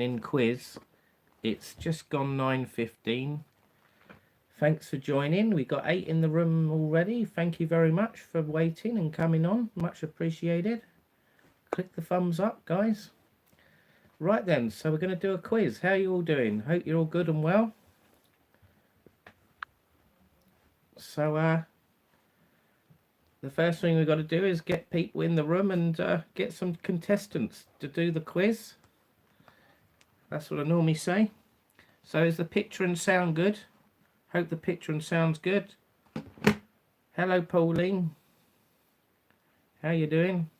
in quiz. It's just gone 9:15. Thanks for joining. We got 8 in the room already. Thank you very much for waiting and coming on. Much appreciated. Click the thumbs up, guys. Right then, so we're going to do a quiz. How are you all doing? Hope you're all good and well. So, the first thing we've got to do is get people in the room and get some contestants to do the quiz. That's what I normally say. So is the picture and sound good? Hope the picture and sound's good. Hello, Pauline. How you doing?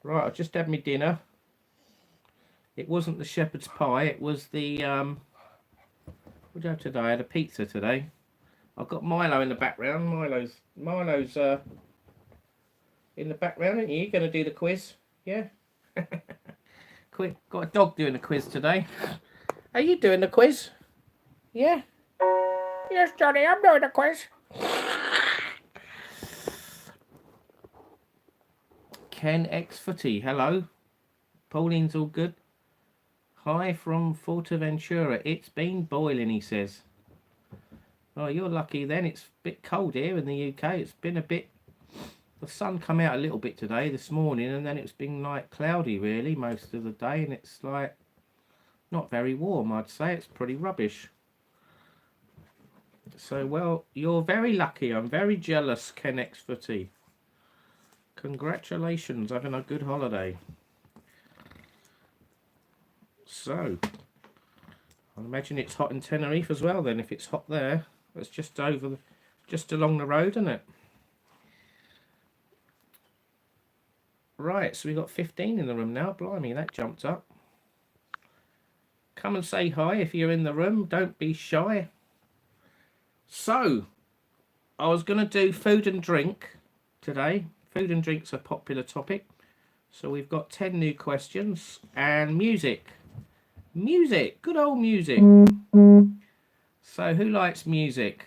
Right, I just had my dinner. It wasn't the shepherd's pie. It was the what did I have today? I had a pizza today. I've got Milo in the background. Milo's in the background, aren't you? Going to do the quiz? Yeah. Quick, got a dog doing the quiz today. Are you doing the quiz? Yeah. Yes, Johnny, I'm doing the quiz. Ken X Footy, hello. Pauline's all good. Hi from Fortaventura. It's been boiling, he says. Oh, you're lucky then. It's a bit cold here in the UK. It's been a bit... The sun come out a little bit today, this morning, and then it's been like cloudy really most of the day, and it's like not very warm, I'd say. It's pretty rubbish. So, well, you're very lucky. I'm very jealous, Ken X Footy. Congratulations, having a good holiday. So, I imagine it's hot in Tenerife as well then. If it's hot there, it's just along the road, isn't it? Right, so we've got 15 in the room now. Blimey, that jumped up. Come and say hi if you're in the room. Don't be shy. So, I was going to do food and drink today. Food and drink's a popular topic. So we've got 10 new questions. And music. Music. Good old music. So, who likes music?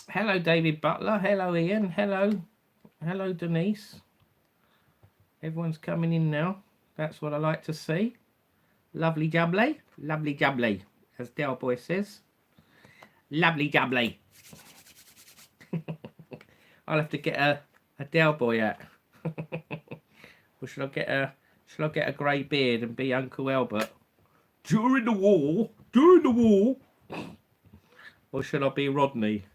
Hello, David Butler. Hello, Ian. Hello. Hello, Denise. Everyone's coming in now. That's what I like to see. Lovely jubbly. Lovely jubbly, as Del Boy says. Lovely jubbly. I'll have to get a Del Boy hat. Or should I get a grey beard and be Uncle Albert? During the war. Or should I be Rodney?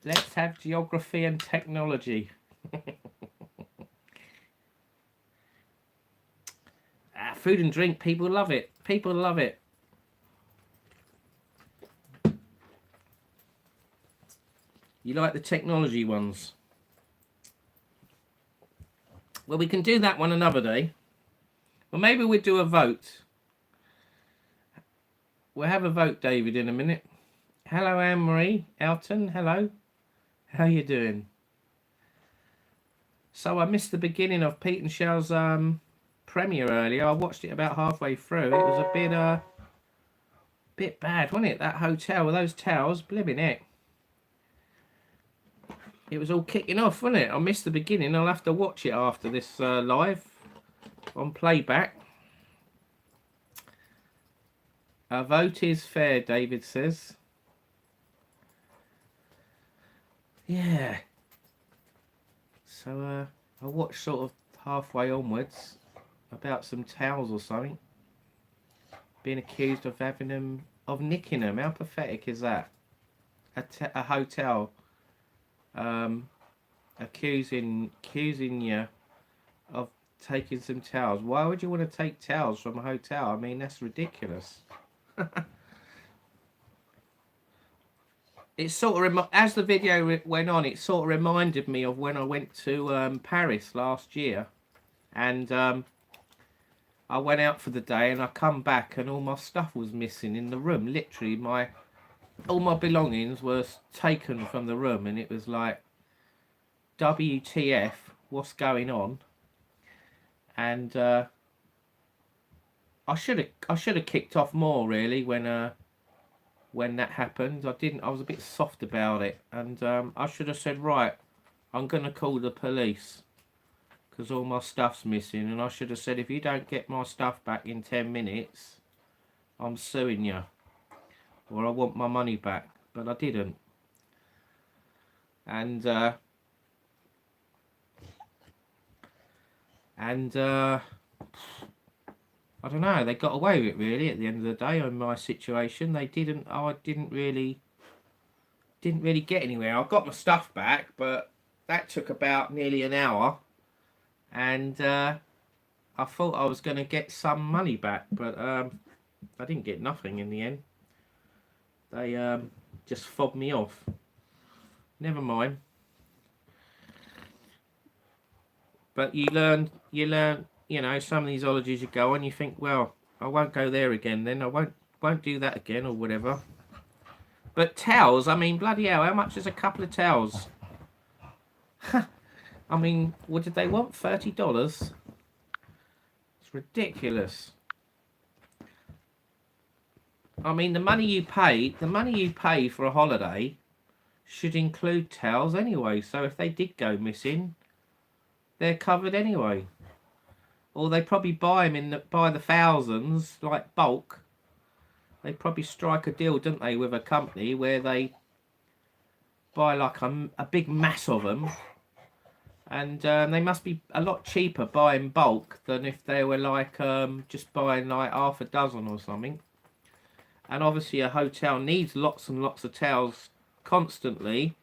Let's have geography and technology. Food and drink, people love it. People love it. You like the technology ones? Well, we can do that one another day. Well, maybe we'll do a vote. We'll have a vote, David, in a minute. Hello, Anne-Marie. Elton, hello. How you doing? So I missed the beginning of Pete and Shell's premiere earlier. I watched it about halfway through. It was a bit bad, wasn't it? That hotel with those towels, blimmin' it. It was all kicking off, wasn't it? I missed the beginning. I'll have to watch it after this live on playback. A vote is fair, David says. Yeah. So I watched sort of halfway onwards about some towels or something. Being accused of having them, of nicking them. How pathetic is that? A hotel accusing you of taking some towels. Why would you want to take towels from a hotel? I mean, that's ridiculous. It sort of, as the video went on, it sort of reminded me of when I went to Paris last year, and I went out for the day and I come back and all my stuff was missing in the room. Literally, all my belongings were taken from the room, and it was like, WTF, what's going on? And I should have kicked off more really when that happened. I was a bit soft about it, and I should have said, right, I'm gonna call the police because all my stuff's missing, and I should have said, if you don't get my stuff back in 10 minutes, I'm suing you, or I want my money back. But I didn't, and I don't know, they got away with it really at the end of the day. On my situation, I didn't really get anywhere. I got my stuff back, but that took about nearly an hour, and I thought I was going to get some money back, but I didn't get nothing in the end. They just fobbed me off. Never mind. But you learn, you know, some of these holidays you go on, you think, well, I won't go there again then, I won't do that again or whatever. But towels, I mean, bloody hell, how much is a couple of towels? I mean, what did they want? $30? It's ridiculous. I mean, the money you pay for a holiday should include towels anyway. So if they did go missing, they're covered anyway. Or they probably buy them by the thousands, like bulk. They probably strike a deal, don't they, with a company where they buy like a big mass of them, and they must be a lot cheaper buying bulk than if they were like just buying like half a dozen or something. And obviously a hotel needs lots and lots of towels constantly,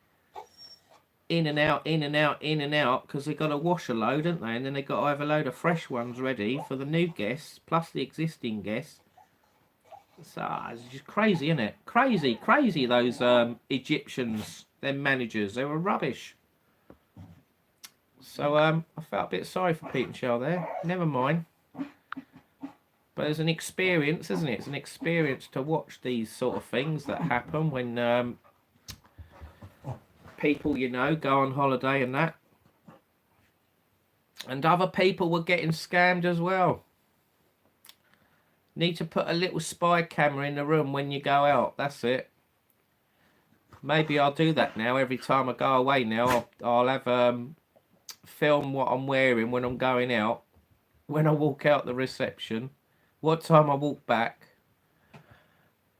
in and out, in and out, in and out, because they've got to wash a load, don't they? And then they've got to have a load of fresh ones ready for the new guests, plus the existing guests. So it's just crazy, isn't it? Crazy, those Egyptians, their managers, they were rubbish. So I felt a bit sorry for Pete and Shell there. Never mind. But it's an experience, isn't it? It's an experience to watch these sort of things that happen when people, you know, go on holiday and that. And other people were getting scammed as well. Need to put a little spy camera in the room when you go out. That's it. Maybe I'll do that now. Every time I go away now, I'll have film what I'm wearing when I'm going out. When I walk out the reception. What time I walk back.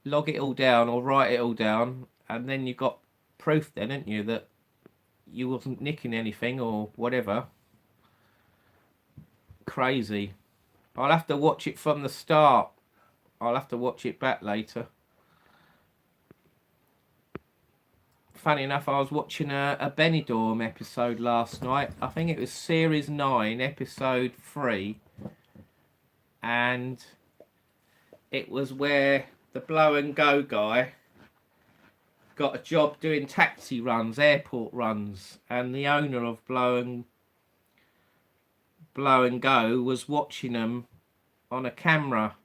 Log it all down or write it all down. And then you've got proof then, haven't you, that you wasn't nicking anything or whatever. Crazy. I'll have to watch it from the start. I'll have to watch it back later. Funny enough, I was watching a Benidorm episode last night. I think it was Series 9, Episode 3. And it was where the Blow and Go guy got a job doing taxi runs, airport runs. And the owner of Blow and Go was watching them on a camera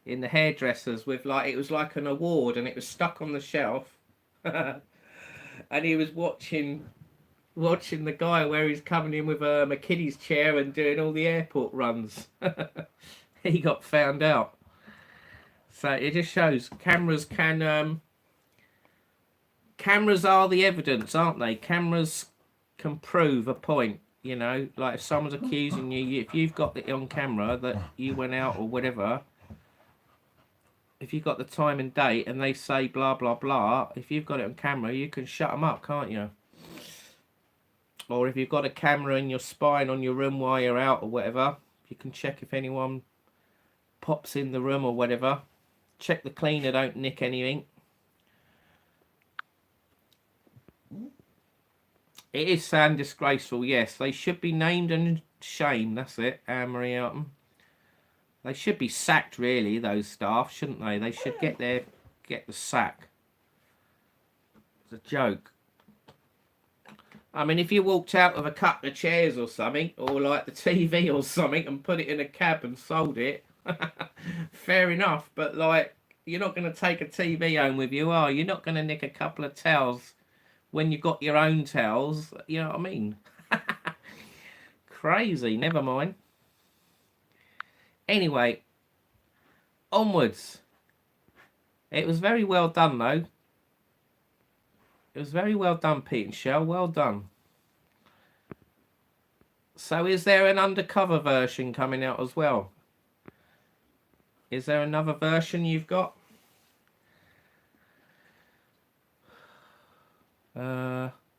in the hairdressers with like, it was like an award and it was stuck on the shelf. And he was watching the guy where he's coming in with a kiddies chair and doing all the airport runs. He got found out. So it just shows cameras can cameras are the evidence, aren't they? Cameras can prove a point. You know, like if someone's accusing you, if you've got it on camera that you went out or whatever, if you've got the time and date and they say blah, blah, blah, if you've got it on camera, you can shut them up, can't you? Or if you've got a camera and you're spying on your room while you're out or whatever, you can check if anyone pops in the room or whatever. Check the cleaner don't nick anything. It is sad and disgraceful, yes. They should be named and shamed, that's it, Anne-Marie Elton. They should be sacked, really, those staff, shouldn't they? They should get the sack. It's a joke. I mean, if you walked out with a couple of chairs or something, or like the TV or something, and put it in a cab and sold it, fair enough. But, like, you're not going to take a TV home with you, are you? You're not going to nick a couple of towels when you've got your own towels, you know what I mean? Crazy, never mind. Anyway, Onwards. It was very well done, though. It was very well done, Pete and Shell. Well done. So is there an undercover version coming out as well? Is there another version you've got?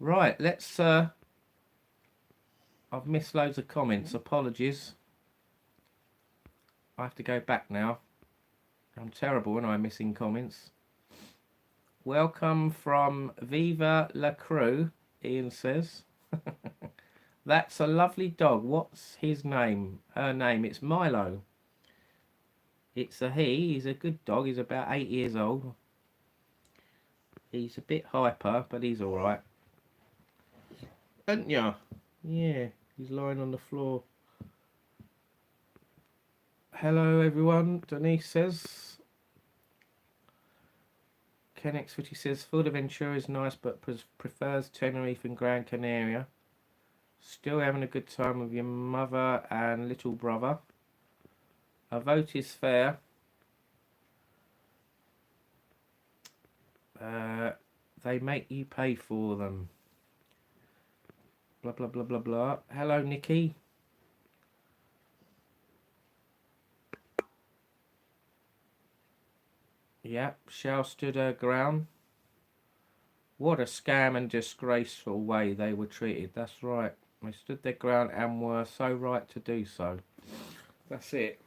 Right, let's... I've missed loads of comments. Apologies. I have to go back now. I'm terrible when I'm missing comments. Welcome from Viva La Crew, Ian says. That's a lovely dog. What's his name? Her name. It's Milo. It's a he. He's a good dog. He's about 8 years old. He's a bit hyper, but he's alright. Don't ya? Yeah, he's lying on the floor. Hello everyone, Denise says. Ken X50 says, Fuerteventura is nice but prefers Tenerife and Gran Canaria. Still having a good time with your mother and little brother. A vote is fair. They make you pay for them. Blah, blah, blah, blah, blah. Hello, Nikki. Yep, Shell stood her ground. What a scam and disgraceful way they were treated. That's right. They stood their ground and were so right to do so. That's it.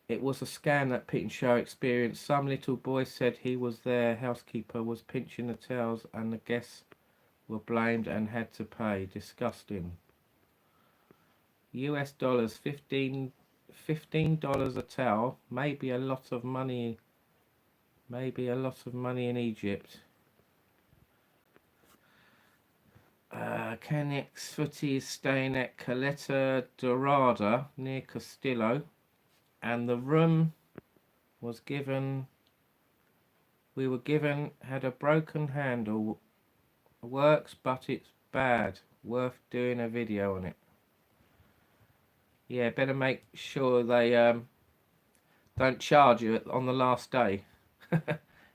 It was a scam that Pete and Shell experienced. Some little boy said he was their housekeeper, was pinching the towels, and the guests were blamed and had to pay. Disgusting. US dollars, $15 a towel. Maybe a lot of money. Maybe a lot of money in Egypt. Ken X50 is staying at Caleta Dorada near Castillo, and the room was given. We were given had a broken handle. Works, but it's bad. Worth doing a video on it. Yeah, better make sure they don't charge you on the last day.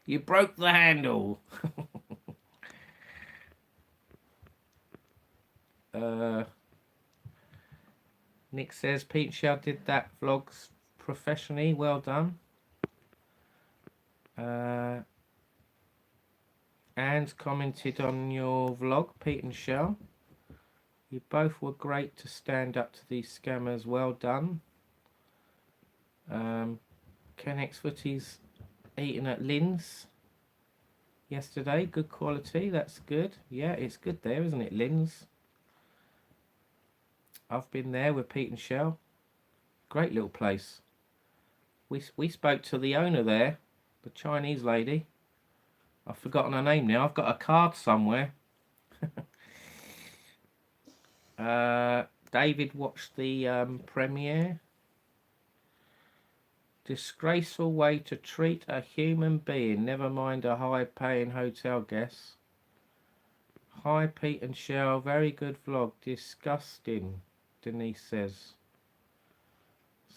You broke the handle. Nick says Pete Shell did that vlogs professionally. Well done. Anne's commented on your vlog, Pete and Shell. You both were great to stand up to these scammers. Well done. Ken X Footy's eaten at Lynn's yesterday. Good quality. That's good. Yeah, it's good there, isn't it, Lynn's? I've been there with Pete and Shell. Great little place. We spoke to the owner there, the Chinese lady. I've forgotten her name now. I've got a card somewhere. David watched the premiere. Disgraceful way to treat a human being, never mind a high-paying hotel guest. Hi, Pete and Shell. Very good vlog. Disgusting, Denise says.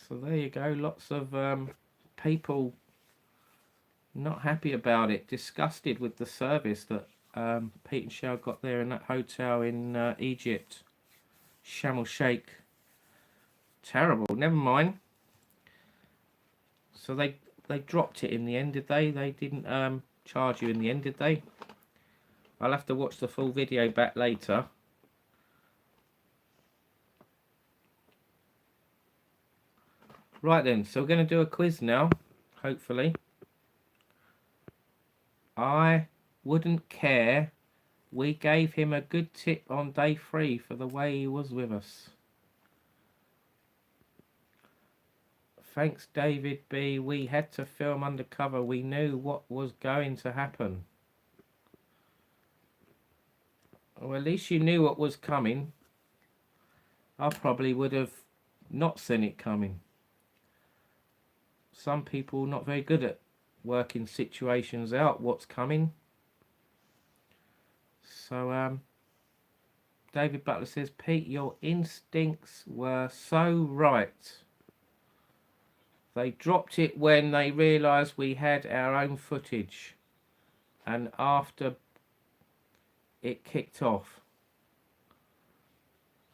So there you go. Lots of people not happy about it. Disgusted with the service that Pete and Shell got there in that hotel in Egypt. Sharm el-Sheikh. Terrible. Never mind. So they dropped it in the end, did they? They didn't charge you in the end, did they? I'll have to watch the full video back later. Right then, so we're going to do a quiz now, hopefully. I wouldn't care. We gave him a good tip on day 3 for the way he was with us. Thanks, David B. We had to film undercover. We knew what was going to happen. Well, at least you knew what was coming. I probably would have not seen it coming. Some people not very good at working situations out, what's coming. So, David Butler says, Pete, your instincts were so right. They dropped it when they realised we had our own footage. And after it kicked off.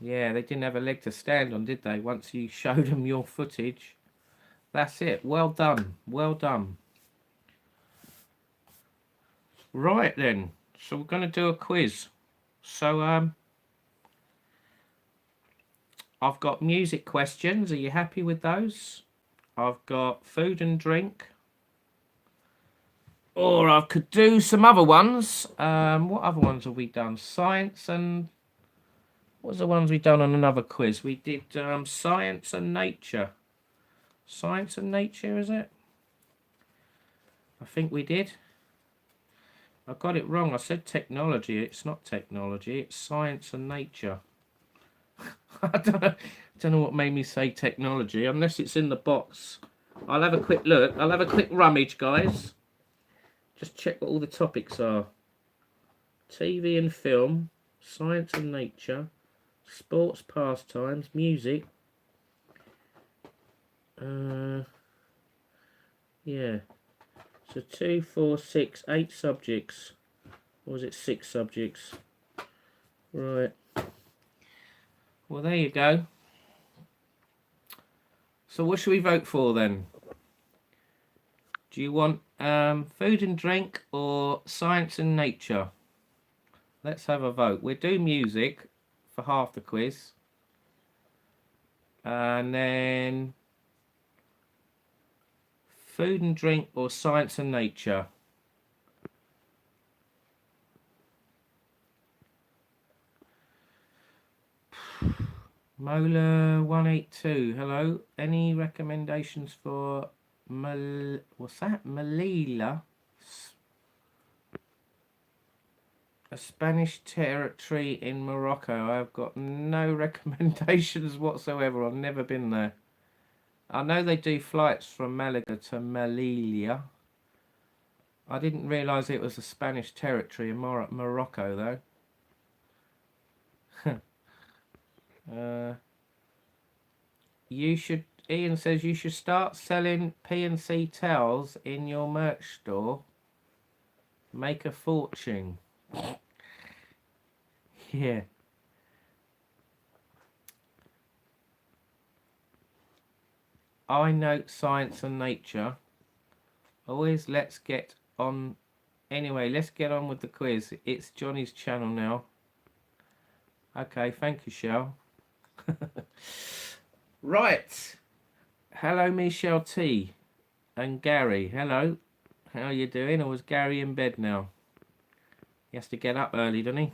Yeah, they didn't have a leg to stand on, did they? Once you showed them your footage. That's it. Well done. Well done. Right then. So we're going to do a quiz. So, I've got music questions. Are you happy with those? I've got food and drink. Or I could do some other ones. What other ones have we done? Science and... What was the ones we done on another quiz? We did science and nature. Science and nature, is it? I think we did. I got it wrong. I said technology. It's not technology. It's science and nature. I don't know what made me say technology, unless it's in the box. I'll have a quick look. I'll have a quick rummage, guys. Just check what all the topics are. TV and film, science and nature, sports, pastimes, music. Yeah. So 2, 4, 6, 8 subjects. Or was it 6 subjects? Right. Well, there you go. So what should we vote for then? Do you want food and drink or science and nature? Let's have a vote. We'll do music for half the quiz. And then food and drink or science and nature? Mola 182, hello. Any recommendations for what's that? Melilla? A Spanish territory in Morocco. I've got no recommendations whatsoever. I've never been there. I know they do flights from Malaga to Melilla. I didn't realise it was a Spanish territory in Morocco, though. You should. Ian says you should start selling P&C towels in your merch store. Make a fortune. Yeah. I note science and nature. Always let's get on. Anyway, let's get on with the quiz. It's Johnny's channel now. Okay, thank you, Shell. Right. Hello, Michelle T. And Gary. Hello. How are you doing? Or was Gary in bed now? He has to get up early, doesn't he?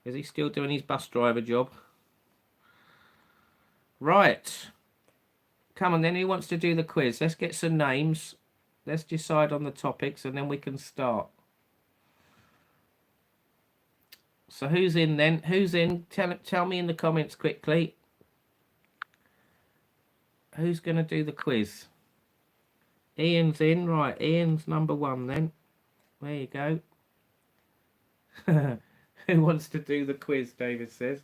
Is he still doing his bus driver job? Right. Come on then, who wants to do the quiz? Let's get some names. Let's decide on the topics and then we can start. So who's in then? Who's in? Tell me in the comments quickly. Who's going to do the quiz? Ian's in. Right, Ian's number 1 then. There you go. Who wants to do the quiz, David says.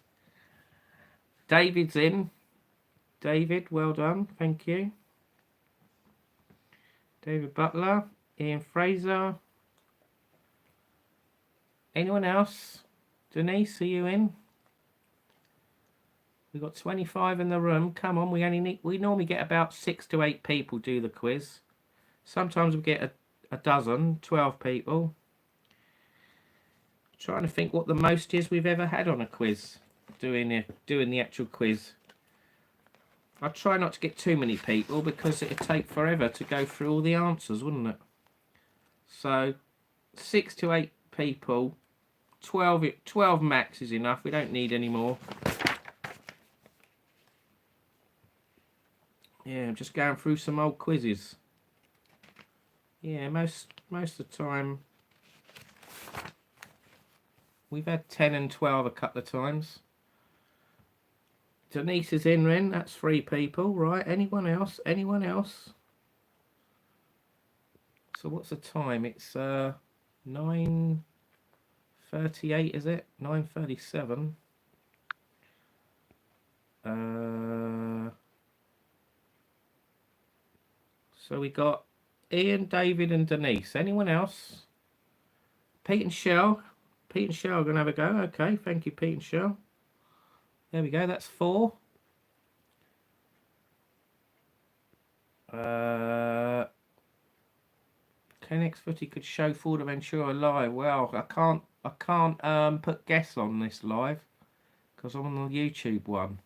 David's in. David, well done. Thank you. David Butler. Ian Fraser. Anyone else? Denise, are you in? We've got 25 in the room. Come on, we normally get about 6 to 8 people do the quiz. Sometimes we get a dozen, 12 people. Trying to think what the most is we've ever had on a quiz. Doing the actual quiz. I try not to get too many people because it'd take forever to go through all the answers, wouldn't it? So 6 to 8 people. 12 max is enough. We don't need any more. Yeah, I'm just going through some old quizzes. Yeah, most of the time we've had 10 and 12 a couple of times. Denise is in, Ren. That's 3 people, right? Anyone else? Anyone else? So what's the time? It's 9:38, is it? 9:37. So we got Ian, David and Denise. Anyone else? Pete and Shell. Pete and Shell are going to have a go. Okay, thank you, Pete and Shell. There we go, that's 4. Ken Footy could show Fuerteventura live. Well, I can't put guests on this live because I'm on the YouTube one.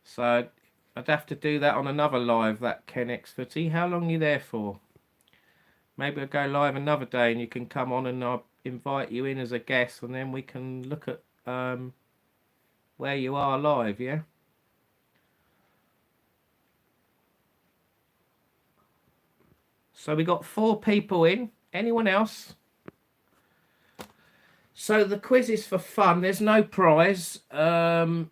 So I'd have to do that on another live, that Ken Footy. How long are you there for? Maybe I'll go live another day and you can come on and I'll invite you in as a guest and then we can look at where you are live, yeah? So we got 4 people in. Anyone else? So the quiz is for fun. There's no prize. The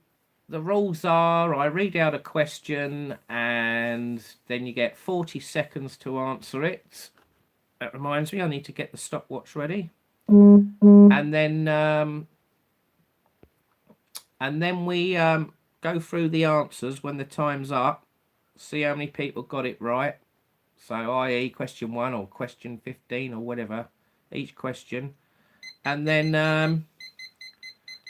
rules are I read out a question and then you get 40 seconds to answer it. That reminds me, I need to get the stopwatch ready. And then we go through the answers when the time's up. See how many people got it right. So, i.e., question 1 or question 15 or whatever, each question, and then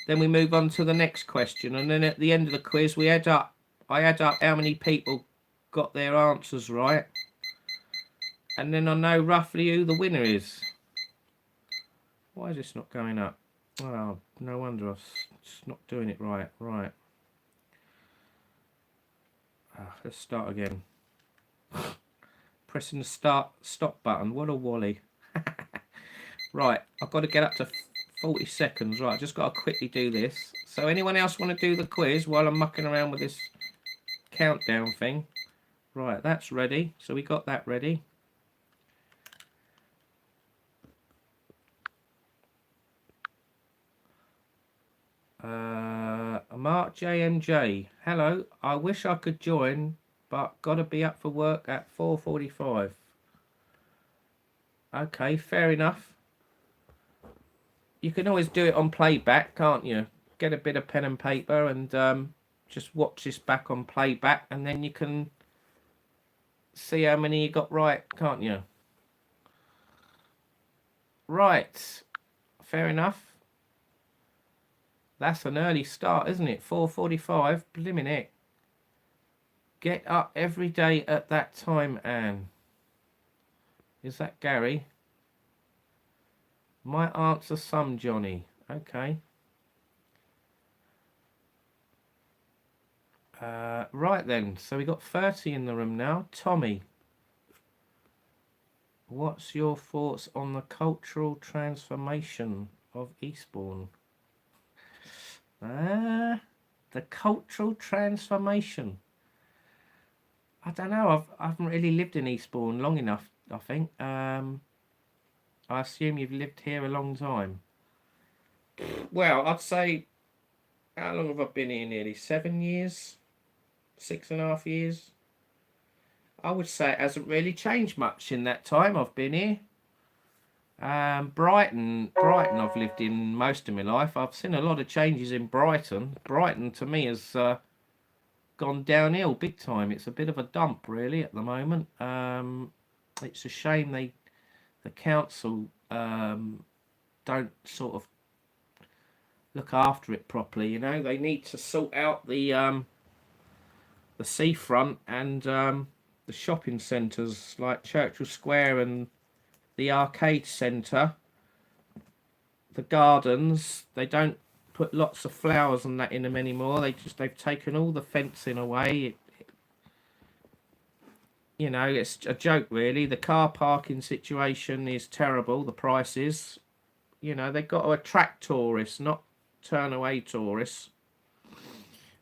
we move on to the next question, and then at the end of the quiz, I add up how many people got their answers right, and then I know roughly who the winner is. Why is this not going up? Oh, no wonder it's not doing it right. Right. Let's start again. Pressing the stop button. What a wally. Right, I've got to get up to 40 seconds. Right, I've just got to quickly do this. So anyone else want to do the quiz while I'm mucking around with this countdown thing? Right, that's ready. So we got that ready. Mark JMJ. Hello, I wish I could join, but got to be up for work at 4:45. Okay, fair enough. You can always do it on playback, can't you? Get a bit of pen and paper and just watch this back on playback, and then you can see how many you got right, can't you? Right, fair enough. That's an early start, isn't it? 4:45, blimmin' heck. Get up every day at that time, Anne. Is that Gary? Might answer some, Johnny. Okay. Right then, so we got 30 in the room now. Tommy, what's your thoughts on the cultural transformation of Eastbourne? The cultural transformation. I don't know. I haven't really lived in Eastbourne long enough, I think. I assume you've lived here a long time. Well, I'd say, how long have I been here? Nearly 7 years? 6.5 years? I would say it hasn't really changed much in that time I've been here. Brighton I've lived in most of my life. I've seen a lot of changes in Brighton. Brighton to me has gone downhill big time. It's a bit of a dump really at the moment. It's a shame the council don't sort of look after it properly, you know. They need to sort out the seafront and the shopping centres like Churchill Square and the arcade centre, the gardens. They don't put lots of flowers and that in them anymore. They've taken all the fencing away. You know, it's a joke really. The car parking situation is terrible. The prices, you know, they've got to attract tourists, not turn away tourists.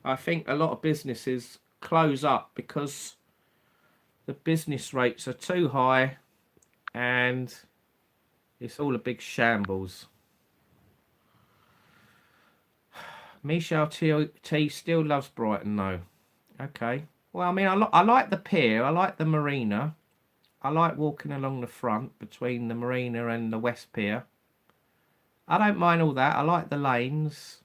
I think a lot of businesses close up because the business rates are too high and it's all a big shambles. Michelle T still loves Brighton though. Okay. Well, I mean, I like the pier. I like the marina. I like walking along the front between the marina and the West Pier. I don't mind all that. I like the lanes.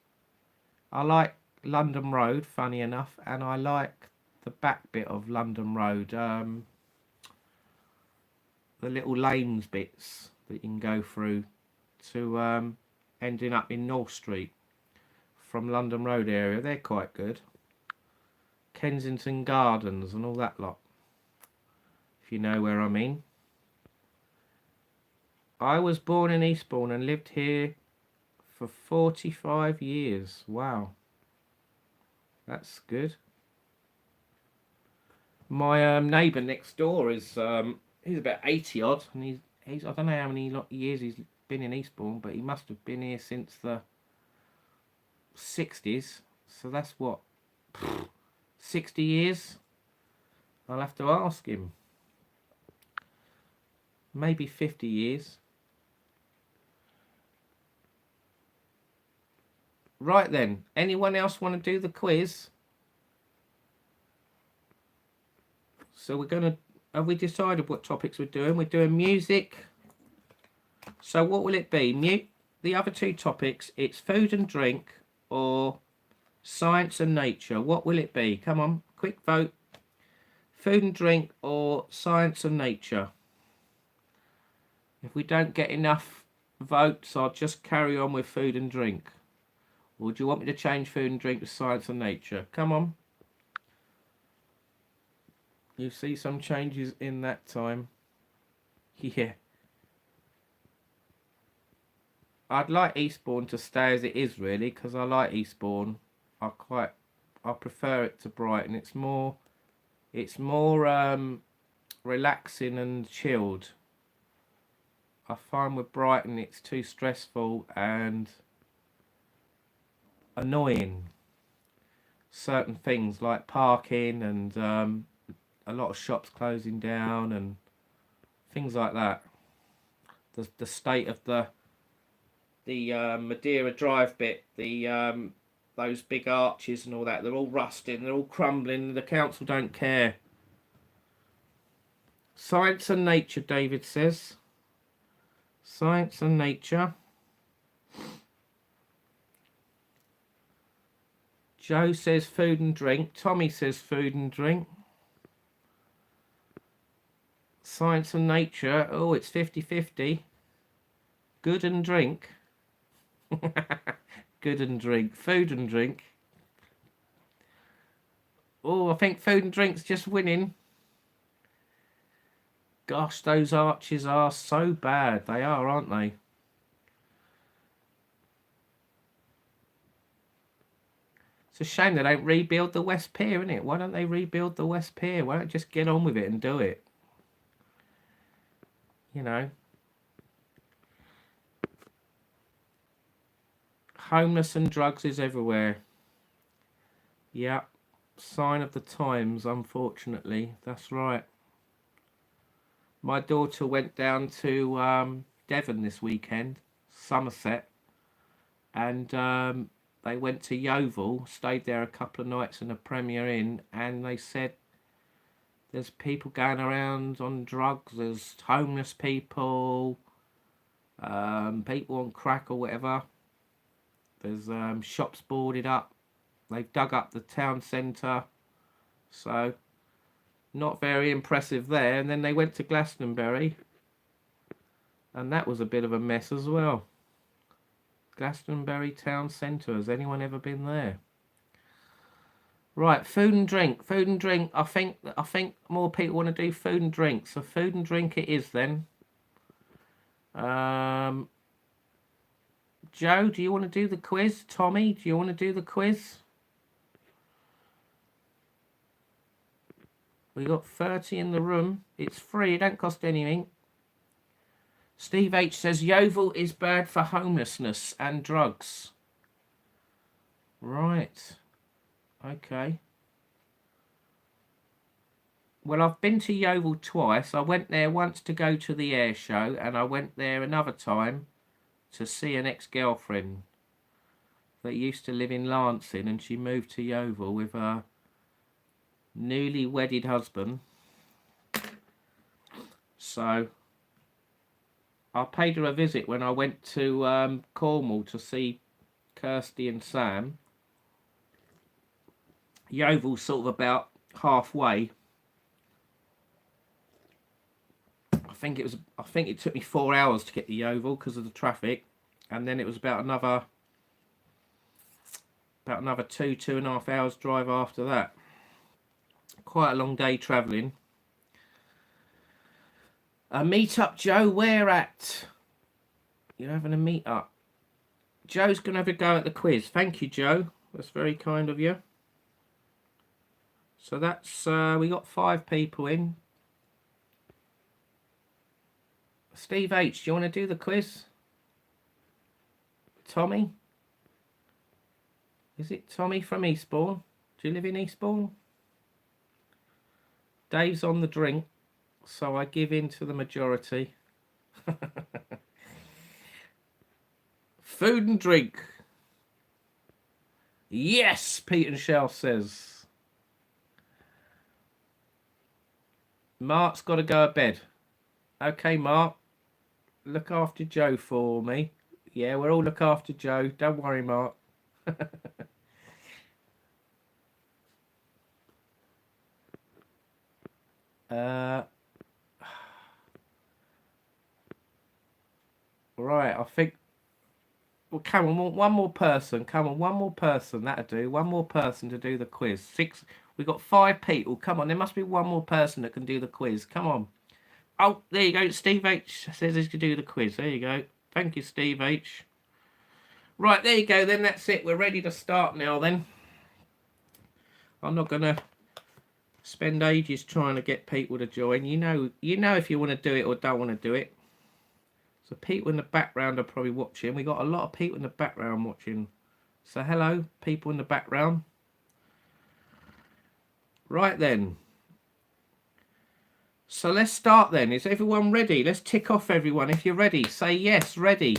I like London Road, funny enough, and I like the back bit of London Road. the little lanes bits that you can go through to ending up in North Street from London Road area. They're quite good. Kensington Gardens and all that lot, if you know where I mean. I was born in Eastbourne and lived here for 45 years. Wow, that's good. My neighbour next door is he's about 80 odd, and he's I don't know how many years he's been in Eastbourne, but he must have been here since the 60s. So that's what, 60 years? I'll have to ask him. Maybe 50 years. Right then, anyone else want to do the quiz? So we're going to, have we decided what topics we're doing? We're doing music. So what will it be? The other two topics, it's food and drink or science and nature. What will it be? Come on, quick vote. Food and drink or science and nature. If we don't get enough votes, I'll just carry on with food and drink. Or do you want me to change food and drink to science and nature? Come on. You see some changes in that time. Yeah. I'd like Eastbourne to stay as it is, really, because I like Eastbourne. I prefer it to Brighton. It's more relaxing and chilled. I find with Brighton it's too stressful and annoying. Certain things like parking and a lot of shops closing down and things like that. The state of the Madeira Drive bit, those big arches and all that, they're all rusting, they're all crumbling. The council don't care. Science and nature, David says. Science and nature. Joe says food and drink. Tommy says food and drink. Science and nature. Oh, it's 50-50. Good and drink. Good and drink. Food and drink. Oh, I think food and drink's just winning. Gosh, those arches are so bad. They are, aren't they? It's a shame they don't rebuild the West Pier, isn't it? Why don't they rebuild the West Pier? Why don't just get on with it and do it? You know. Homeless and drugs is everywhere. Yeah. Sign of the times, unfortunately. That's right. My daughter went down to Devon this weekend, Somerset, and they went to Yeovil, stayed there a couple of nights in a Premier Inn, and they said there's people going around on drugs, there's homeless people, people on crack or whatever. There's shops boarded up. They've dug up the town centre, so not very impressive there. And then they went to Glastonbury, and that was a bit of a mess as well. Glastonbury town centre. Has anyone ever been there? Right, food and drink. Food and drink. I think more people want to do food and drink. So food and drink it is then. Joe, do you want to do the quiz? Tommy, do you want to do the quiz? We got 30 in the room. It's free. It don't cost anything. Steve H says Yeovil is bad for homelessness and drugs. Right. Okay. Well, I've been to Yeovil twice. I went there once to go to the air show, and I went there another time to see an ex-girlfriend that used to live in Lancing, and she moved to Yeovil with her newly wedded husband. So I paid her a visit when I went to Cornwall to see Kirsty and Sam. Yeovil's sort of about halfway. I think it took me 4 hours to get to Yeovil because of the traffic, and then it was about another 2.5 hours drive after that. Quite a long day travelling. A meet up, Joe. Where at? You're having a meet up. Joe's gonna have a go at the quiz. Thank you, Joe. That's very kind of you. So that's we got 5 people in. Steve H, do you want to do the quiz? Tommy? Is it Tommy from Eastbourne? Do you live in Eastbourne? Dave's on the drink, so I give in to the majority. Food and drink. Yes, Pete and Shell says. Mark's got to go to bed. Okay, Mark. Look after Joe for me. Yeah, we'll all look after Joe. Don't worry, Mark. Right, I think... Well, come on, one more person. Come on, one more person. That'll do. One more person to do the quiz. 6... We've got 5 people. Come on, there must be one more person that can do the quiz. Come on. Oh, there you go. Steve H says he can do the quiz. There you go. Thank you, Steve H. Right, there you go then. That's it. We're ready to start now then. I'm not going to spend ages trying to get people to join. You know if you want to do it or don't want to do it. So people in the background are probably watching. We got a lot of people in the background watching. So hello, people in the background. Right then. So let's start then. Is everyone ready? Let's tick off everyone. If you're ready, say yes, ready.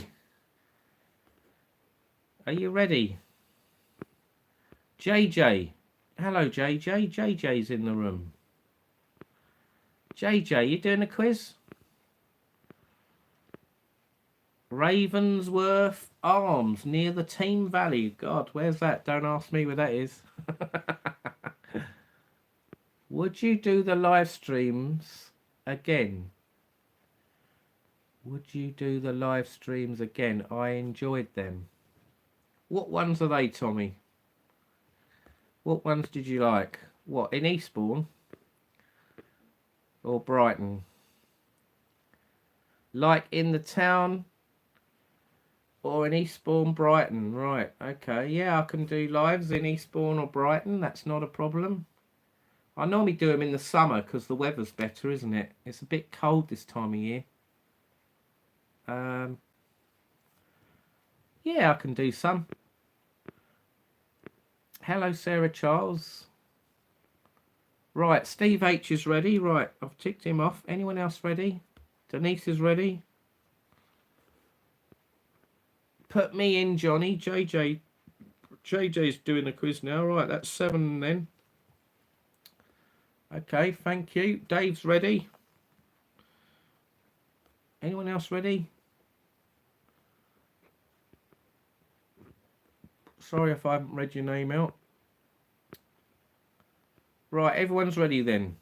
Are you ready? JJ. Hello, JJ. JJ's in the room. JJ, you doing a quiz? Ravensworth Arms, near the Team Valley. God, where's that? Don't ask me where that is. Would you do the live streams again? Would you do the live streams again? I enjoyed them. What ones are they, Tommy? What ones did you like? What, in Eastbourne? Or Brighton? Like in the town? Or in Eastbourne, Brighton? Right, okay. Yeah, I can do lives in Eastbourne or Brighton. That's not a problem. I normally do them in the summer because the weather's better, isn't it? It's a bit cold this time of year. Yeah, I can do some. Hello, Sarah Charles. Right, Steve H is ready. Right, I've ticked him off. Anyone else ready? Denise is ready. Put me in, Johnny. JJ's doing the quiz now. Right, that's 7 then. Okay, thank you. Dave's ready. Anyone else ready? Sorry if I haven't read your name out. Right, everyone's ready then.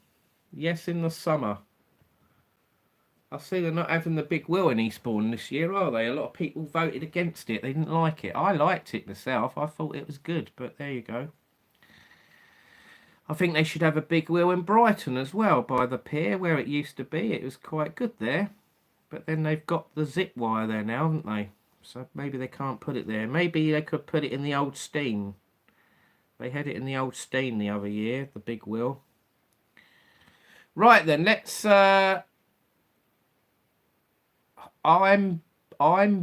Yes, in the summer. I see they're not having the big wheel in Eastbourne this year, are they? A lot of people voted against it. They didn't like it. I liked it myself. I thought it was good, but there you go. I think they should have a big wheel in Brighton as well, by the pier where it used to be. It was quite good there. But then they've got the zip wire there now, haven't they? So maybe they can't put it there. Maybe they could put it in the old Steen. They had it in the old Steen the other year, the big wheel. Right then, let's... I'm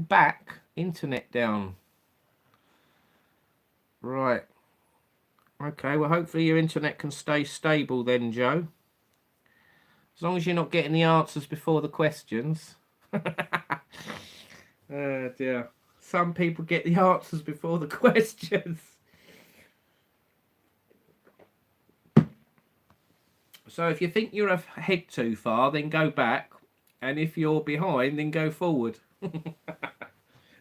back. Internet down. Right. Okay, well, hopefully your internet can stay stable then, Joe. As long as you're not getting the answers before the questions. Oh, dear. Some people get the answers before the questions. So if you think you're ahead too far, then go back. And if you're behind, then go forward.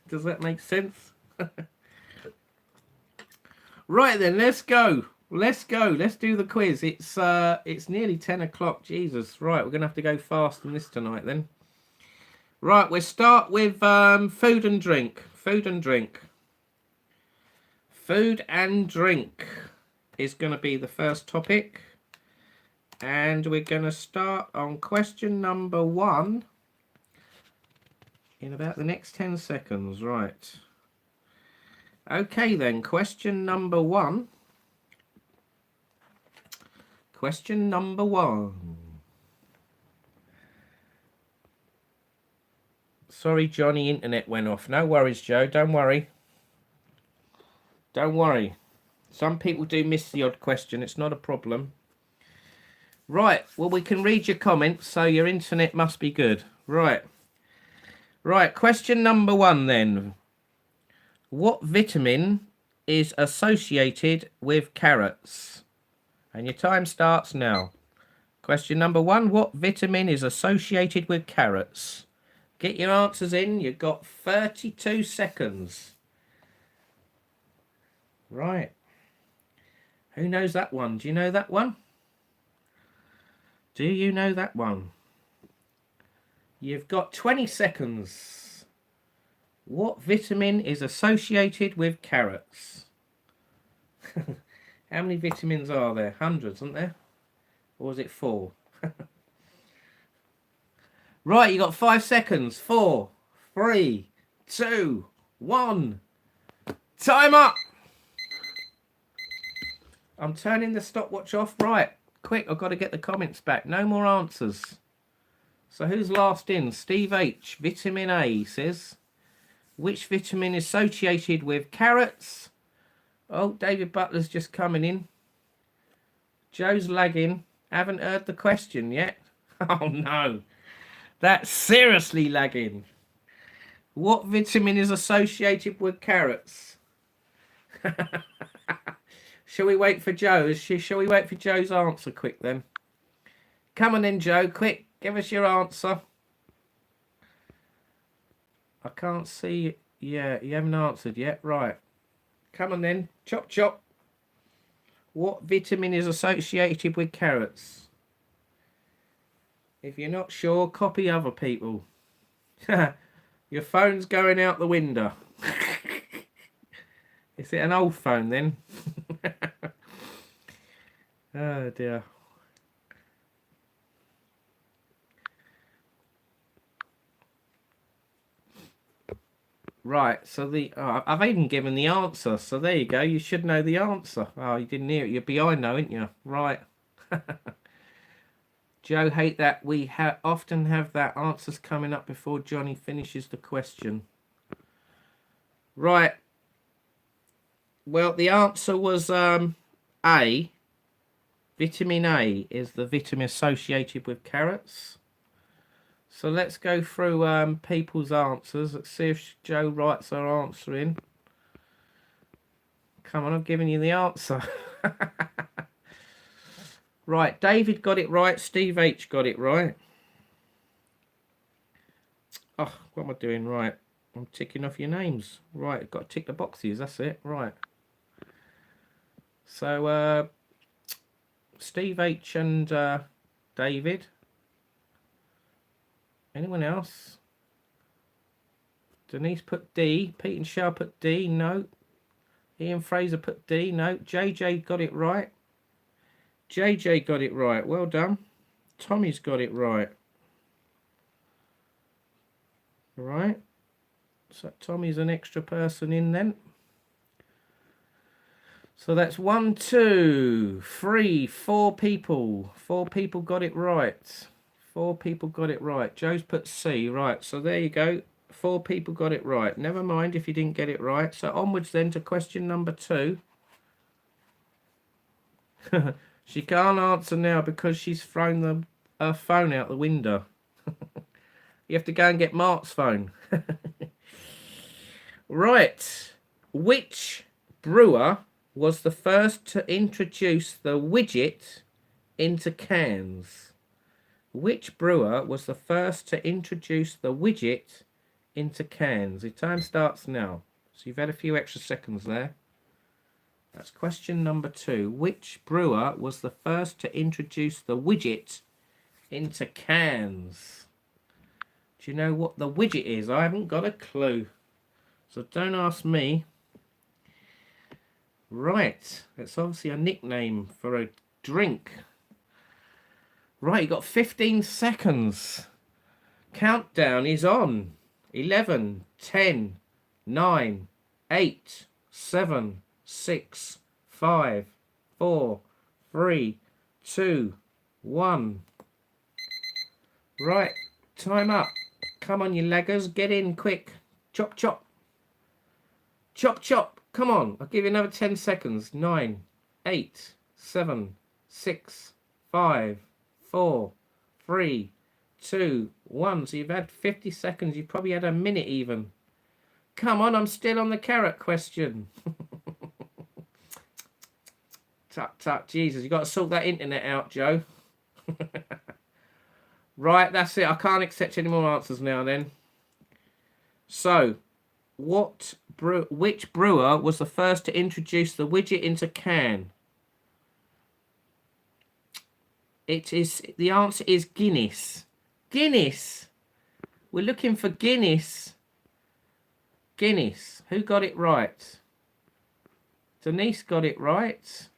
Does that make sense? Right then, let's go. Let's go. Let's do the quiz. It's nearly 10 o'clock. Jesus. Right, we're going to have to go fast on this tonight then. Right, we'll start with food and drink. Food and drink. Food and drink is going to be the first topic. And we're going to start on question number 1 in about the next 10 seconds. Right. Okay then, question number 1. Question number 1. Sorry, Johnny, internet went off. No worries, Joe. Don't worry. Don't worry. Some people do miss the odd question. It's not a problem. Right. Well, we can read your comments, so your internet must be good. Right. Right. Question number 1 then. What vitamin is associated with carrots? And your time starts now. Question number 1. What vitamin is associated with carrots? Get your answers in. You've got 32 seconds. Right. Who knows that one? Do you know that one? Do you know that one? You've got 20 seconds. What vitamin is associated with carrots? How many vitamins are there? Hundreds, aren't there? Or is it 4? Right, you got 5 seconds. 4, 3, 2, 1. Time up! I'm turning the stopwatch off. Right, quick, I've got to get the comments back. No more answers. So who's last in? Steve H. Vitamin A says. Which vitamin is associated with carrots? Oh, David Butler's just coming in. Joe's lagging. Haven't heard the question yet. Oh no. That's seriously lagging. What vitamin is associated with carrots? Shall we wait for Joe? Shall we wait for Joe's answer quick then? Come on in, Joe. Quick, give us your answer. I can't see. Yeah, you haven't answered yet. Right. Come on then. Chop, chop. What vitamin is associated with carrots? If you're not sure, copy other people. Your phone's going out the window. Is it an old phone then? Oh dear. Right, so I've even given the answer, so there you go. You should know the answer. Oh, you didn't hear it. You're behind now, aren't you? Right. Joe, hate that. We often have that answers coming up before Johnny finishes the question. Right. Well, the answer was A. Vitamin A is the vitamin associated with carrots. So let's go through people's answers. Let's see if Joe writes her answer in. Come on, I'm giving you the answer. Right, David got it right. Steve H got it right. Oh, what am I doing? Right, I'm ticking off your names. Right, I've got to tick the boxes. That's it. Right. So, Steve H and David. Anyone else? Denise put D. Pete and Shell put D. No. Ian Fraser put D. No. JJ got it right. JJ got it right. Well done. Tommy's got it right. Right. So Tommy's an extra person in then. So that's 1, 2, 3, 4 people. 4 people got it right. 4 people got it right. Joe's put C. Right. So there you go. 4 people got it right. Never mind if you didn't get it right. So onwards then to question number 2. She can't answer now because she's thrown her phone out the window. You have to go and get Mark's phone. Right. Which brewer was the first to introduce the widget into cans? Which brewer was the first to introduce the widget into cans? The time starts now. So you've had a few extra seconds there. That's question number 2. Which brewer was the first to introduce the widget into cans? Do you know what the widget is? I haven't got a clue. So don't ask me. Right. It's obviously a nickname for a drink. Right, you got 15 seconds. Countdown is on. 11, 10, 9, 8, 7, 6, 5, 4, 3, 2, 1. Right, time up. Come on, you laggers, get in quick. Chop, chop. Chop, chop. Come on, I'll give you another 10 seconds. 9, 8, 7, 6, 5, 4, 3, 2, 1. So you've had 50 seconds. You've probably had a minute even. Come on, I'm still on the carrot question. Tut, tut, Jesus. You've got to sort that internet out, Joe. Right, that's it. I can't accept any more answers now then. So, which brewer was the first to introduce the widget into can? The answer is Guinness. Guinness. We're looking for Guinness. Guinness. Who got it right? Denise got it right.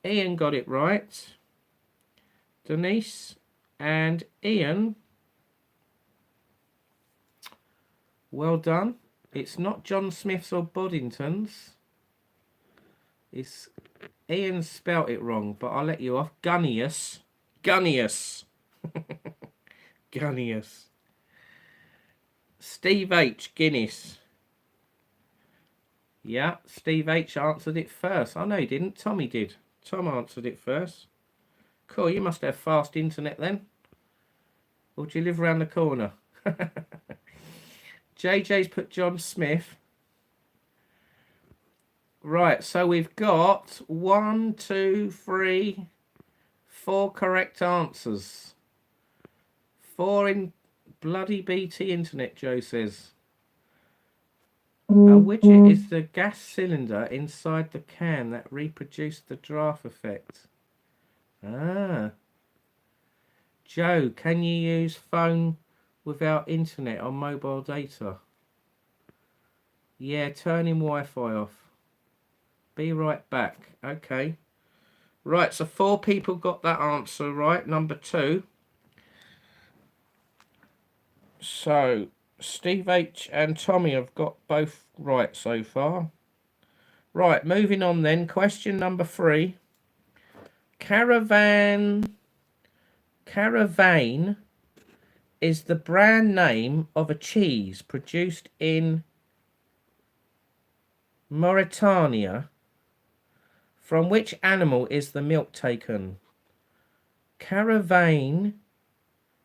Ian got it right. Denise and Ian. Well done. It's not John Smith's or Boddington's. It's Ian spelt it wrong, but I'll let you off. Gunnius. Gunnius. Gunnius. Steve H. Guinness. Yeah, Steve H. answered it first. I know he didn't. Tommy did. Tom answered it first. Cool, you must have fast internet then. Or do you live around the corner? JJ's put John Smith. Right, so we've got 1, 2, 3, 4 correct answers. 4 in bloody BT internet, Joe says. A widget is the gas cylinder inside the can that reproduced the draft effect. Ah. Joe, can you use phone without internet on mobile data? Yeah, turning Wi-Fi off. Be right back. Okay. Right, so 4 people got that answer right. Number 2. So, Steve H and Tommy have got both right so far. Right, moving on then. Question number 3. Caravane is the brand name of a cheese produced in Mauritania. From which animal is the milk taken? Caravane,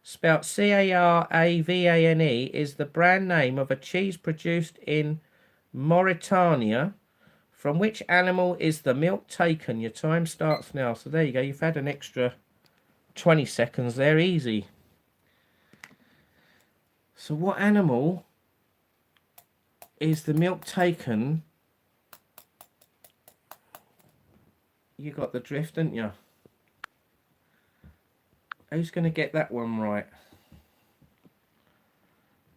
spelt Caravane, is the brand name of a cheese produced in Mauritania. From which animal is the milk taken? Your time starts now. So there you go. You've had an extra 20 seconds there. Easy. So what animal is the milk taken? You got the drift, didn't you? Who's going to get that one right?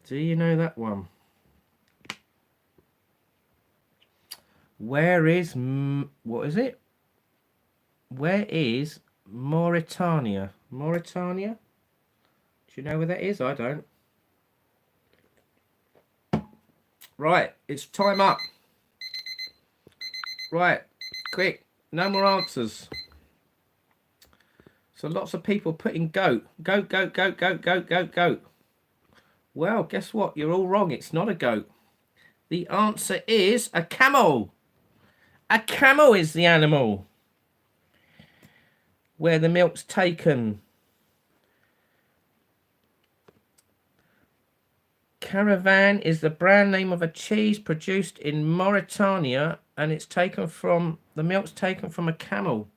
Do you know that one? Where is... what is it? Where is Mauritania? Mauritania? Do you know where that is? I don't. Right, it's time up. Right, quick. No more answers. So lots of people putting goat. Goat, goat, goat, goat, goat, goat, goat. Well, guess what? You're all wrong. It's not a goat. The answer is a camel. A camel is the animal where the milk's taken. Caravan is the brand name of a cheese produced in Mauritania, and it's taken from, the milk's taken from a camel.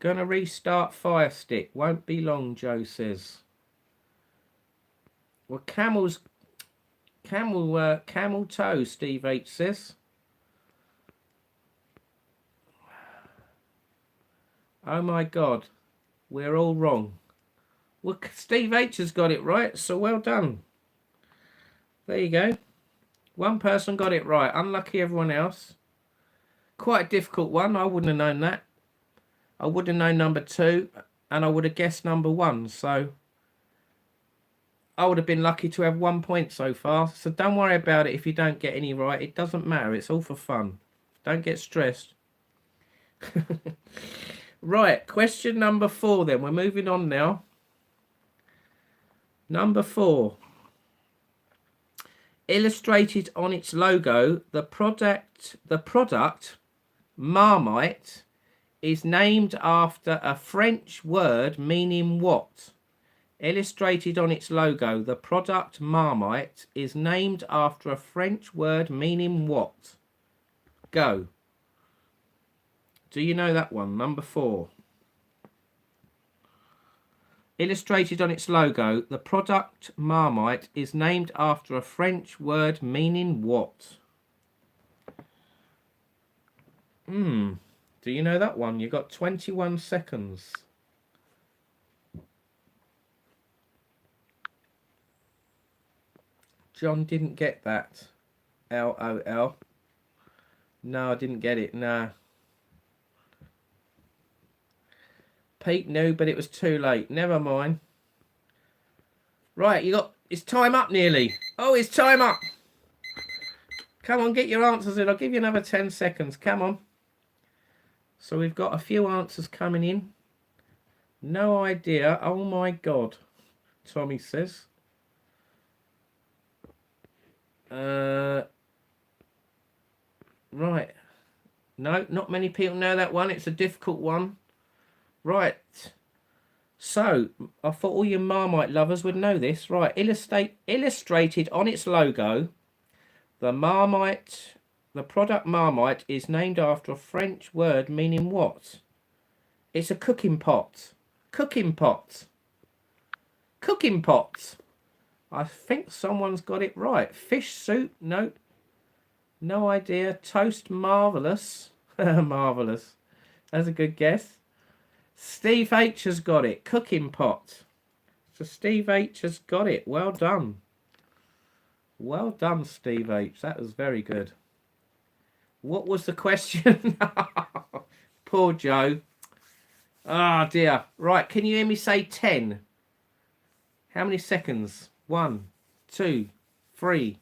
Gonna restart Fire Stick. Won't be long, Joe says. Well, camel toe, Steve H says. Oh my God. We're all wrong. Well, Steve H has got it right, so well done. There you go. One person got it right. Unlucky everyone else. Quite a difficult one. I wouldn't have known that. I would have known number 2, and I would have guessed number 1. So I would have been lucky to have 1 point so far. So don't worry about it if you don't get any right. It doesn't matter. It's all for fun. Don't get stressed. Right, question number 4 then. We're moving on now. Number 4. Illustrated on its logo, the product Marmite is named after a French word meaning what? Illustrated on its logo, the product Marmite is named after a French word meaning what? Go. Do you know that one? Number 4. Illustrated on its logo, the product Marmite is named after a French word meaning what? Do you know that one? You got 21 seconds. John didn't get that. LOL. No, I didn't get it. Nah. Pete knew, but it was too late. Never mind. Right, it's time up nearly. Oh, it's time up. Come on, get your answers in. I'll give you another 10 seconds. Come on. So we've got a few answers coming in. No idea. Oh my God, Tommy says. Right. No, not many people know that one. It's a difficult one. Right. So, I thought all you Marmite lovers would know this. Right. Illustrated on its logo, the product Marmite is named after a French word meaning what? It's a cooking pot. Cooking pot. Cooking pot. I think someone's got it right. Fish soup? No. No idea. Toast marvellous. Marvellous. That's a good guess. Steve H has got it. Cooking pot. So Steve H has got it. Well done. Well done, Steve H. That was very good. What was the question? Poor Joe. Ah, dear. Right, can you hear me say 10? How many seconds? 1, 2, 3,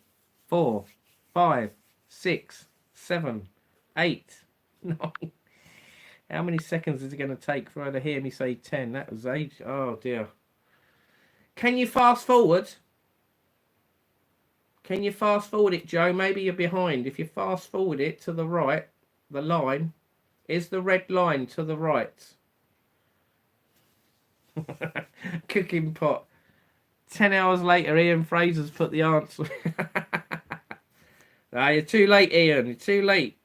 4, 5, 6, 7, 8, 9. How many seconds is it going to take for her to hear me say 10? That was age. Oh, dear. Can you fast forward? Can you fast forward it, Joe? Maybe you're behind. If you fast forward it to the right, the line is the red line to the right. Cooking pot. 10 hours later, Ian Fraser's put the answer. Ah, you're too late, Ian. You're too late.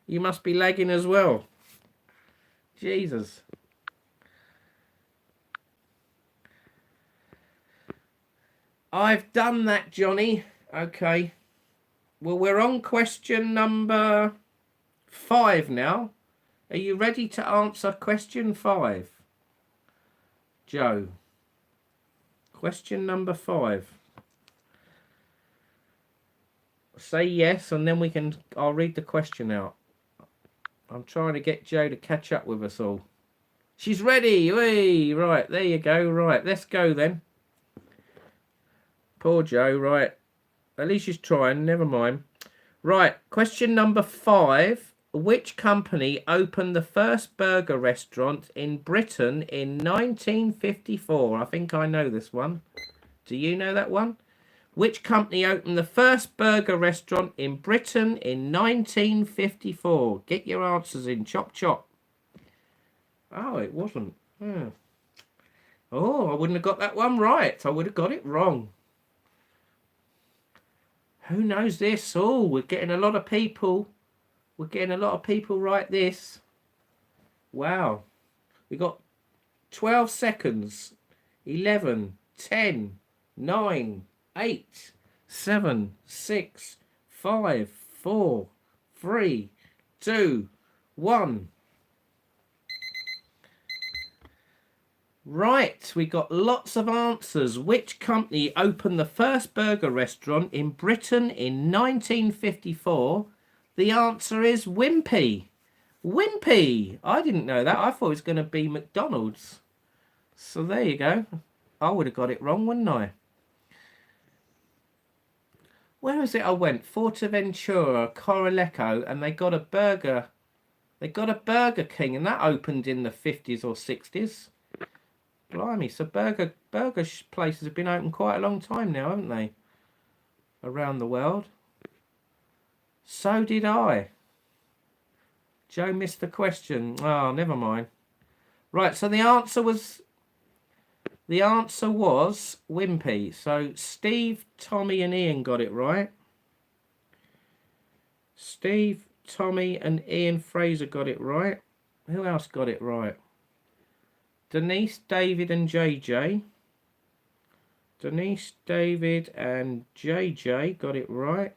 You must be lagging as well. Jesus. I've done that, Johnny. Okay. Well, we're on question number 5 now. Are you ready to answer question 5? Joe. Question number 5. Say yes, and then I'll read the question out. I'm trying to get Joe to catch up with us all. She's ready. Whee! Right, there you go. Right, let's go then. Poor Joe. Right. At least she's trying. Never mind. Right, question number 5. Which company opened the first burger restaurant in Britain in 1954? I think I know this one. Do you know that one? Which company opened the first burger restaurant in Britain in 1954? Get your answers in. Chop, chop. Oh, it wasn't. Oh, I wouldn't have got that one right. I would have got it wrong. Who knows this? Oh, we're getting a lot of people. We're getting a lot of people right this. Wow. We got 12 seconds. 11, 10, 9, 8, 7, 6, 5, 4, 3, 2, 1. Right, we got lots of answers. Which company opened the first burger restaurant in Britain in 1954? The answer is Wimpy. Wimpy! I didn't know that. I thought it was going to be McDonald's. So there you go. I would have got it wrong, wouldn't I? Where was it I went? Fortaventura, Corileco, and they got a burger. They got a Burger King, and that opened in the 50s or 60s. Blimey, so burger places have been open quite a long time now, haven't they? Around the world. So did I. Joe missed the question. Oh, never mind. Right, so the answer was Wimpy. So Steve, Tommy, and Ian got it right. Steve, Tommy, and Ian Fraser got it right. Who else got it right? Denise, David, and JJ. Denise, David, and JJ got it right.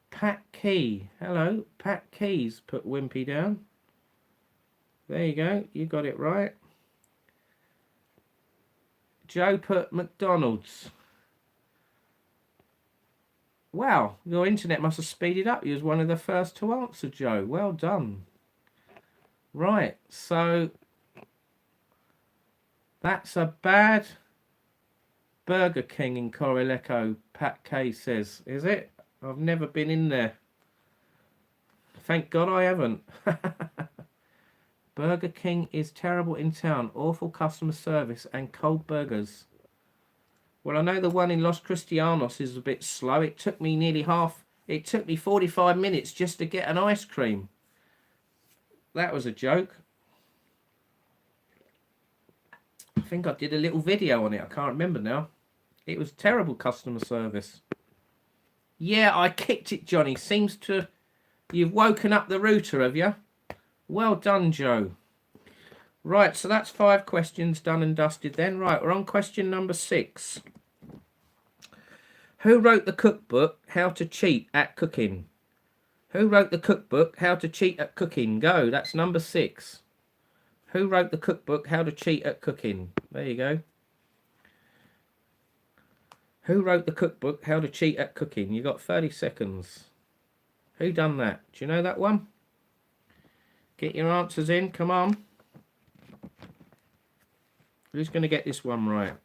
Pat Key. Hello, Pat Key's put Wimpy down. There you go. You got it right. Joe put McDonald's. Wow, your internet must have speeded up. You was one of the first to answer, Joe. Well done. Right, so that's a bad Burger King in Corileco, Pat K says. Is it? I've never been in there. Thank God I haven't. Burger King is terrible in town. Awful customer service and cold burgers. Well, I know the one in Los Cristianos is a bit slow. It took me it took me 45 minutes just to get an ice cream. That was a joke. I think I did a little video on it. I can't remember now. It was terrible customer service. Yeah, I kicked it, Johnny. Seems to... You've woken up the router, have you? Well done, Joe. Right, so that's 5 questions done and dusted then. Right, we're on question number 6. Who wrote the cookbook, How to Cheat at Cooking? Who wrote the cookbook, How to Cheat at Cooking? Go, that's number 6. Who wrote the cookbook, How to Cheat at Cooking? There you go. Who wrote the cookbook, How to Cheat at Cooking? You got 30 seconds. Who done that? Do you know that one? Get your answers in, come on. Who's going to get this one right?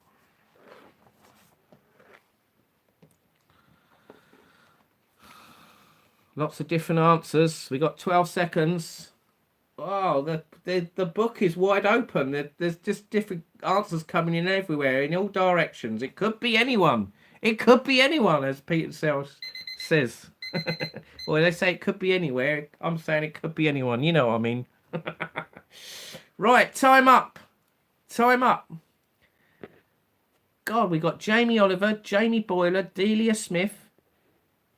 Lots of different answers. We got 12 seconds. Oh, the book is wide open. There's just different answers coming in everywhere, in all directions. It could be anyone. It could be anyone, as Peter Sells says. Well, they say it could be anywhere. I'm saying it could be anyone. You know what I mean. Right, time up. Time up. God, we got Jamie Oliver, Jamie Boyler, Delia Smith,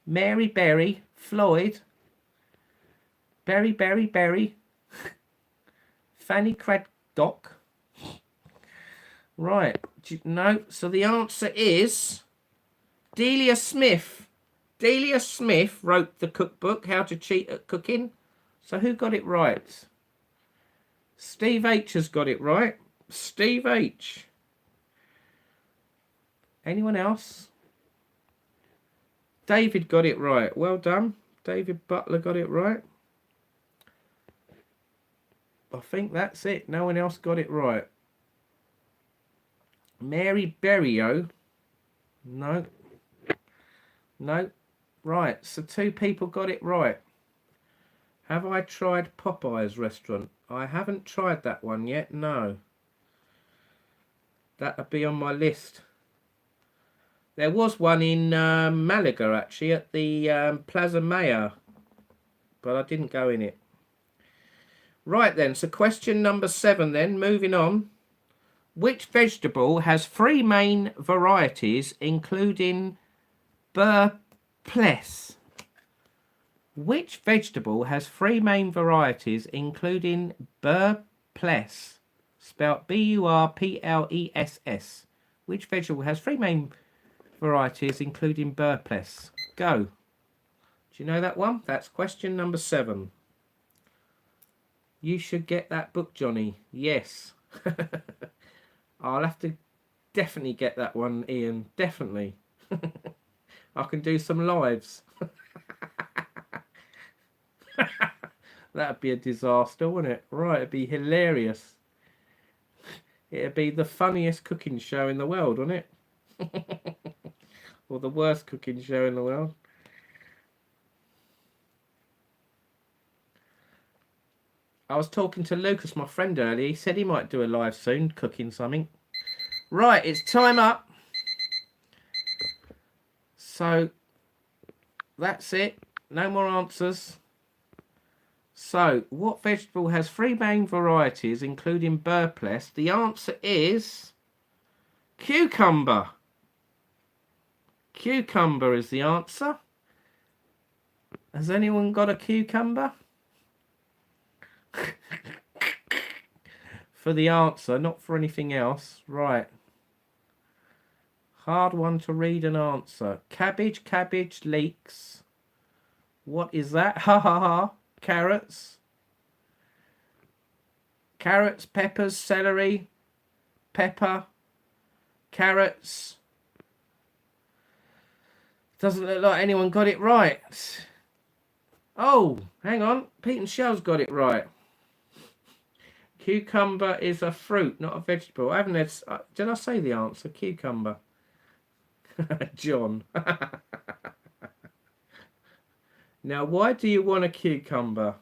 Mary Berry, Floyd, Berry, Fanny Craddock. Right, no, so the answer is Delia Smith. Delia Smith wrote the cookbook, How to Cheat at Cooking. So who got it right? Steve H has got it right. Steve H. Anyone else? David got it right. Well done. David Butler got it right. I think that's it. No one else got it right. Mary Berrio. No. No. Right. So 2 people got it right. Have I tried Popeye's restaurant? I haven't tried that one yet. No. That'll be on my list. There was one in Malaga, actually, at the Plaza Mayor. But I didn't go in it. Right then, so question number 7 then, moving on. Which vegetable has 3 main varieties, including beurre pless? Which vegetable has 3 main varieties, including beurre pless? Spelled B-U-R-P-L-E-S-S. Which vegetable has 3 main varieties, including beurre pless? Go. Do you know that one? That's question number 7. You should get that book, Johnny. Yes. I'll have to definitely get that one, Ian. Definitely. I can do some lives. That'd be a disaster, wouldn't it? Right, it'd be hilarious. It'd be the funniest cooking show in the world, wouldn't it? Or the worst cooking show in the world. I was talking to Lucas, my friend, earlier. He said he might do a live soon, cooking something. Right, it's time up. So, that's it. No more answers. So, what vegetable has 3 main varieties, including burpless? The answer is cucumber. Cucumber is the answer. Has anyone got a cucumber? For the answer, not for anything else. Right. Hard one to read and answer. Cabbage leeks. What is that? Ha ha ha. Carrots. Carrots, peppers, celery, pepper, carrots. Doesn't look like anyone got it right. Oh, hang on. Pete and Shell's got it right. Cucumber is a fruit, not a vegetable. I haven't had... Did I say the answer? Cucumber. John. Now, why do you want a cucumber?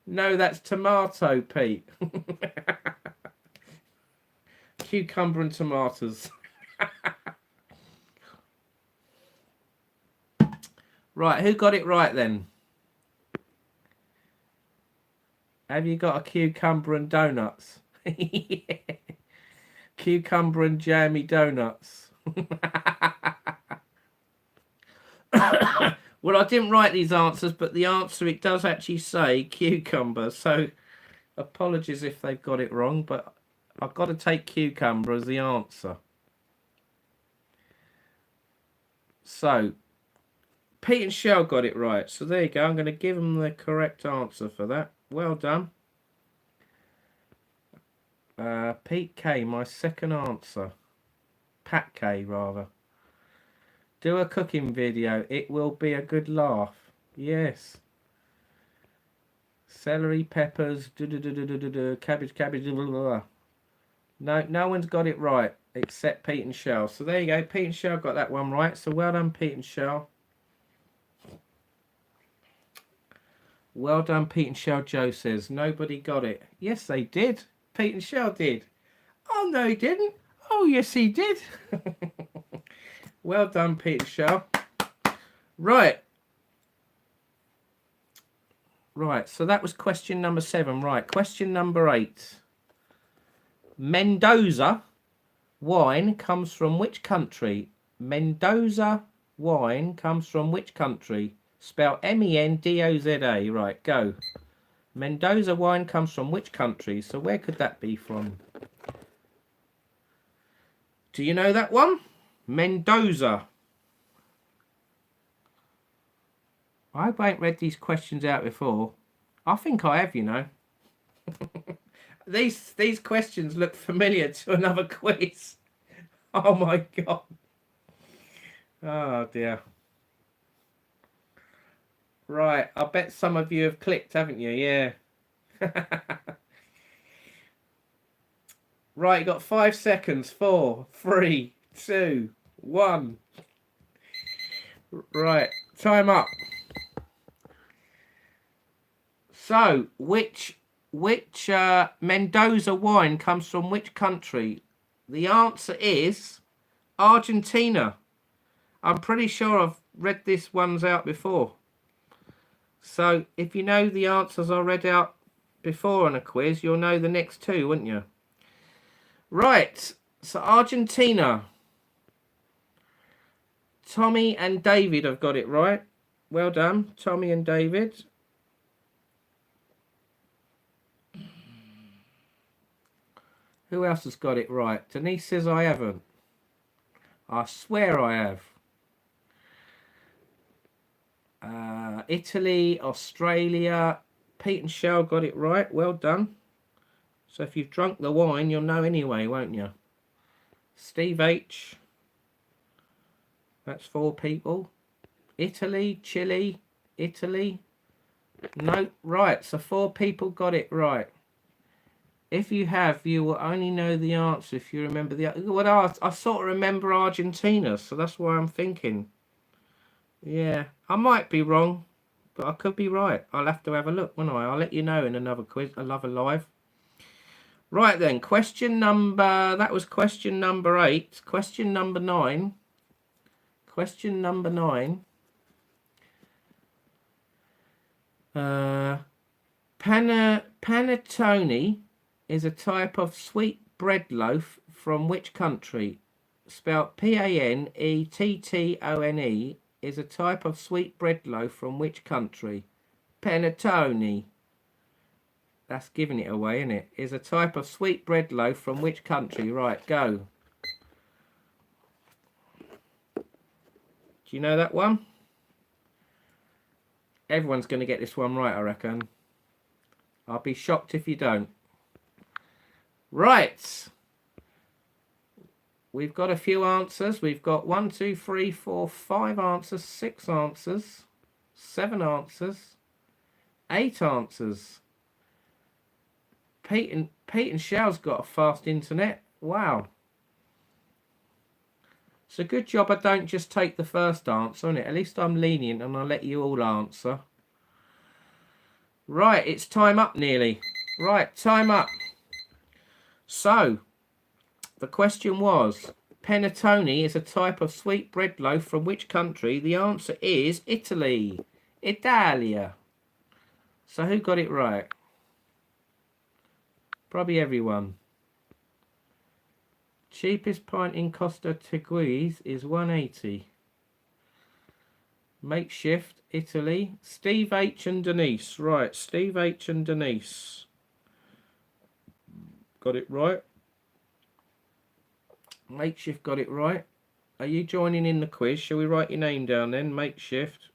No, that's tomato, Pete. Cucumber and tomatoes. Right, who got it right then? Have you got a cucumber and donuts? Yeah. Cucumber and jammy donuts. Well, I didn't write these answers, but the answer, it does actually say cucumber. So apologies if they've got it wrong, but I've got to take cucumber as the answer. So Pete and Shell got it right. So there you go. I'm going to give them the correct answer for that. Well done. Pete K, my second answer. Pat K, rather. Do a cooking video. It will be a good laugh. Yes. Celery, peppers, cabbage. Blah, blah. No one's got it right except Pete and Shell. So there you go. Pete and Shell got that one right. So well done, Pete and Shell. Well done, Pete and Shell. Joe says nobody got it. Yes, they did. Pete and Shell did. Oh, no, he didn't. Oh, yes, he did. Well done, Pete and Shell. Right. Right, so that was question number 7. Right, question number 8. Mendoza wine comes from which country? Mendoza wine comes from which country? Spell Mendoza. Right, go. Mendoza wine comes from which country? So where could that be from? Do you know that one? Mendoza. I hope I ain't read these questions out before. I think I have, you know. These questions look familiar to another quiz. Oh my God. Oh dear. Right, I bet some of you have clicked, haven't you? Yeah. Right, you got 5 seconds. 4, 3, 2, 1. Right, time up. So, which Mendoza wine comes from which country? The answer is Argentina. I'm pretty sure I've read this one's out before. So, if you know the answers I read out before on a quiz, you'll know the next 2, wouldn't you? Right, so Argentina. Tommy and David have got it right. Well done, Tommy and David. Who else has got it right? Denise says I haven't. I swear I have. Italy, Australia. Pete and Shell got it right. Well done. So if you've drunk the wine, you'll know anyway, won't you? Steve H. That's 4 people. Italy, Chile, Italy. No, right. So 4 people got it right. If you have, you will only know the answer if you remember the... Well, I sort of remember Argentina, so that's why I'm thinking. Yeah, I might be wrong, but I could be right. I'll have to have a look, won't I? I'll let you know in another quiz, another live. Right then, question number... That was question number 8. Question number 9. Question number 9. Panettone is a type of sweet bread loaf from which country? Spelt Panettone is a type of sweet bread loaf from which country? Panettone. That's giving it away, isn't it? Is a type of sweet bread loaf from which country? Right, go. Do you know that one? Everyone's going to get this one right, I reckon. I'll be shocked if you don't. Right. We've got a few answers. We've got 1, 2, 3, 4, 5 answers, 6 answers, 7 answers, 8 answers. Pete and Shell's got a fast internet. Wow. It's a good job I don't just take the first answer, isn't it? At least I'm lenient and I'll let you all answer. Right, it's time up nearly. Right, time up. So, the question was, panettone is a type of sweet bread loaf from which country? The answer is Italy. Italia. So who got it right? Probably everyone. Cheapest pint in Costa Teguise is 180. Makeshift, Italy. Steve H and Denise. Right, Steve H and Denise. Got it right. Makeshift got it right. Are you joining in the quiz? Shall we write your name down then? Makeshift.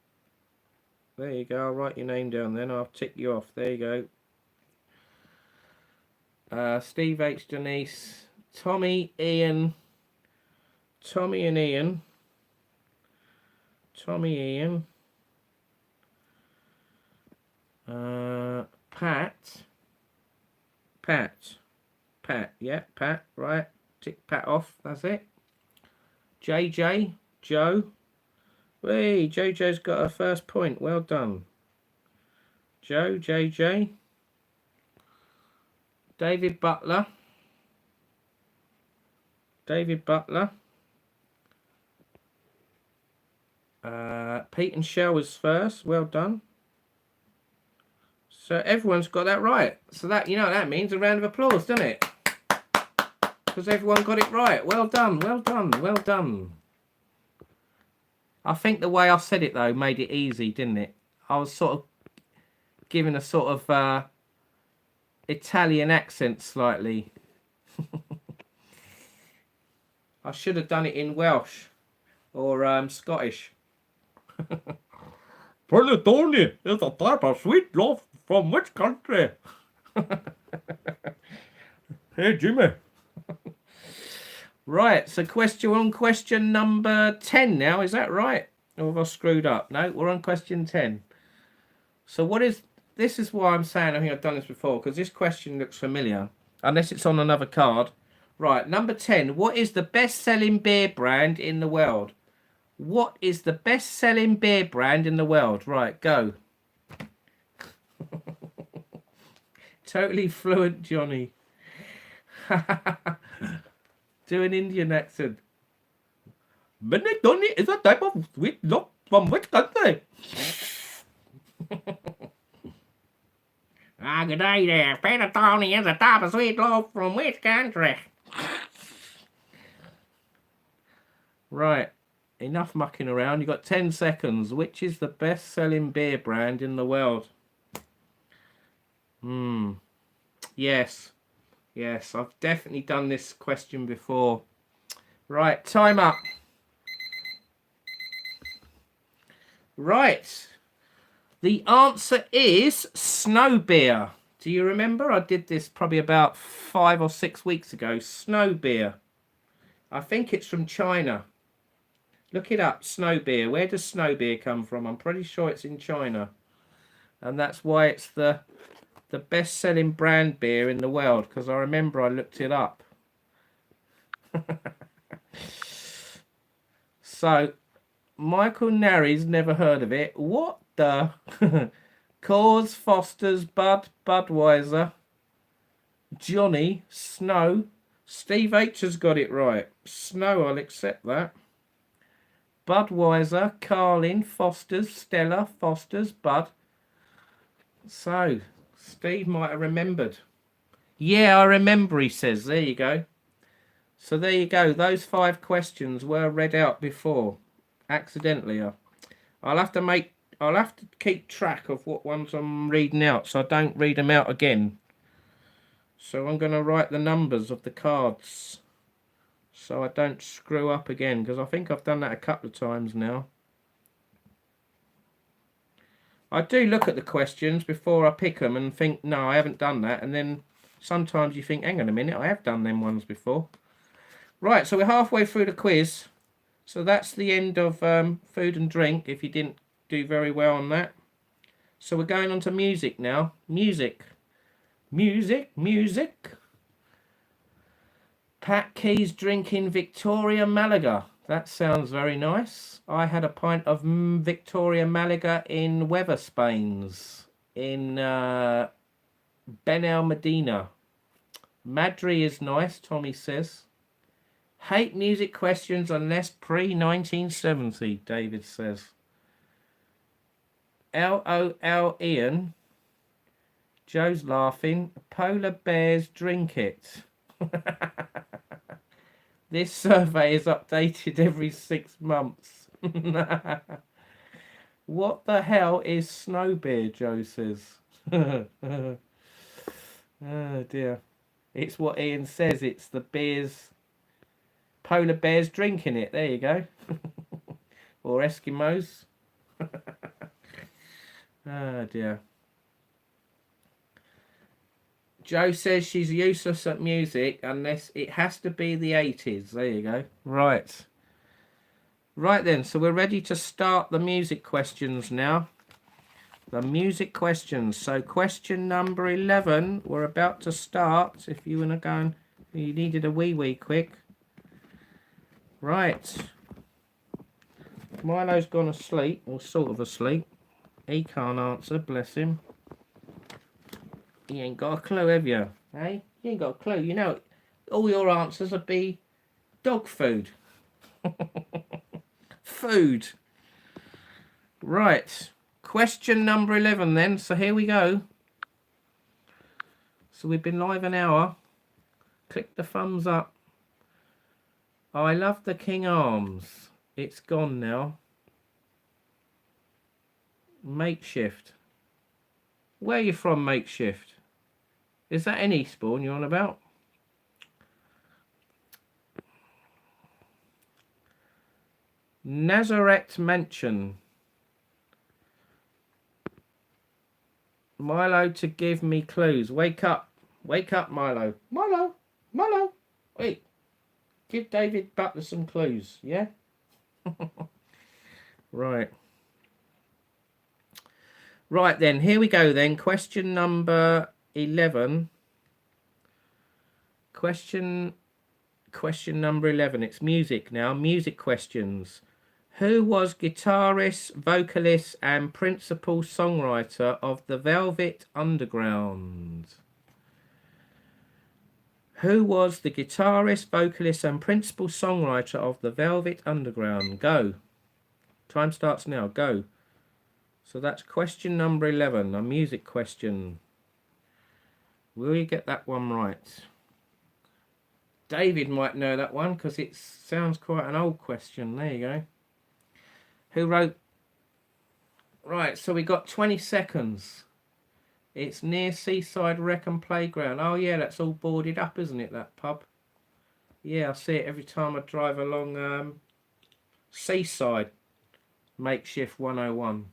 There you go. I'll write your name down then. I'll tick you off. There you go. Steve H, Denise, Tommy, Ian. Tommy and Ian. Tommy, Ian. Pat. Yeah, Pat. Right. Tick Pat off. That's it. JJ. Joe. Hey, JJ's got her first point. Well done. Joe, JJ. David Butler. David Butler. Pete and Shell was first. Well done. So everyone's got that right. So that, you know what that means? A round of applause, doesn't it? Because everyone got it right. Well done, well done, well done. I think the way I said it, though, made it easy, didn't it? I was sort of giving a sort of Italian accent slightly. I should have done it in Welsh or Scottish. Panettone is a type of sweet loaf from which country? Hey, Jimmy. Right, so question number 10 now, is that right? Or have I screwed up? No, we're on question 10. So this is why I'm saying I think I've done this before, because this question looks familiar, unless it's on another card. Right, number 10, what is the best-selling beer brand in the world? What is the best-selling beer brand in the world? Right, go. Totally fluent, Johnny. Do an Indian accent. Panettone is a type of sweet loaf from which country? Good day there. Panettone is a type of sweet loaf from which country? Right. Enough mucking around. You've got 10 seconds. Which is the best-selling beer brand in the world? Yes. Yes, I've definitely done this question before. Right, time up. Right, The answer is snow beer. Do you remember? I did this probably about 5 or 6 weeks ago. Snow beer. I think it's from China. Look it up, snow beer. Where does snow beer come from? I'm pretty sure it's in China. And that's why it's the best-selling brand beer in the world, because I remember I looked it up. So, Michael Narry's never heard of it. What the? Coors, Foster's, Budweiser, Johnny, Snow. Steve H has got it right. Snow, I'll accept that. Budweiser, Carlin, Foster's, Stella, Foster's, Bud. So, Steve might have remembered. Yeah, I remember, he says. There you go. So there you go. Those 5 questions were read out before. Accidentally. I'll have to keep track of what ones I'm reading out, so I don't read them out again. So I'm going to write the numbers of the cards so I don't screw up again, because I think I've done that a couple of times now. I do look at the questions before I pick them and think, no, I haven't done that. And then sometimes you think, hang on a minute, I have done them ones before. Right, so we're halfway through the quiz. So that's the end of food and drink, if you didn't do very well on that. So we're going on to music now. Music. Music, music. Pat Keys drinking Victoria Malaga. That sounds very nice. I had a pint of Victoria Malaga in Weatherspoons in Benalmádena. Madry is nice, Tommy says. Hate music questions unless pre-1970, David says. LOL Ian. Joe's laughing. Polar bears drink it. This survey is updated every 6 months. What the hell is snow beer, Joe says. Oh dear. It's what Ian says. It's the beers, polar bears drinking it. There you go. Or Eskimos. Oh dear. Joe says she's useless at music unless it has to be the 80s. There you go. Right. Right then, so we're ready to start the music questions now. The music questions. So question number 11, we're about to start. If you want to go and you needed a wee quick. Right. Milo's gone asleep, or sort of asleep. He can't answer, bless him. You ain't got a clue, have you? Hey? You ain't got a clue. You know, all your answers would be dog food. Food. Right. Question number 11 then. So here we go. So we've been live an hour. Click the thumbs up. I love the King Arms. It's gone now. Makeshift. Where are you from, Makeshift? Is that in Eastbourne you're on about? Nazareth Mansion. Milo to give me clues. Wake up. Wake up, Milo. Milo. Milo. Wait. Give David Butler some clues, yeah? Right. Right then, here we go then. Question number 11. Question number 11. It's music now. Music questions. Who was guitarist, vocalist, and principal songwriter of the Velvet Underground? Who was the guitarist, vocalist, and principal songwriter of the Velvet Underground? Go. Time starts now. Go. So that's question number 11, a music question. Will you get that one right? David might know that one because it sounds quite an old question. There you go. Who wrote... Right, so we got 20 seconds. It's near Seaside Rec and Playground. Oh yeah, that's all boarded up, isn't it, that pub? Yeah, I see it every time I drive along Seaside. Makeshift 101.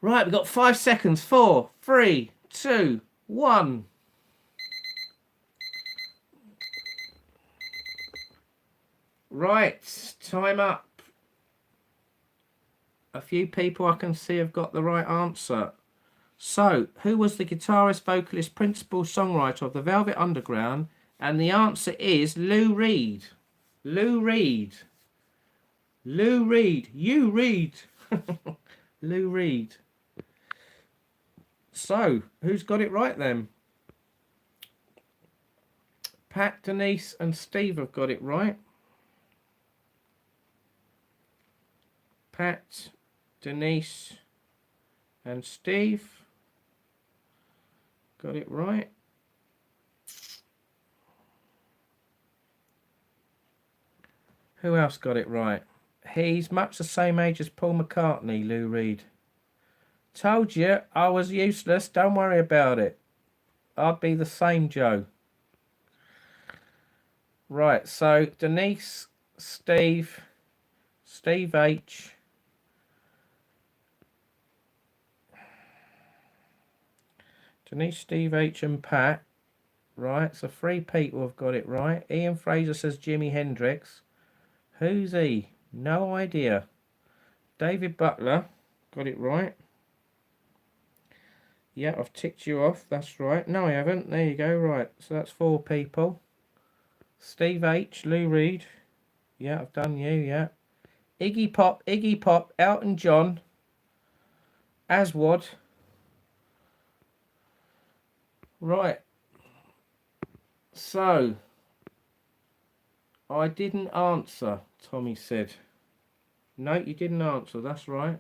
Right, we've got 5 seconds. 4, 3, 2, 1. Right, time up. A few people I can see have got the right answer. So, who was the guitarist, vocalist, principal songwriter of the Velvet Underground? And the answer is Lou Reed. Lou Reed. Lou Reed. You read. Lou Reed. So, who's got it right then? Pat, Denise and Steve have got it right. Pat, Denise and Steve got it right. Who else got it right? He's much the same age as Paul McCartney, Lou Reed. Told you I was useless. Don't worry about it. I'd be the same, Joe. Right, so Denise, Steve H. Denise, Steve H and Pat. Right, so 3 people have got it right. Ian Fraser says Jimi Hendrix. Who's he? No idea. David Butler got it right. Yeah, I've ticked you off. That's right. No, I haven't. There you go. Right, so that's 4 people. Steve H, Lou Reed. Yeah, I've done you. Yeah. Iggy Pop, Elton John, Aswad. Right. So, I didn't answer, Tommy said. No, you didn't answer. That's right.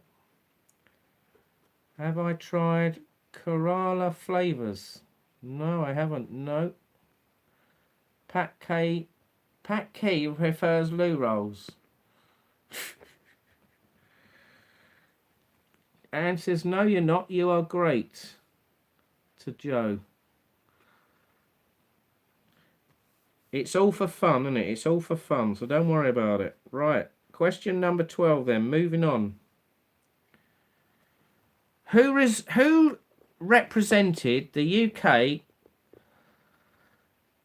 Have I tried Kerala flavors? No, I haven't. No. Pat K prefers loo rolls. Anne says, no, you're not. You are great. To Joe. It's all for fun, isn't it? It's all for fun, so don't worry about it. Right. Question number 12 then. Moving on. Who represented the UK?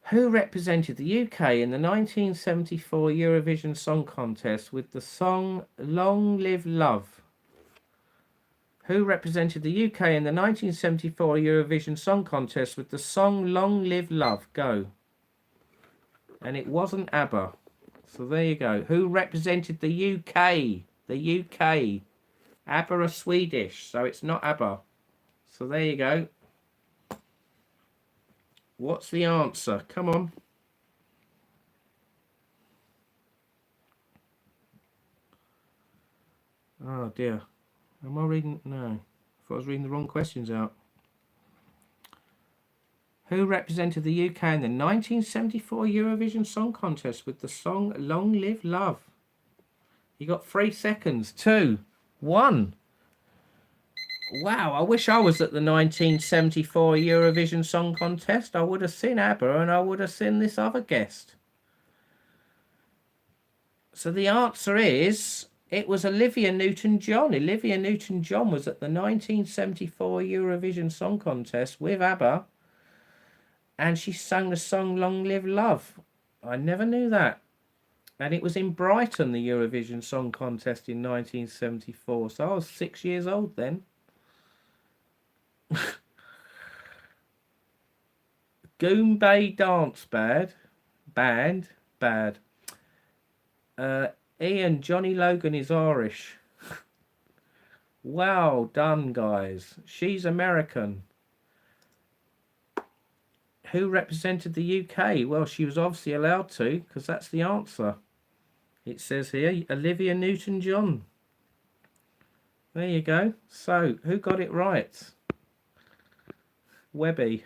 Who represented the UK in the 1974 Eurovision Song Contest with the song Long Live Love? Who represented the UK in the 1974 Eurovision Song Contest with the song Long Live Love? Go. And it wasn't ABBA. So there you go. Who represented the UK? The UK. ABBA are Swedish, so it's not ABBA. So there you go. What's the answer? Come on. Oh dear. Am I reading? No. I thought I was reading the wrong questions out. Who represented the UK in the 1974 Eurovision Song Contest with the song Long Live Love? You got 3 seconds. 2, 1. Wow, I wish I was at the 1974 Eurovision Song Contest. I would have seen ABBA and I would have seen this other guest. So the answer is, it was Olivia Newton-John. Olivia Newton-John was at the 1974 Eurovision Song Contest with ABBA. And she sang the song Long Live Love. I never knew that. And it was in Brighton, the Eurovision Song Contest in 1974. So I was 6 years old then. Goombay Dance Band. Ian, Johnny Logan is Irish. Well done, guys. She's American. Who represented the UK? Well, she was obviously allowed to, because that's the answer. It says here, Olivia Newton-John. There you go. So, who got it right? Webby.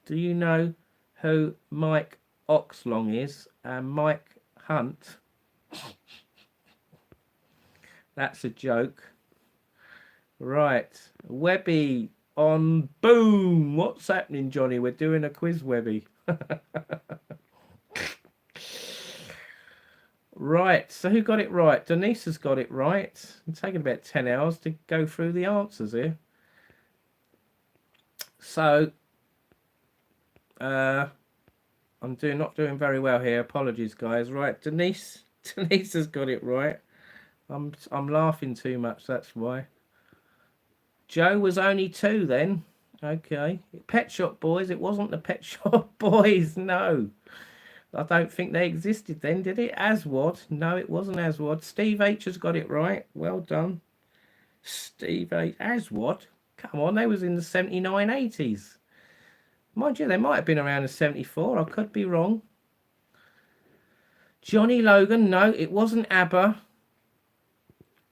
Do you know who Mike Oxlong is? And Mike Hunt. That's a joke. Right. Webby on boom. What's happening, Johnny? We're doing a quiz, Webby. Right, so who got it right? Denise has got it right. It's taken about 10 hours to go through the answers here. So, I'm not doing very well here. Apologies, guys. Right, Denise has got it right. I'm laughing too much, that's why. Joe was only 2 then. Okay. Pet Shop Boys. It wasn't the Pet Shop Boys, no. I don't think they existed then, did it? Aswad? No, it wasn't Aswad. Steve H has got it right. Well done. Steve H. Aswad? Come on, they was in the 79, 80s. Mind you, they might have been around in 74. I could be wrong. Johnny Logan? No, it wasn't ABBA.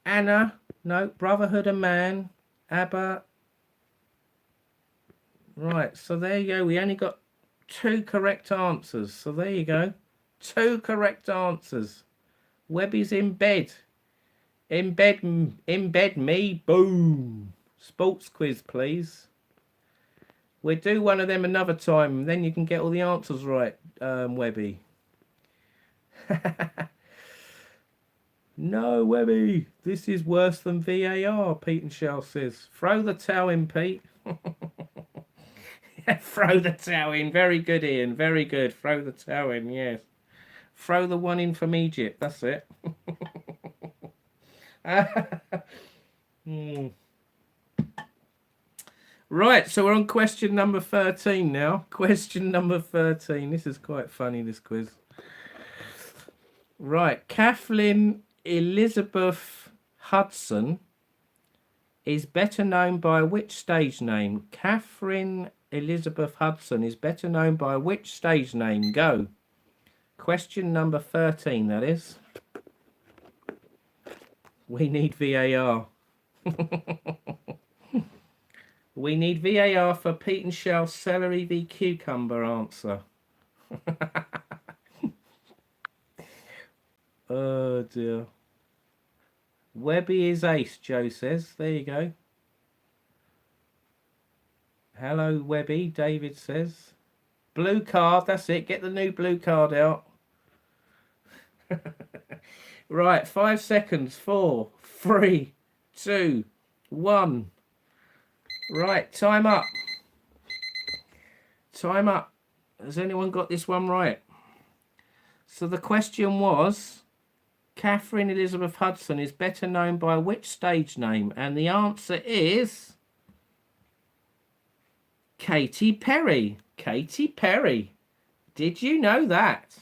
Anna? No. Brotherhood of Man? ABBA? Right, so there you go. We only got 2 correct answers. So there you go. 2 correct answers. Webby's in bed. In bed me. Boom. Sports quiz, please. We'll do one of them another time. Then you can get all the answers right, Webby. No, Webby. This is worse than VAR, Pete and Shell says. Throw the towel in, Pete. Throw the towel in. Very good, Ian. Very good. Throw the towel in, yes. Throw the one in from Egypt. That's it. Right, so we're on question number 13 now. Question number 13. This is quite funny, this quiz. Right, Kathleen Elizabeth Hudson is better known by which stage name? Catherine Elizabeth Hudson is better known by which stage name? Go. Question number 13, that is. We need VAR. We need VAR for Pete and Shell's celery v cucumber answer. Oh dear. Webby is ace, Joe says. There you go. Hello, Webby, David says. Blue card, that's it. Get the new blue card out. Right, 5 seconds. 4, 3, 2, 1. Right, time up. Time up. Has anyone got this one right? So the question was, Catherine Elizabeth Hudson is better known by which stage name? And the answer is Katy Perry. Katy Perry. Did you know that?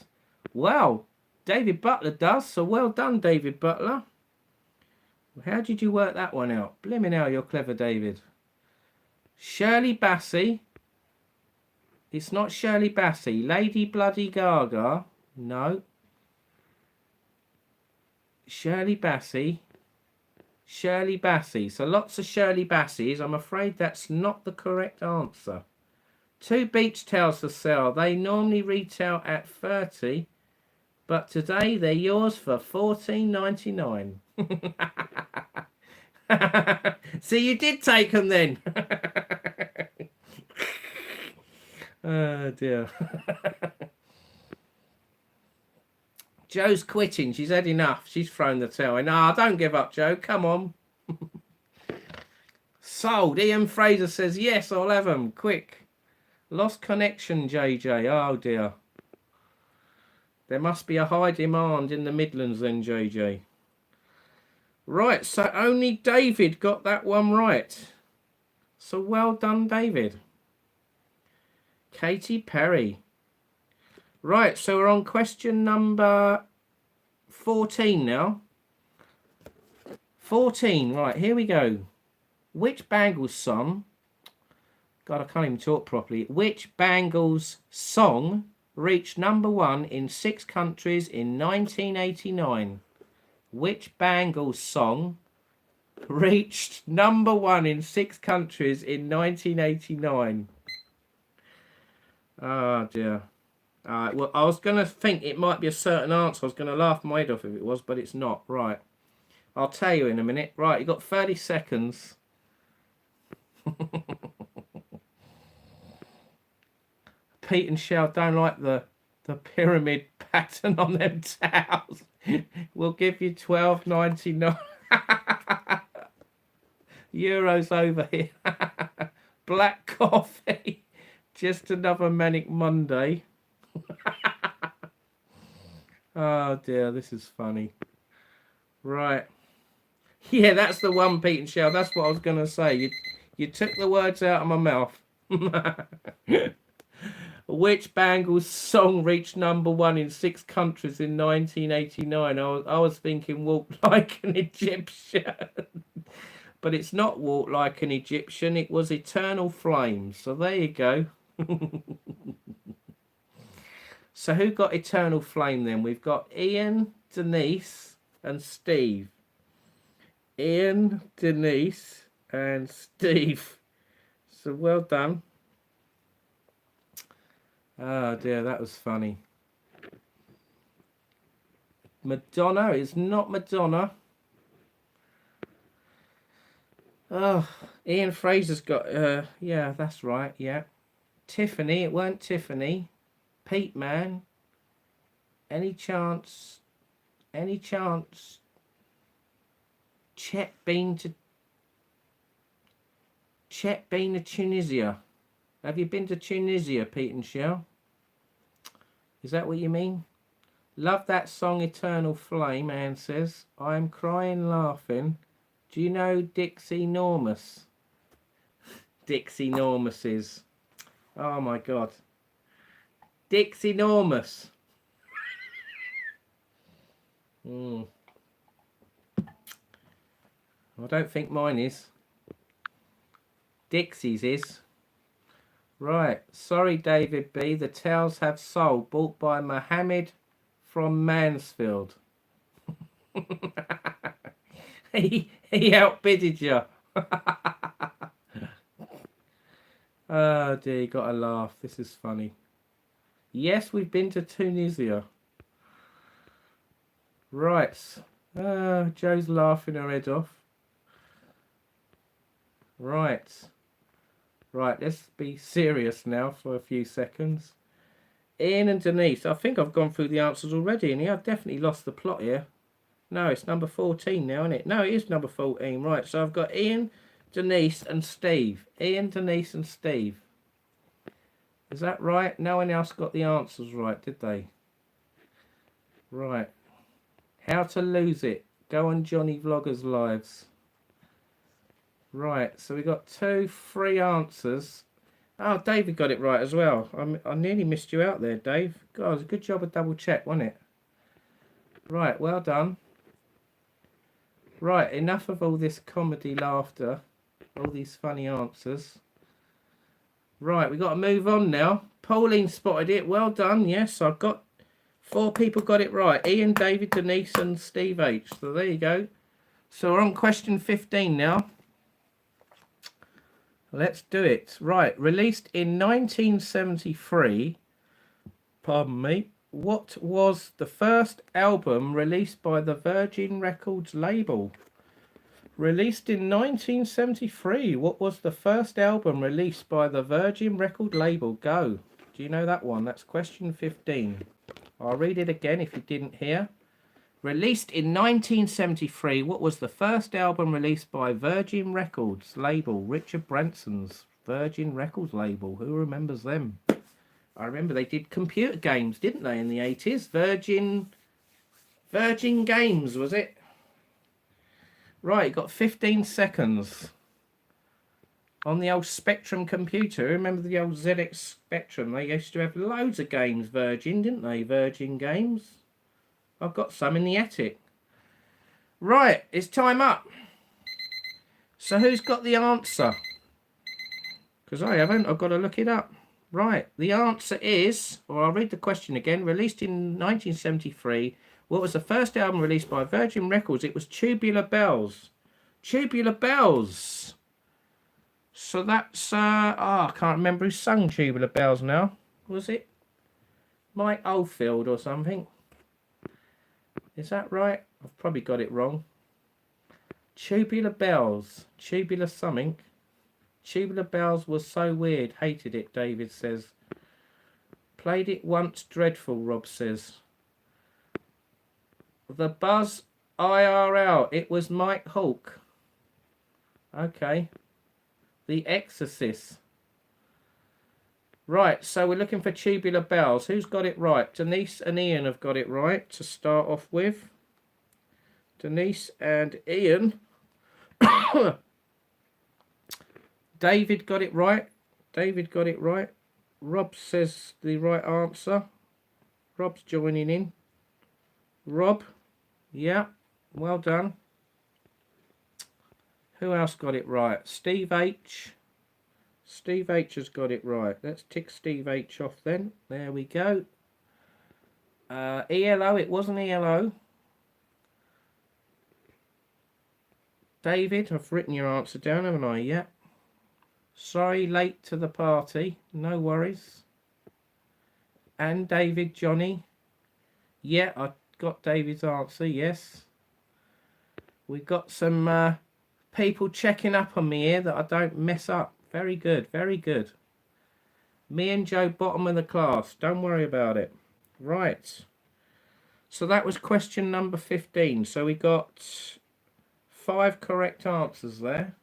Well, David Butler does, so well done, David Butler. How did you work that one out? Blimmin' hell, you're clever, David. Shirley Bassey. It's not Shirley Bassey. Lady Bloody Gaga. No. Shirley Bassey. Shirley Bassey. So lots of Shirley Basseys. I'm afraid that's not the correct answer. 2 beach towels for sale. They normally retail at $30, but today they're yours for $14.99. See, you did take them then. Oh dear. Joe's quitting. She's had enough. She's thrown the towel in. Nah, don't give up, Joe. Come on. Sold. Ian Fraser says, yes, I'll have them. Quick. Lost connection, JJ. Oh dear. There must be a high demand in the Midlands then, JJ. Right, so only David got that one right. So well done, David. Katy Perry. Right, so we're on question number 14 now. 14, right, here we go. Which Bangles song... God, I can't even talk properly. Which Bangles song reached #1 in 6 countries in 1989? Which Bangles song reached #1 in 6 countries in 1989? Oh dear. Well, I was going to think it might be a certain answer. I was going to laugh my head off if it was, but it's not. Right. I'll tell you in a minute. Right, you've got 30 seconds. Pete and Shell don't like the pyramid pattern on them towels. We'll give you €12.99 euros over here. Black coffee. Just another manic Monday. Oh dear, this is funny. Right. Yeah, that's the one, Pete and Shell. That's what I was going to say. You took the words out of my mouth. Which Bangles song reached #1 in 6 countries in 1989? I was thinking Walk Like an Egyptian. But it's not Walk Like an Egyptian. It was Eternal Flames. So there you go. So who got Eternal Flame then? We've got Ian, Denise and Steve. Ian, Denise and Steve. So well done. Oh dear, that was funny. Madonna is not Madonna. Oh, Ian Fraser's got, yeah, that's right, yeah. Tiffany, it weren't Tiffany. Pete, man. Any chance? Chet been to Tunisia? Have you been to Tunisia, Pete and Shell? Is that what you mean? Love that song Eternal Flame, Anne says. I'm crying laughing. Do you know Dixie Normus? Dixie Normus is. Oh my God. Dixie Normus. I don't think mine is. Dixie's is. Right. Sorry, David B. The towels have soul. Bought by Mohammed from Mansfield. he outbidded you. Oh dear, you got to laugh. This is funny. Yes, we've been to Tunisia. Right. Joe's laughing her head off. Right. Right, let's be serious now for a few seconds. Ian and Denise. I think I've gone through the answers already, and I've definitely lost the plot here. No, it's number 14 now, isn't it? No, it is number 14. Right, so I've got Ian, Denise and Steve. Ian, Denise and Steve. Is that right? No one else got the answers right, did they? Right. How to lose it. Go on Johnny Vloggers Lives. Right, so we got 2, 3 answers. Oh, David got it right as well. I nearly missed you out there, Dave. God, it was a good job of double check, wasn't it? Right, well done. Right, enough of all this comedy laughter. All these funny answers. Right, we got to move on now. Pauline spotted it. Well done. Yes, I've got 4 people got it right. Ian, David, Denise and Steve H. So there you go. So we're on question 15 now. Let's do it. Right, released in 1973. Pardon me. What was the first album released by the Virgin Records label? Released in 1973. What was the first album released by the Virgin Record label? Go. Do you know that one? That's question 15. I'll read it again if you didn't hear. Released in 1973. What was the first album released by Virgin Records label? Richard Branson's Virgin Records label. Who remembers them? I remember they did computer games, didn't they, in the 80s? Virgin Games, was it? Right, got 15 seconds. On the old Spectrum computer, remember the old ZX Spectrum? They used to have loads of games, Virgin, didn't they? Virgin Games. I've got some in the attic. Right, it's time up. So who's got the answer? Because I haven't, I've got to look it up. Right, the answer is, or I'll read the question again, released in 1973. What was the first album released by Virgin Records? It was Tubular Bells. Tubular Bells. So that's, I can't remember who sung Tubular Bells now. Was it Mike Oldfield or something? Is that right? I've probably got it wrong. Tubular Bells. Tubular something. Tubular Bells was so weird. Hated it, David says. Played it once. Dreadful, Rob says. The Buzz IRL. It was Mike Hawke. Okay. The Exorcist. Right, so we're looking for Tubular Bells. Who's got it right? Denise and Ian have got it right to start off with. Denise and Ian. David got it right. David got it right. Rob says the right answer. Rob's joining in. Rob, yeah, well done. Who else got it right? Steve H. Steve H has got it right. Let's tick Steve H off then. There we go. ELO, it wasn't ELO. David, I've written your answer down, haven't I? Yeah. Sorry, late to the party. No worries. And David, Johnny. Yeah, I got David's answer, yes. We've got some people checking up on me here that I don't mess up. Very good, very good. Me and Joe, bottom of the class. Don't worry about it. Right. So that was question number 15. So we got 5 correct answers there.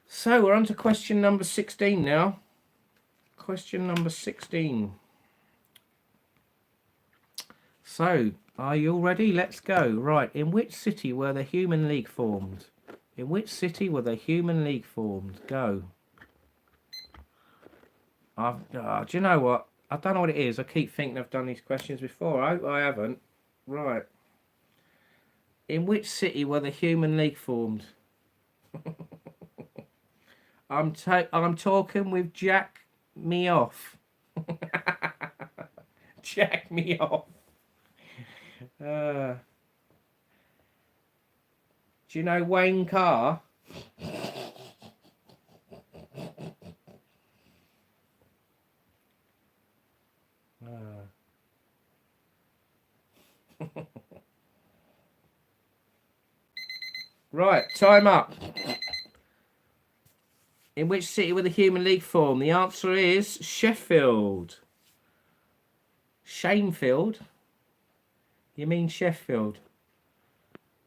So we're on to question number 16 now. Question number 16. So, are you all ready? Let's go. Right, in which city were the Human League formed? In which city were the Human League formed? Go. Do you know what? I don't know what it is. I keep thinking I've done these questions before. I haven't. Right. In which city were the Human League formed? I'm talking with Jack me off. Jack me off. Do you know Wayne Carr? Right, time up. In which city were the Human League formed? The answer is Sheffield. Shanefield? You mean Sheffield?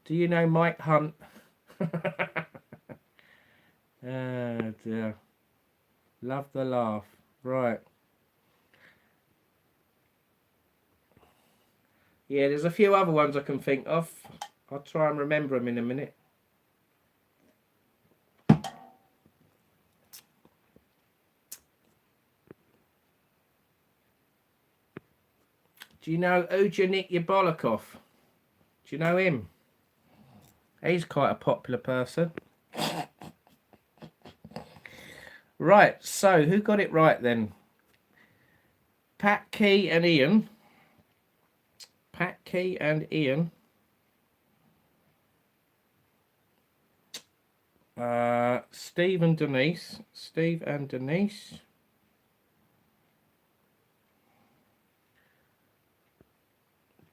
Do you know Mike Hunt? Oh dear. Love the laugh. Right. Yeah, there's a few other ones I can think of. I'll try and remember them in a minute. Do you know Ujanik Yabolikov? Do you know him? He's quite a popular person. Right, so who got it right then? Pat Key and Ian. Pat Key and Ian. Steve and Denise. Steve and Denise.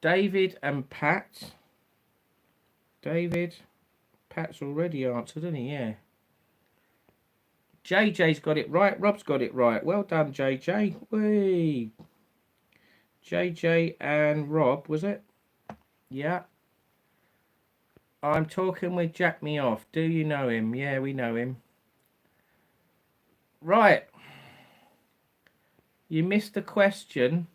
David and Pat. David. Pat's already answered, hasn't he? Yeah. JJ's got it right. Rob's got it right. Well done, JJ. Whee. JJ and Rob, was it? Yeah. I'm talking with Jack Me Off. Do you know him? Yeah, we know him. Right. You missed the question.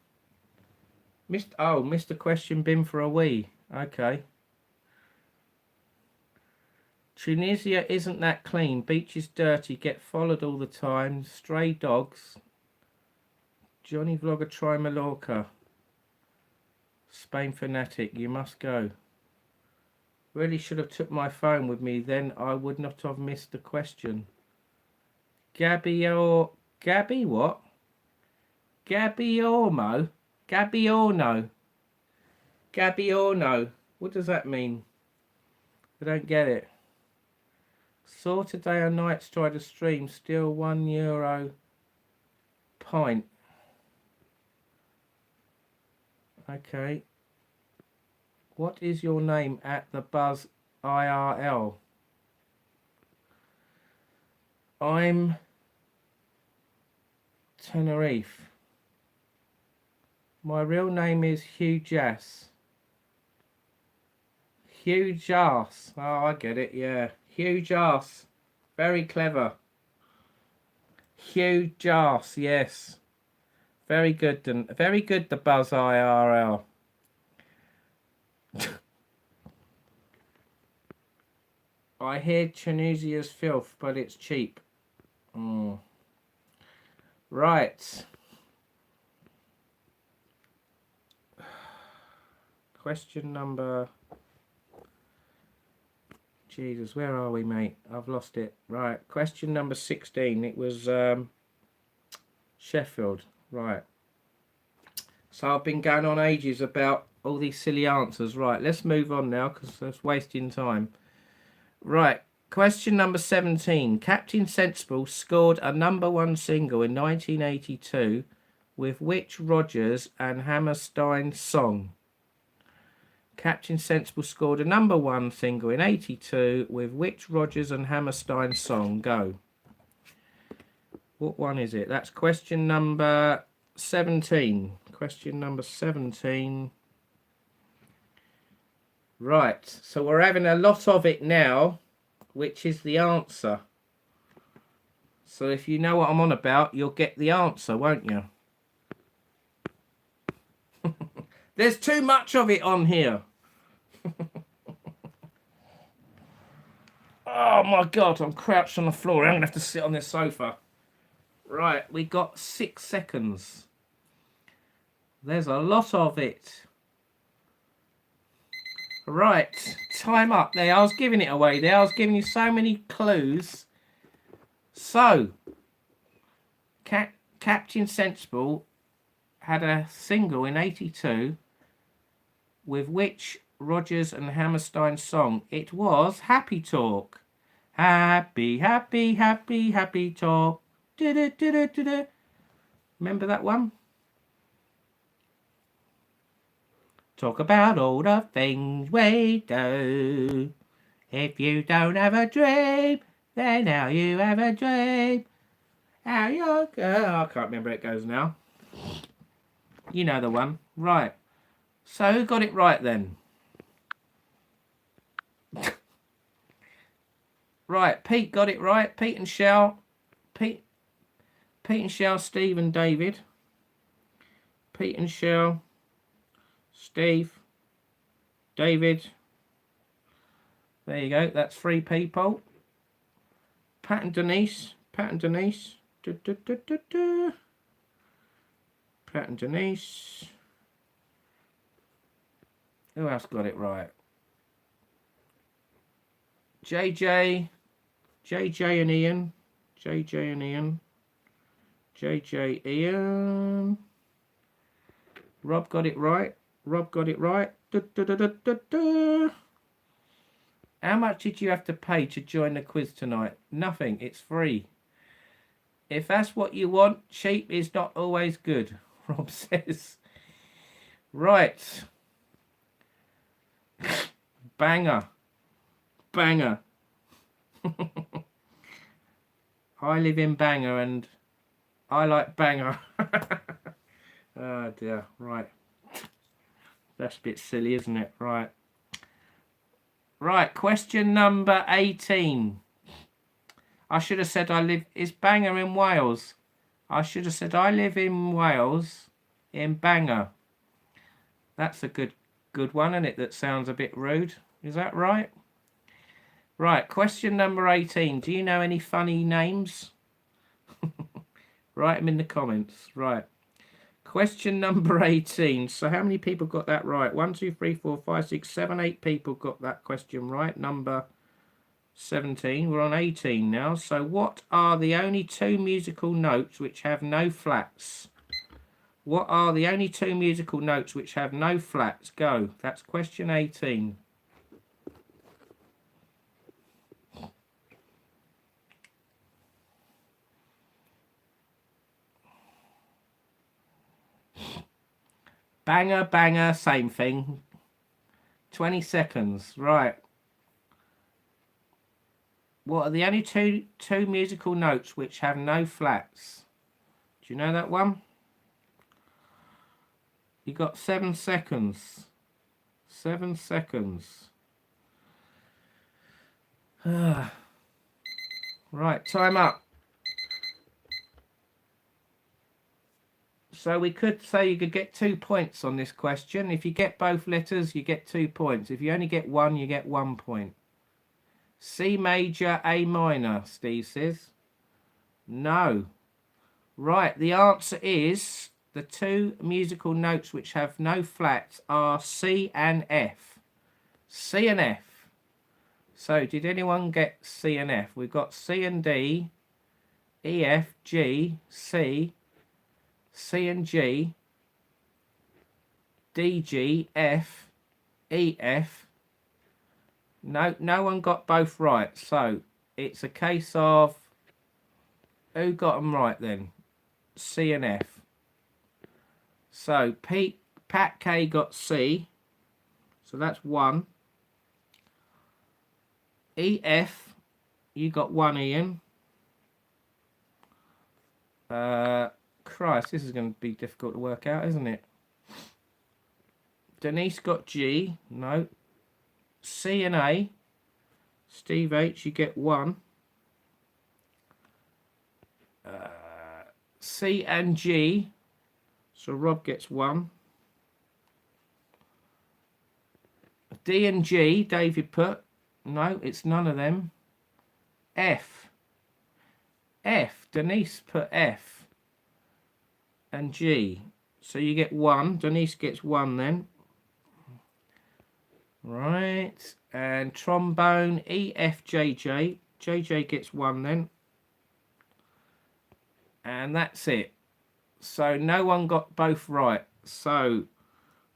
Missed the question. Been for a wee. Okay. Tunisia isn't that clean. Beach is dirty. Get followed all the time. Stray dogs. Johnny Vlogger, try Mallorca. Spain fanatic. You must go. Really should have took my phone with me. Then I would not have missed the question. Gabby what? Gabbiorno? Gabbiorno. Gabbiorno. What does that mean? I don't get it. Saw today on Night's tried to stream. Still €1 pint. Okay. What is your name at the Buzz IRL? I'm Tenerife. My real name is Hugh Jass. Huge ass. Oh, I get it, yeah. Huge ass. Very clever. Huge ass, yes. Very good, very good, the Buzz IRL. I hear Tunisia's filth, but it's cheap. Mm. Right. Question number... Jesus, where are we, mate? I've lost it. Right. Question number 16. It was Sheffield. Right. So I've been going on ages about all these silly answers. Right. Let's move on now because that's wasting time. Right. Question number 17. Captain Sensible scored a #1 single in 1982 with which Rodgers and Hammerstein song? Captain Sensible scored a #1 single in 82 with which Rodgers and Hammerstein song? Go. What one is it? That's question number 17. Question number 17. Right. So we're having a lot of it now, which is the answer. So if you know what I'm on about, you'll get the answer, won't you? There's too much of it on here. Oh my God, I'm crouched on the floor. I'm going to have to sit on this sofa. Right, we got 6 seconds. There's a lot of it. Right, time up there. I was giving it away there. I was giving you so many clues. So, Captain Sensible had a single in 82 with which Rodgers and Hammerstein song? It was Happy Talk. Happy, happy, happy, happy talk. Du-du-du-du-du-du. Remember that one? Talk about all the things we do. If you don't have a dream, then how you have a dream. How you go. I can't remember how it goes now. You know the one. Right. So who got it right then? Right, Pete got it right. Pete and Shell. Pete and Shell, Steve and David. Pete and Shell, Steve, David. There you go. That's 3 people. Pat and Denise. Pat and Denise. Du, du, du, du, du. Pat and Denise. Who else got it right? JJ and Ian. JJ and Ian. JJ, Ian. Rob got it right. Rob got it right. Du, du, du, du, du, du. How much did you have to pay to join the quiz tonight? Nothing. It's free. If that's what you want, cheap is not always good, Rob says. Right. Banger. Banger. I live in Bangor and I like Bangor. Oh dear. Right. That's a bit silly, isn't it? Right. Right. Question number 18. I should have said I live... Is Bangor in Wales? I should have said I live in Wales, in Bangor. That's a good one, isn't it? That sounds a bit rude. Is that right? Right, question number 18. Do you know any funny names? Write them in the comments. Right. Question number 18. So how many people got that right? 1, 2, 3, 4, 5, 6, 7, 8 people got that question right. Number 17. We're on 18 now. So what are the only 2 musical notes which have no flats? What are the only 2 musical notes which have no flats? Go. That's question 18. Banger, banger, same thing. 20 seconds. Right. What are the only two musical notes which have no flats? Do you know that one? You got 7 seconds. 7 seconds. Right, time up. So we could say you could get 2 points on this question. If you get both letters, you get 2 points. If you only get one, you get 1 point. C major, A minor, Steve says. No. Right, the answer is the 2 musical notes which have no flats are C and F. C and F. So did anyone get C and F? We've got C and D, E, F, G, C, C and G, D, G, F, E, F. No one got both right. So it's a case of who got them right then? C and F. So Pat K got C. So that's 1. E, F, you got 1, Ian. Christ, this is going to be difficult to work out, isn't it? Denise got G. No. C and A. Steve H, you get 1. C and G. So Rob gets 1. D and G, David put. No, it's none of them. F. F. Denise put F. And G. So you get 1. Denise gets 1 then. Right. And trombone, E, F, J, J. JJ gets 1 then. And that's it. So no one got both right. So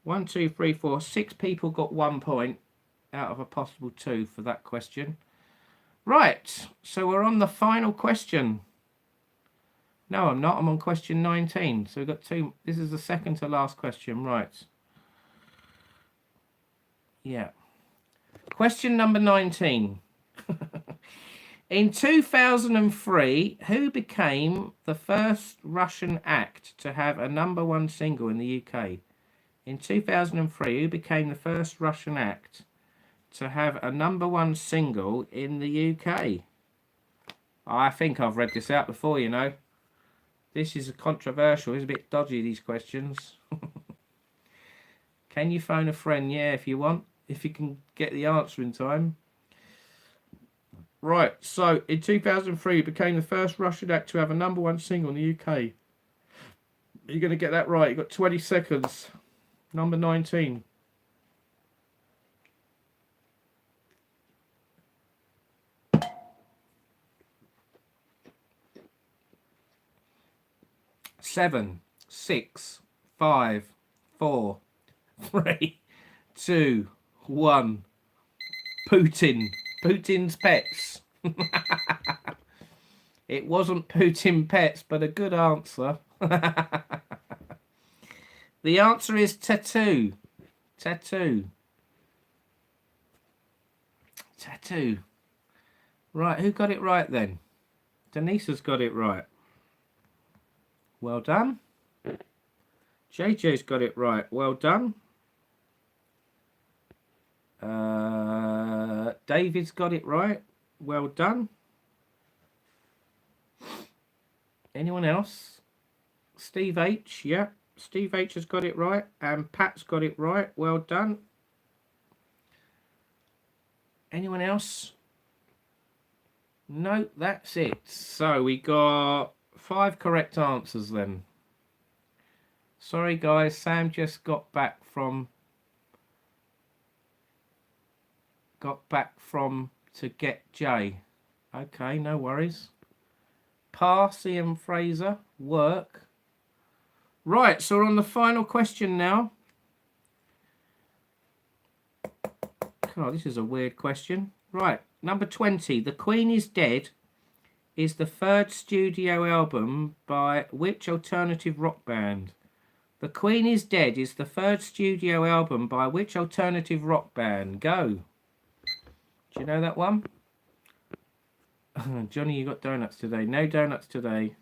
1, 2, 3, 4, 6 people got 1 point out of a possible 2 for that question. Right. So we're on the final question. No, I'm not. I'm on question 19. So we've got 2. This is the second to last question. Right. Yeah. Question number 19. In 2003, who became the first Russian act to have a #1 single in the UK? In 2003, who became the first Russian act to have a #1 single in the UK? I think I've read this out before, you know. This is controversial. It's a bit dodgy, these questions. Can you phone a friend? Yeah, if you want. If you can get the answer in time. Right, so in 2003, it became the first Russian act to have a #1 single in the UK. You're going to get that right. You've got 20 seconds. Number 19. Seven, 6, 5, 4, 3, 2, 1. Putin. Putin's Pets. It wasn't Putin Pets, but a good answer. The answer is tattoo. Tattoo. Tattoo. Right, who got it right then? Denise has got it right. Well done. JJ's got it right. Well done. David's got it right. Well done. Anyone else? Steve H. Yeah. Steve H has got it right. And Pat's got it right. Well done. Anyone else? No, that's it. So we got 5 correct answers then. Sorry guys, Sam just got back from to get Jay. Okay, no worries. Parsi and Fraser, work. Right, so we're on the final question now. Oh, this is a weird question. Right, number 20. The Queen is Dead is the 3rd studio album by which alternative rock band? The Queen is Dead is the 3rd studio album by which alternative rock band? Go. Do you know that one? Johnny, you got donuts today. No donuts today.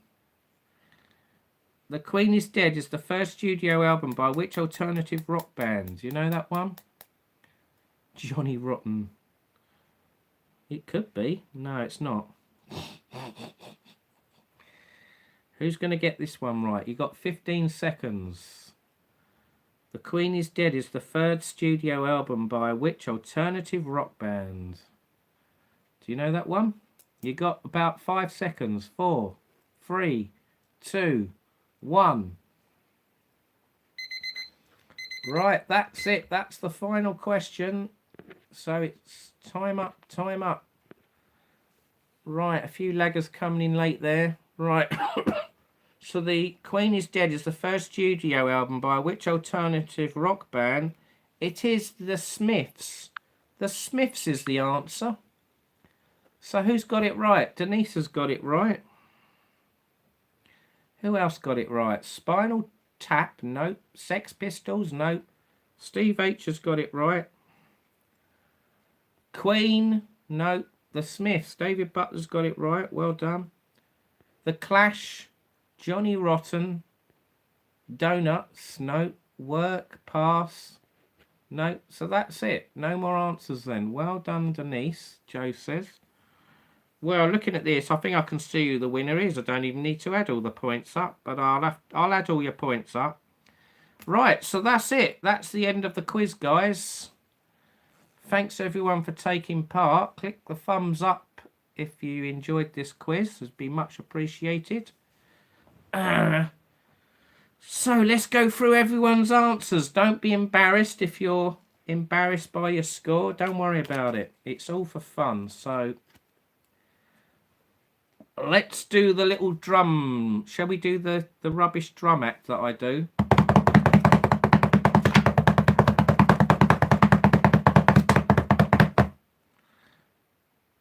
The Queen is Dead is the 1st studio album by which alternative rock band? You know that one? Johnny Rotten. It could be. No, it's not. Who's going to get this one right? You got 15 seconds. The Queen is Dead is the third studio album by which alternative rock band? Do you know that one? You got about 5 seconds. 4, 3, 2, 1. Right, that's it. That's the final question. So it's time up, time up. Right, a few laggers coming in late there. Right. So the Queen is Dead is the first studio album by which alternative rock band? It is the Smiths. The Smiths is the answer. So who's got it right? Denise has got it right. Who else got it right? Spinal Tap? Nope. Sex Pistols? Nope. Steve H has got it right. Queen? Nope. The Smiths. David Butler's got it right. Well done. The Clash? Johnny Rotten? Donuts? Nope. Work? Pass? Nope. So that's it. No more answers then. Well done, Denise, Joe says. Well, looking at this, I think I can see who the winner is. I don't even need to add all the points up, but I'll add all your points up. Right, so that's it. That's the end of the quiz, guys. Thanks everyone for taking part. Click the thumbs up if you enjoyed this quiz. It'd be much appreciated. So let's go through everyone's answers. Don't be embarrassed if you're embarrassed by your score. Don't worry about it. It's all for fun. So let's do the little drum. Shall we do the rubbish drum act that I do?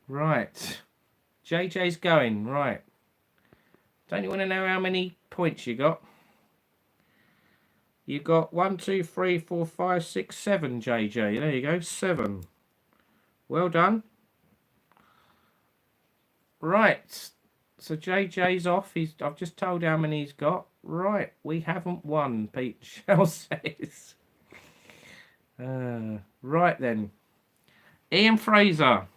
Right. JJ's going. Right. Don't you want to know how many points you got? You got 1, 2, 3, 4, 5, 6, 7, JJ. There you go. 7. Well done. Right. So JJ's off. I've just told how many he's got. Right. We haven't won, Pete Shell says. Right then. Ian Fraser.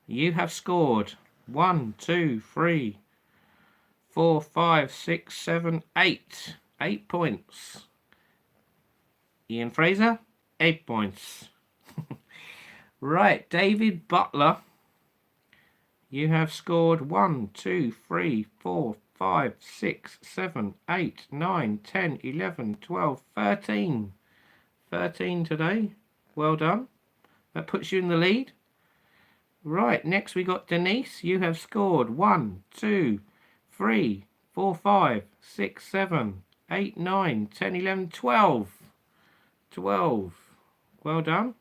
You have scored 1, 2, 3, 4, 5, 6, 7, 8. 8 points. Ian Fraser, 8 points. Right, David Butler. You have scored 1, 2, 3, 4, 5, 6, 7, 8, 9, 10, 11, 12, 13. 13 today. Well done. That puts you in the lead. Right, next we got Denise. You have scored 1, 2, 3, 4, 5, 6, 7, 8, 9, 10, 11, 12. 12. Well done.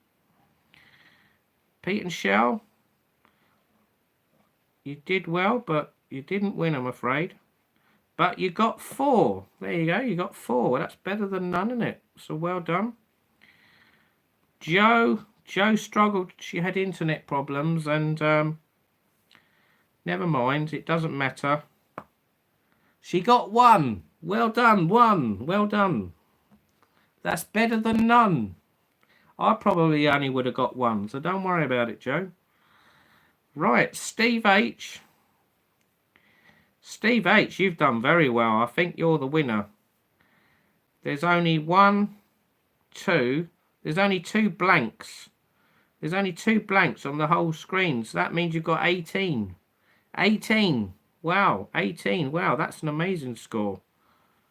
Pete and Shell. You did well, but you didn't win, I'm afraid. But you got 4. There you go. You got 4. That's better than none, isn't it? So well done. Jo struggled. She had internet problems and never mind. It doesn't matter. She got 1. Well done. 1. Well done. That's better than none. I probably only would have got 1, so don't worry about it, Jo. Right, Steve H. Steve H, you've done very well. I think you're the winner. There's only 1, 2. There's only 2 blanks. There's only 2 blanks on the whole screen, so that means you've got 18. 18. Wow, 18. Wow, that's an amazing score.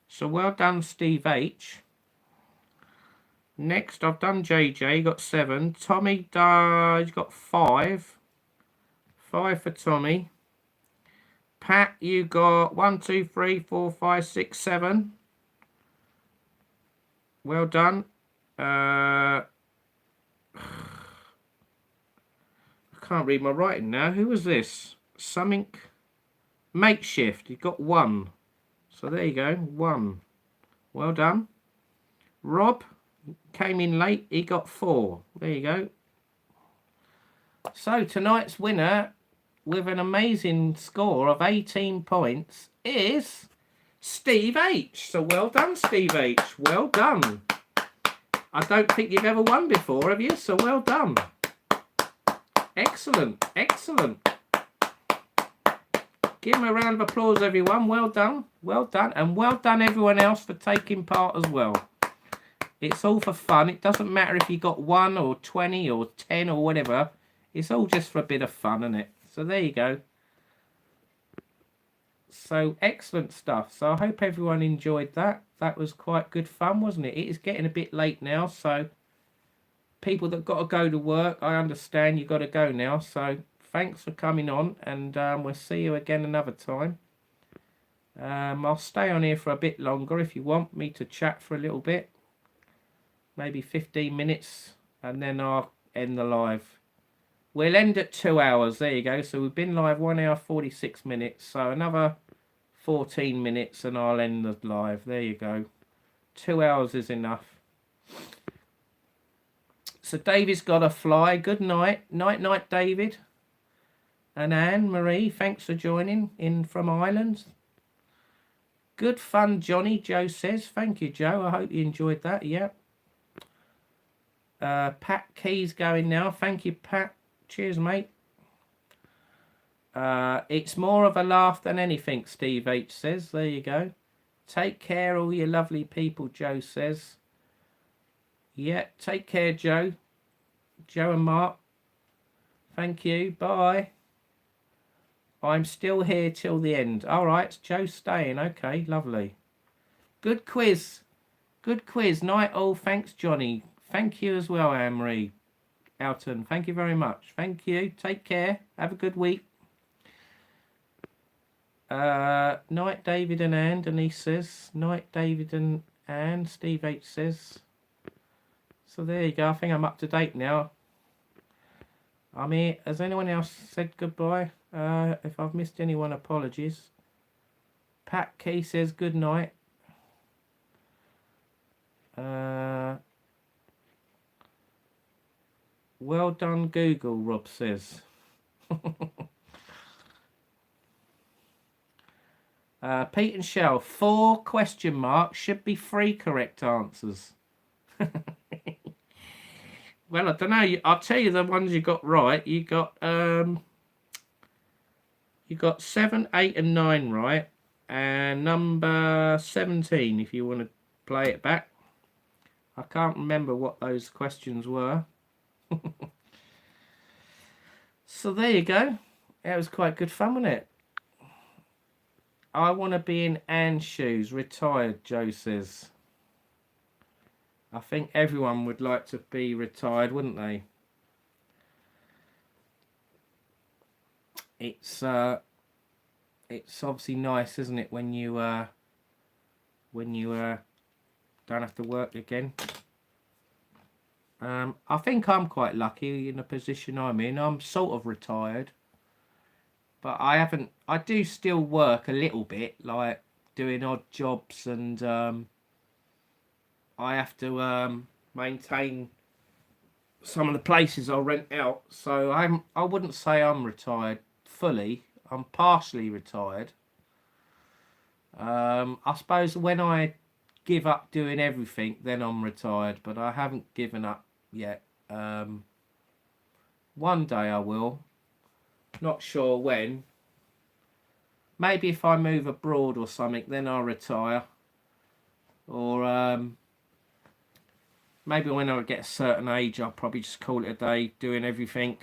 So well done, Steve H. Next, I've done JJ, got 7. Tommy, he's got 5. 5 for Tommy. Pat, you got 1, 2, 3, 4, 5, 6, 7. Well done. I can't read my writing now. Who was this? Something Makeshift. You got 1. So there you go. 1. Well done. Rob came in late. He got 4. There you go. So tonight's winner with an amazing score of 18 points is Steve H. So well done, Steve H. Well done. I don't think you've ever won before, have you? So well done. Excellent, excellent. Give him a round of applause, everyone. Well done, and well done everyone else for taking part as well. It's all for fun. It doesn't matter if you got 1 or 20 or 10 or whatever. It's all just for a bit of fun, isn't it? So there you go. So excellent stuff. So I hope everyone enjoyed that. That was quite good fun, wasn't it? It is getting a bit late now, so people that got to go to work, I understand you got to go now. So thanks for coming on, and we'll see you again another time. I'll stay on here for a bit longer if you want me to chat for a little bit. Maybe 15 minutes, and then I'll end the live. We'll end at 2 hours. There you go. So we've been live 1 hour 46 minutes. So another 14 minutes and I'll end the live. There you go. 2 hours is enough. So David's got to fly. Good night. Night, David. And Anne Marie, thanks for joining in from Ireland. Good fun, Johnny, Joe says. Thank you, Joe. I hope you enjoyed that. Yeah. Pat Key's going now. Thank you, Pat. Cheers, mate. It's more of a laugh than anything, Steve H says. There you go. Take care, all you lovely people, Joe says. Yeah, take care, Joe. Joe and Mark. Thank you. Bye. I'm still here till the end. All right, it's Joe staying. Okay, lovely. Good quiz. Good quiz. Night all. Thanks, Johnny. Thank you as well, Anne-Marie Elton. Thank you very much. Thank you. Take care. Have a good week. Night, David and Anne. Denise says. Night, David and Anne. Steve H says. So there you go. I think I'm up to date now. I'm here. Has anyone else said goodbye? If I've missed anyone, apologies. Pat Key says good night. Well done, Google, Rob says. Pete and Shell, 4 question marks should be 3 correct answers. Well, I don't know. I'll tell you the ones you got right. You got 7, 8, and 9 right, and number 17. If you want to play it back, I can't remember what those questions were. So there you go. It was quite good fun, wasn't it? I want to be in Anne's shoes. Retired, Joe says. I think everyone would like to be retired, wouldn't they? It's obviously nice, isn't it, when you don't have to work again. I think I'm quite lucky in the position I'm in. I'm sort of retired, but I do still work a little bit, like doing odd jobs, and I have to maintain some of the places I rent out. So I wouldn't say I'm retired fully. I'm partially retired. I suppose when I give up doing everything, then I'm retired, but I haven't given up yet. One day I will. Not sure when. Maybe if I move abroad or something, then I'll retire. Or maybe when I get a certain age, I'll probably just call it a day, doing everything.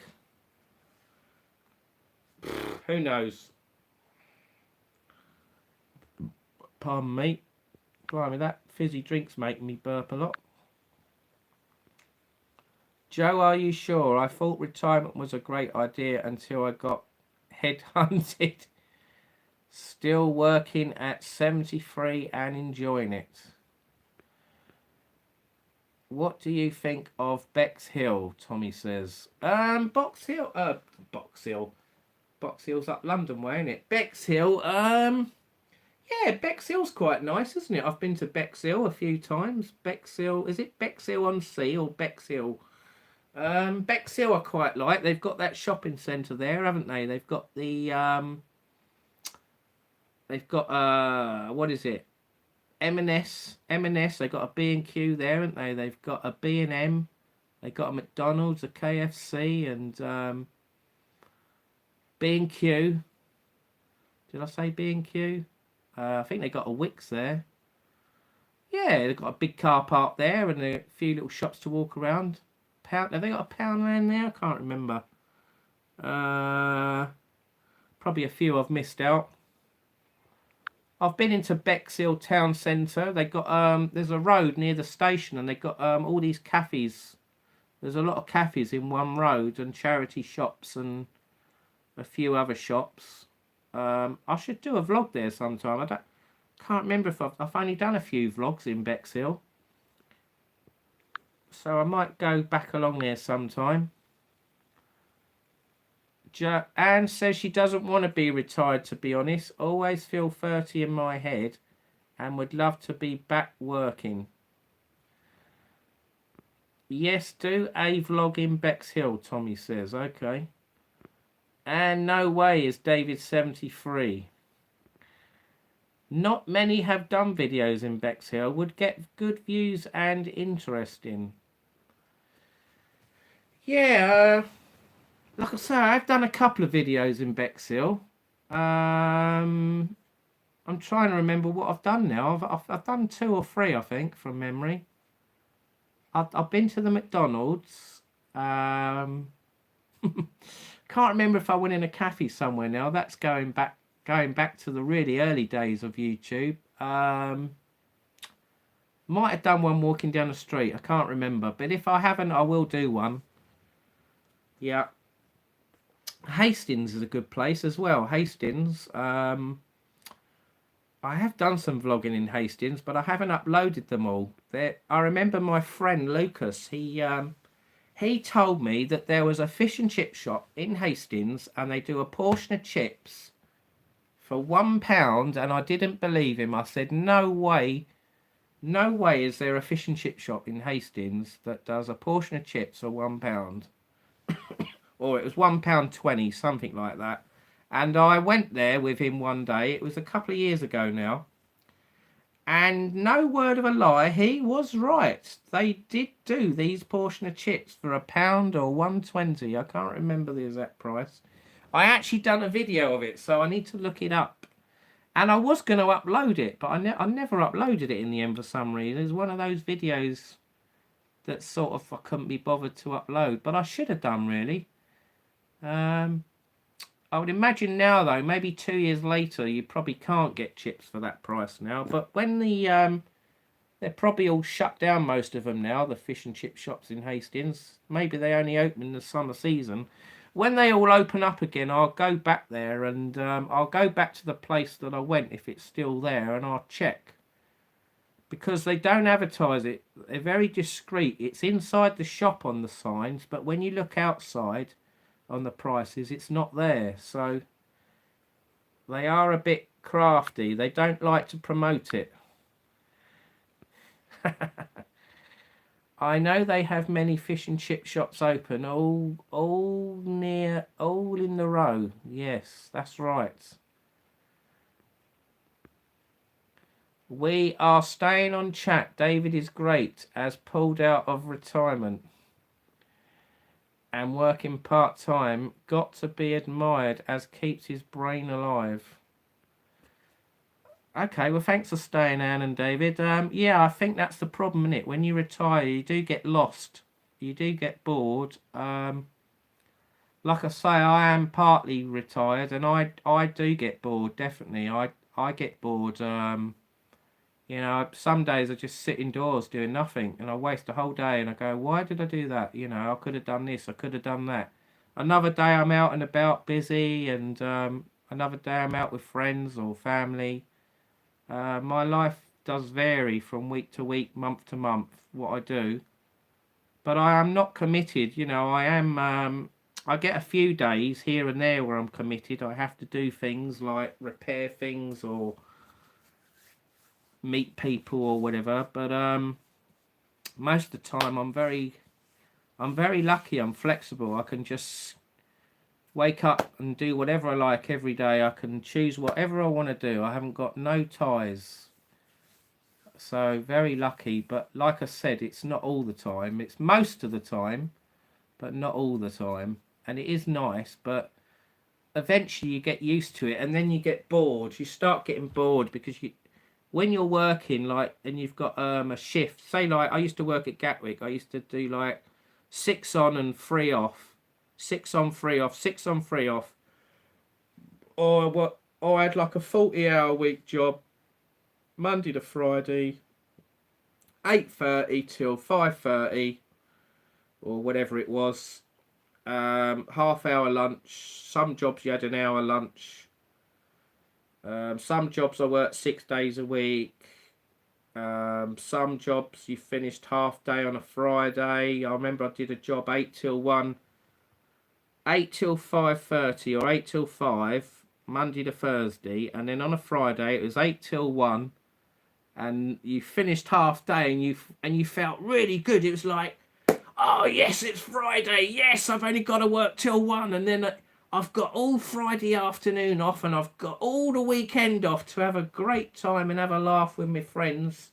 Who knows? Pardon me. Blimey, that fizzy drink's making me burp a lot. Joe, are you sure? I thought retirement was a great idea until I got headhunted. Still working at 73 and enjoying it. What do you think of Bexhill? Tommy says. Box Hill. Box Hill's up London way, isn't it? Bexhill. Yeah, Bexhill's quite nice, isn't it? I've been to Bexhill a few times. Bexhill. Is it Bexhill on Sea or Bexhill? Bexhill I quite like. They've got that shopping centre there, haven't they? They've got the what is it? M&S. They've got a B&Q there, haven't they? They've got a B&M. They've got a McDonald's, a KFC, and B&Q. Did I say B&Q? I think they got a Wickes there. Yeah, they've got a big car park there and a few little shops to walk around. Pound, have they got a Poundland there? I can't remember. Probably a few I've missed out. I've been into Bexhill town centre. They got there's a road near the station, and they got all these cafes. There's a lot of cafes in one road, and charity shops, and a few other shops. I should do a vlog there sometime. Can't remember if I've only done a few vlogs in Bexhill, so I might go back along there sometime. Anne says she doesn't want to be retired, to be honest. Always feel 30 in my head and would love to be back working. Yes, do a vlog in Bexhill, Tommy says. Okay. And no way is David 73. Not many have done videos in Bexhill. Would get good views and interesting. Yeah, like I say, I've done a couple of videos in Bexhill. I'm trying to remember what I've done now. I've done 2 or 3, I think, from memory. I've been to the McDonald's. Can't remember if I went in a cafe somewhere now. That's going back to the really early days of YouTube. Might have done one walking down the street. I can't remember. But if I haven't, I will do one. Yeah. Hastings is a good place as well. Hastings. I have done some vlogging in Hastings, but I haven't uploaded them all. I remember my friend Lucas. He told me that there was a fish and chip shop in Hastings, and they do a portion of chips for £1, and I didn't believe him. I said, no way is there a fish and chip shop in Hastings that does a portion of chips for £1. Or it was £1.20, something like that. And I went there with him one day. It was a couple of years ago now. And no word of a lie, he was right. They did do these portion of chips for £1 or £1.20. I can't remember the exact price. I actually done a video of it, so I need to look it up. And I was going to upload it, but I never uploaded it in the end for some reason. It's one of those videos that sort of I couldn't be bothered to upload, but I should have done, really. I would imagine now, though, maybe 2 years later, you probably can't get chips for that price now. But when they're probably all shut down, most of them now, the fish and chip shops in Hastings. Maybe they only open in the summer season. When they all open up again, I'll go back there, and I'll go back to the place that I went if it's still there, and I'll check. Because they don't advertise it. They're very discreet. It's inside the shop on the signs, but when you look outside on the prices, it's not there. So they are a bit crafty. They don't like to promote it. I know they have many fish and chip shops open, all in the row. Yes, that's right. We are staying on chat. David is great, as pulled out of retirement and working part-time. Got to be admired, as keeps his brain alive. Okay, well, thanks for staying, Anne and David. Yeah, I think that's the problem, isn't it? When you retire, you do get lost. You do get bored. Like I say, I am partly retired, and I do get bored, definitely. I get bored. You know, some days I just sit indoors doing nothing, and I waste a whole day, and I go, why did I do that? You know, I could have done this, I could have done that. Another day I'm out and about, busy, and another day I'm out with friends or family. My life does vary from week to week, month to month, what I do. But I am not committed, you know. I get a few days here and there where I'm committed. I have to do things like repair things or meet people or whatever. But most of the time I'm very lucky. I'm flexible. I can just wake up and do whatever I like every day. I can choose whatever I want to do. I haven't got no ties. So very lucky. But like I said, it's not all the time. It's most of the time, but not all the time. And it is nice, but eventually you get used to it, and then you get bored. You start getting bored because when you're working like, and you've got a shift. Say like I used to work at Gatwick. I used to do like 6 on and 3 off, 6 on 3 off, 6 on 3 off, or what? Or I had like a 40-hour week job, Monday to Friday, 8:30 till 5:30, or whatever it was. Half-hour lunch. Some jobs you had an hour lunch. Some jobs I worked 6 days a week. Some jobs you finished half day on a Friday. I remember I did a job 8 till 1, 8 till 5:30, or 8 till 5, Monday to Thursday, and then on a Friday it was 8 till 1, and you finished half day, and you felt really good. It was like, oh yes, it's Friday. Yes, I've only got to work till 1, and then I've got all Friday afternoon off, and I've got all the weekend off to have a great time and have a laugh with my friends.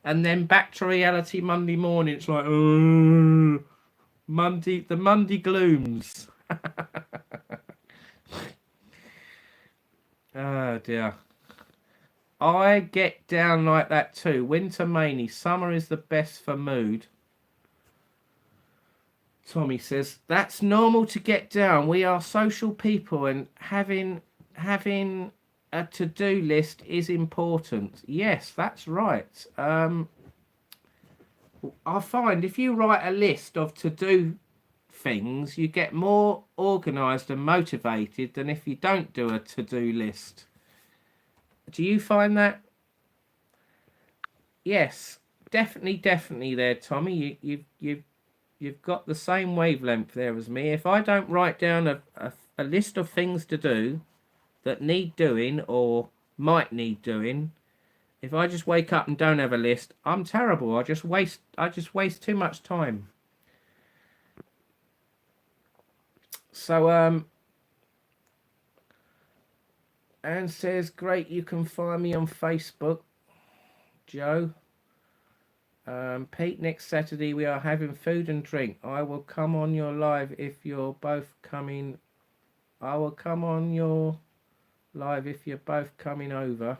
And then back to reality Monday morning. It's like, oh, the Monday glooms. Oh dear. I get down like that too. Winter mainly. Summer is the best for mood. Tommy says, that's normal to get down. We are social people, and having a to-do list is important. Yes, that's right. I find if you write a list of to-do things, you get more organised and motivated than if you don't do a to-do list. Do you find that? Yes, definitely there, Tommy. You've got the same wavelength there as me. If I don't write down a list of things to do that need doing or might need doing, if I just wake up and don't have a list, I'm terrible. I just waste too much time. So Anne says, great, you can find me on Facebook, Joe. Pete, next Saturday we are having food and drink. I will come on your live if you're both coming. I will come on your live if you're both coming over.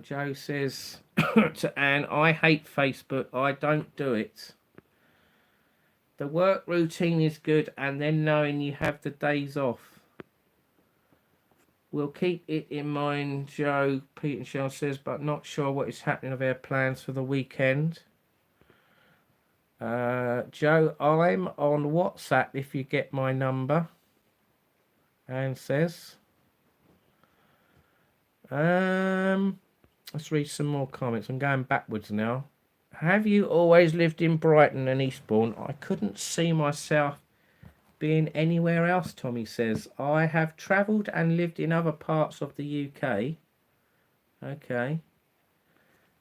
Joe says to Anne, I hate Facebook. I don't do it. The work routine is good, and then knowing you have the days off. We'll keep it in mind, Joe, Pete and Shell says, but not sure what is happening with our plans for the weekend. Joe, I'm on WhatsApp if you get my number. Anne says. Let's read some more comments. I'm going backwards now. Have you always lived in Brighton and Eastbourne? I couldn't see myself being anywhere else, Tommy says. I have travelled and lived in other parts of the UK. Okay.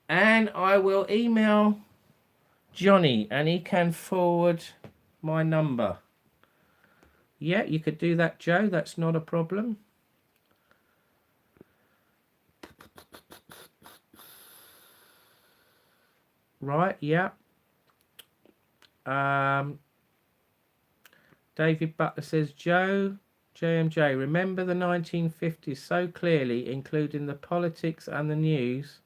And I will email Johnny and he can forward my number. Yeah, you could do that, Joe. That's not a problem. Right, yeah. David Butler says, Joe, JMJ, remember the 1950s so clearly, including the politics and the news,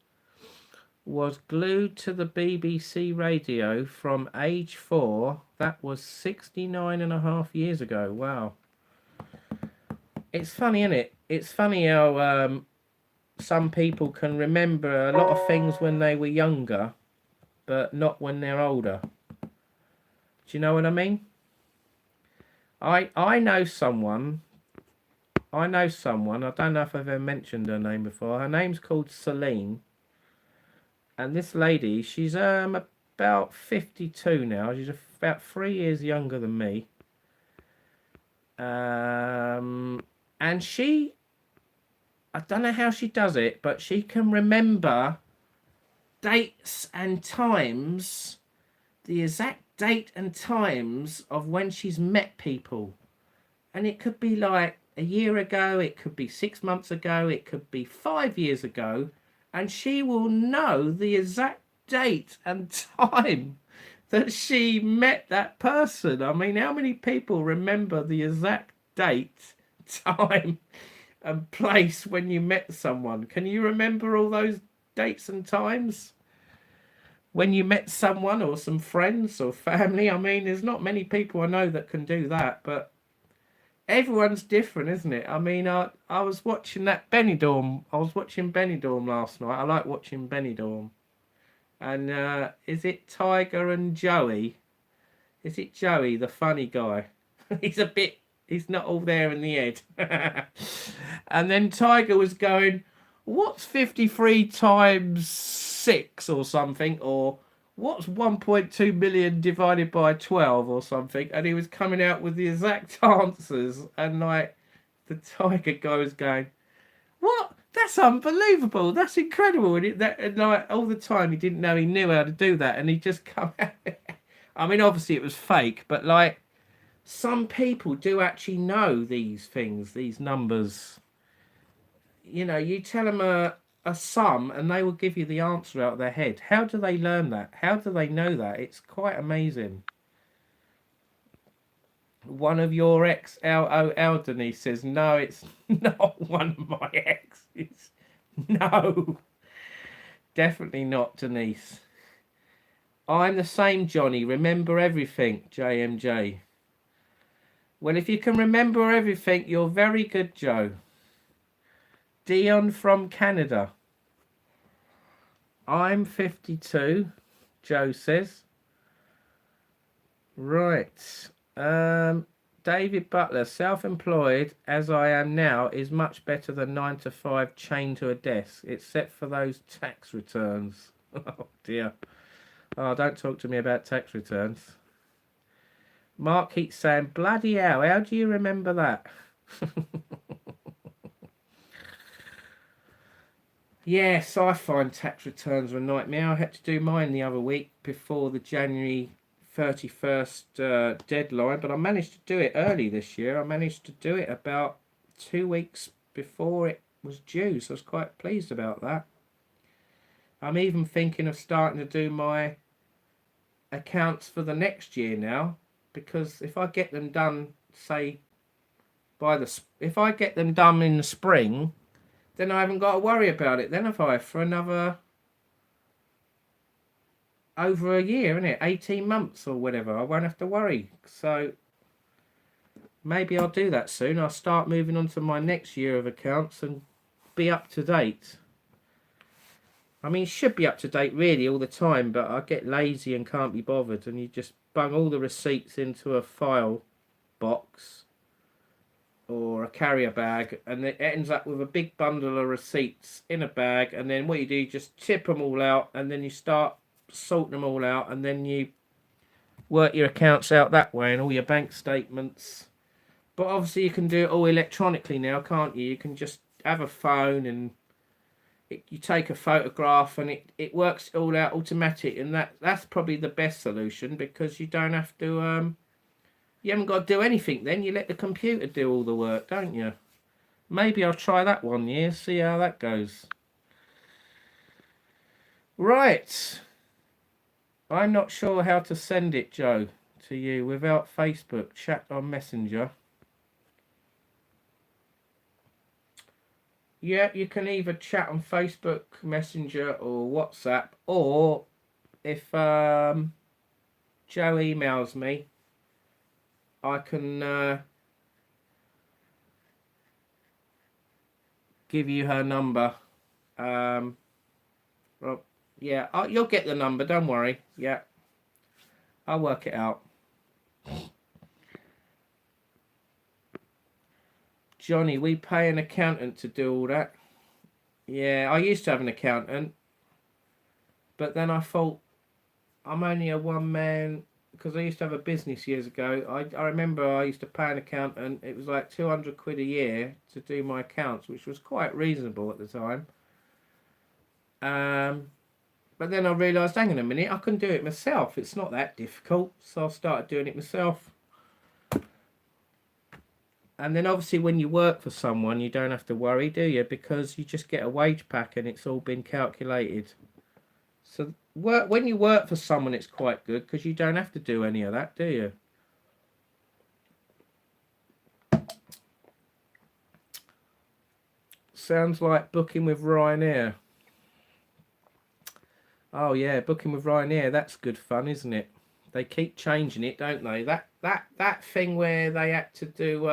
was glued to the BBC radio from age 4. That was 69.5 years ago. Wow. It's funny, isn't it? It's funny how some people can remember a lot of things when they were younger, but not when they're older. Do you know what I mean? I know someone, I don't know if I've ever mentioned her name before. Her name's called Celine. And this lady, she's about 52 now. She's about 3 years younger than me. And she, I don't know how she does it, but she can remember dates and times, the exact date and times of when she's met people. And it could be like a year ago, it could be 6 months ago, it could be 5 years ago, and she will know the exact date and time that she met that person. I mean, how many people remember the exact date, time, and place when you met someone. Can you remember all those dates and times when you met someone or some friends or family? I mean, there's not many people I know that can do that, but everyone's different, isn't it? I mean, I was watching that Benidorm. I was watching Benidorm last night. I like watching Benidorm. And is it Tiger and Joey? Is it Joey, the funny guy? He's not all there in the head. And then Tiger was going, what's 53 times 6 or something? Or what's 1.2 million divided by 12 or something? And he was coming out with the exact answers. And like the Tiger guy was going, what? That's unbelievable. That's incredible. And like all the time he didn't know he knew how to do that. And he just come out. I mean, obviously it was fake, but like some people do actually know these things, these numbers. You know, you tell them a sum and they will give you the answer out of their head. How do they learn that? How do they know that? It's quite amazing. One of your ex, LOL, Denise says, no, it's not one of my exes. No, definitely not, Denise. I'm the same, Johnny. Remember everything, JMJ. Well, if you can remember everything, you're very good, Joe. Dion from Canada. I'm 52, Joe says. Right. David Butler, self-employed as I am now is much better than 9 to 5 chained to a desk, except for those tax returns. Oh dear. Oh, don't talk to me about tax returns. Mark keeps saying, bloody hell, how do you remember that? Yes, I find tax returns are a nightmare. I had to do mine the other week before the January 31st deadline, but I managed to do it early this year. I managed to do it about 2 weeks before it was due, so I was quite pleased about that. I'm even thinking of starting to do my accounts for the next year now, because if I get them done, say, if I get them done in the spring, then I haven't got to worry about it then, have I, for another over a year, isn't it? 18 months or whatever. I won't have to worry. So maybe I'll do that soon. I'll start moving on to my next year of accounts and be up to date. I mean, should be up to date really all the time, but I get lazy and can't be bothered, and you just bung all the receipts into a file box or a carrier bag, and it ends up with a big bundle of receipts in a bag, and then what you do, you just tip them all out, and then you start sorting them all out, and then you work your accounts out that way and all your bank statements. But obviously you can do it all electronically now, can't you? You can just have a phone and you take a photograph and it works it all out automatic, and that's probably the best solution, because you don't have to you haven't got to do anything then. You let the computer do all the work, don't you? Maybe I'll try that one year, see how that goes. Right. I'm not sure how to send it, Joe, to you without Facebook. Chat on Messenger. Yeah, you can either chat on Facebook Messenger or WhatsApp, or if Joe emails me, I can give you her number. Well, yeah, you'll get the number, don't worry. Yeah, I'll work it out. Johnny, we pay an accountant to do all that. Yeah, I used to have an accountant, but then I thought, I'm only a one-man, because I used to have a business years ago. I remember I used to pay an accountant. It was like 200 quid a year to do my accounts, which was quite reasonable at the time. But then I realised, hang on a minute, I can do it myself. It's not that difficult. So I started doing it myself. And then obviously when you work for someone, you don't have to worry, do you? Because you just get a wage pack and it's all been calculated. So when you work for someone, it's quite good, because you don't have to do any of that, do you? Sounds like booking with Ryanair. Oh yeah, booking with Ryanair, that's good fun, isn't it? They keep changing it, don't they? That thing where they had to do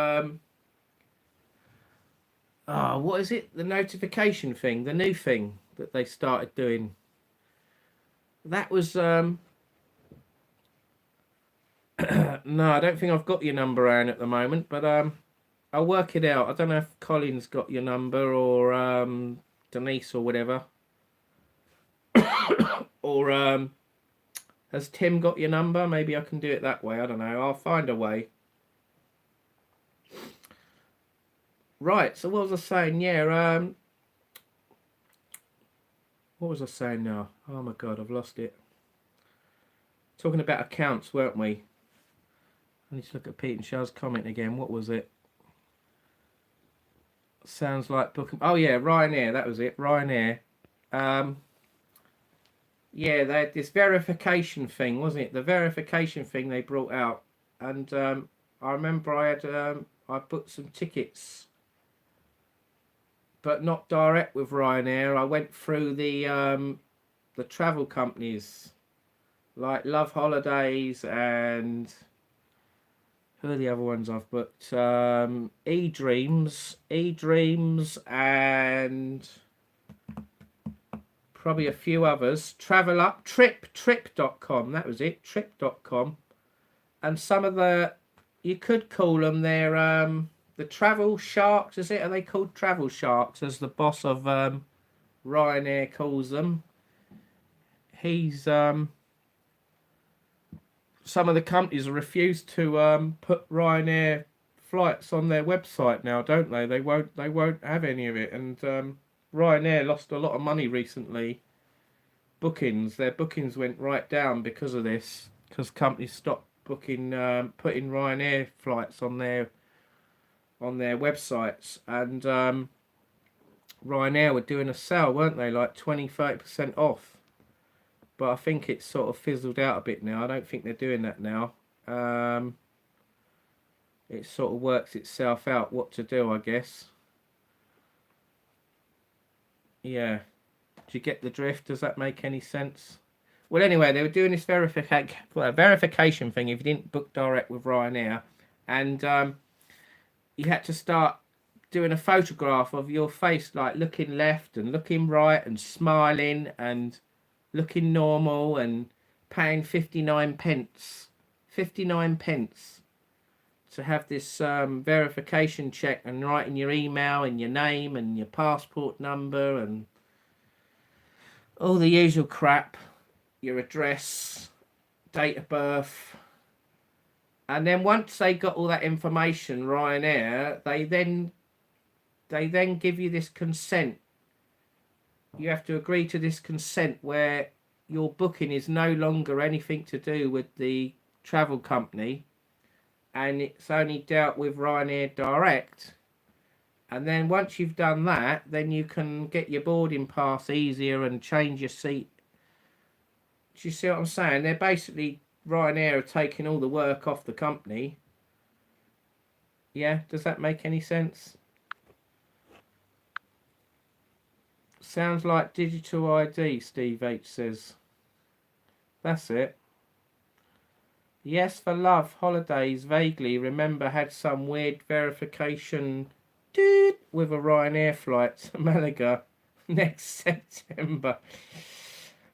what is it? The notification thing, the new thing that they started doing. That was no, I don't think I've got your number, Anne, at the moment, but I'll work it out. I don't know if Colin's got your number or Denise or whatever. Or has Tim got your number? Maybe I can do it that way. I don't know. I'll find a way. Right, so what was I saying? Yeah, what was I saying now? Oh my god, I've lost it. Talking about accounts, weren't we? I need to look at Pete and Shah's comment again. What was it? Sounds like booking. Oh yeah, Ryanair. That was it. Ryanair. Yeah, they had this verification thing, wasn't it? The verification thing they brought out, and I remember I booked some tickets, but not direct with Ryanair. I went through the travel companies like Love Holidays and who are the other ones I've booked? eDreams, and probably a few others. Travel Up, trip.com, that was it, trip.com. And some of the, you could call them their, the travel sharks, is it? Are they called travel sharks, as the boss of Ryanair calls them? He's, some of the companies refuse to put Ryanair flights on their website now, don't they? They won't have any of it. And Ryanair lost a lot of money recently. Their bookings went right down because of this, because companies stopped booking, putting Ryanair flights on their websites. And Ryanair were doing a sale, weren't they? Like 20-30% off. But I think it's sort of fizzled out a bit now. I don't think they're doing that now. It sort of works itself out what to do, I guess. Yeah. Do you get the drift? Does that make any sense? Well, anyway, they were doing this verification thing if you didn't book direct with Ryanair. And you had to start doing a photograph of your face, like looking left and looking right and smiling and looking normal and paying 59 pence. 59 pence to have this verification check and writing your email and your name and your passport number and all the usual crap, your address, date of birth. And then once they got all that information, Ryanair, they then give you this consent. You have to agree to this consent where your booking is no longer anything to do with the travel company, and it's only dealt with Ryanair direct. And then once you've done that, then you can get your boarding pass easier and change your seat. Do you see what I'm saying? They're basically, Ryanair are taking all the work off the company. Yeah, does that make any sense? Sounds like digital ID, Steve H says. That's it. Yes, for Love Holidays, vaguely remember had some weird verification with a Ryanair flight to Malaga next September.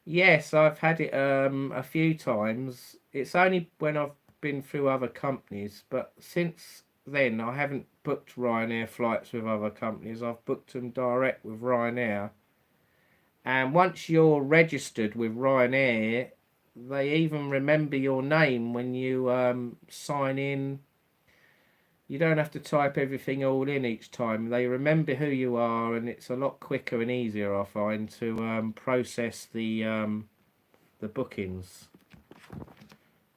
Yes, I've had it a few times. It's only when I've been through other companies, but since then I haven't booked Ryanair flights with other companies. I've booked them direct with Ryanair. And once you're registered with Ryanair, they even remember your name when you sign in. You don't have to type everything all in each time. They remember who you are, and it's a lot quicker and easier, I find, to process the bookings.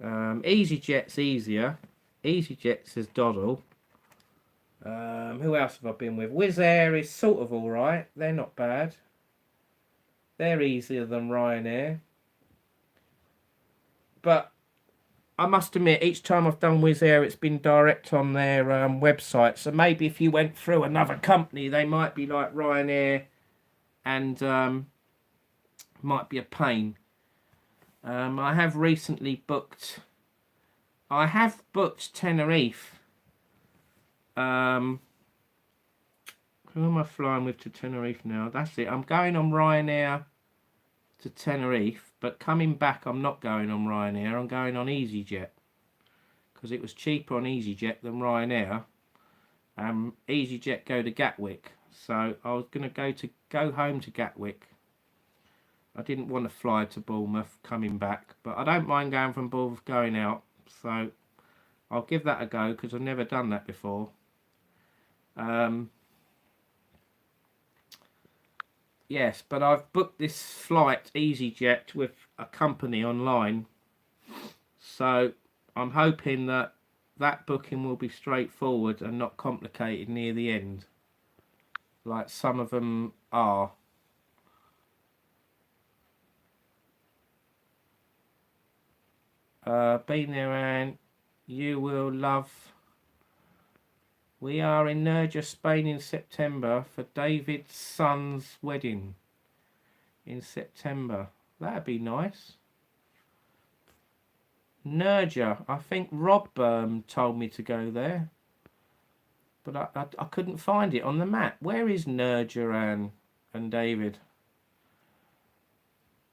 EasyJet's easier. EasyJet says Doddle. Who else have I been with? Wizz Air is sort of all right. They're not bad. They're easier than Ryanair. But I must admit, each time I've done Wizz Air, it's been direct on their website. So maybe if you went through another company, they might be like Ryanair and might be a pain. I have recently booked... I have booked Tenerife. Who am I flying with to Tenerife now? That's it. I'm going on Ryanair to Tenerife, but coming back I'm not going on Ryanair. I'm going on EasyJet because it was cheaper on EasyJet than Ryanair. EasyJet go to Gatwick, so I was going to go home to Gatwick. I didn't want to fly to Bournemouth coming back, but I don't mind going from Bournemouth going out, so I'll give that a go because I've never done that before. Yes, but I've booked this flight EasyJet with a company online, so I'm hoping that that booking will be straightforward and not complicated near the end, like some of them are. Been there, and you will love. We are in Nerja, Spain in September for David's son's wedding in September. That'd be nice. Nerja, I think Rob told me to go there, but I couldn't find it on the map. Where is Nerja and David?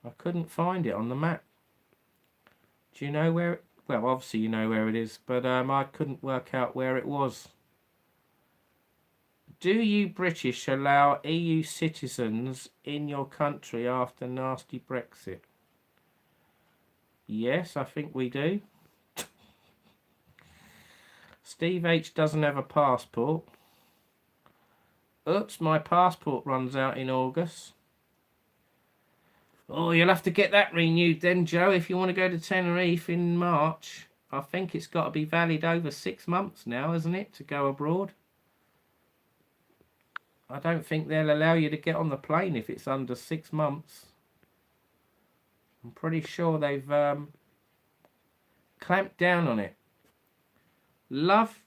I couldn't find it on the map. Do you know where? Well, obviously you know where it is, but I couldn't work out where it was. Do you British allow EU citizens in your country after nasty Brexit? Yes, I think we do. Steve H doesn't have a passport. Oops, my passport runs out in August. Oh, you'll have to get that renewed then, Joe, if you want to go to Tenerife in March. I think it's got to be valid over 6 months now, isn't it, to go abroad? I don't think they'll allow you to get on the plane if it's under 6 months. I'm pretty sure they've clamped down on it. Love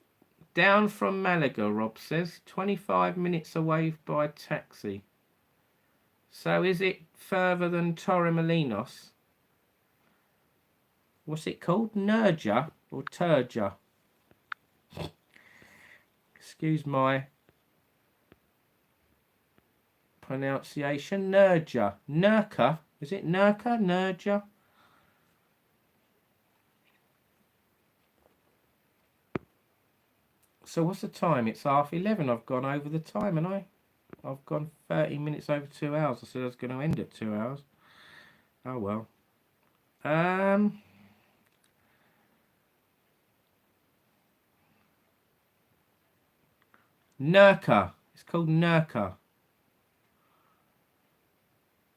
down from Malaga, Rob says. 25 minutes away by taxi. So is it further than Torremolinos? What's it called? Nerja or Turja? Excuse my pronunciation. Nerja. Nerka. Is it Nerka? Nerja? So what's the time? It's 11:30. I've gone over the time, and I've gone 30 minutes over 2 hours. I said I was going to end at 2 hours. Oh well. Nerka. It's called Nerka.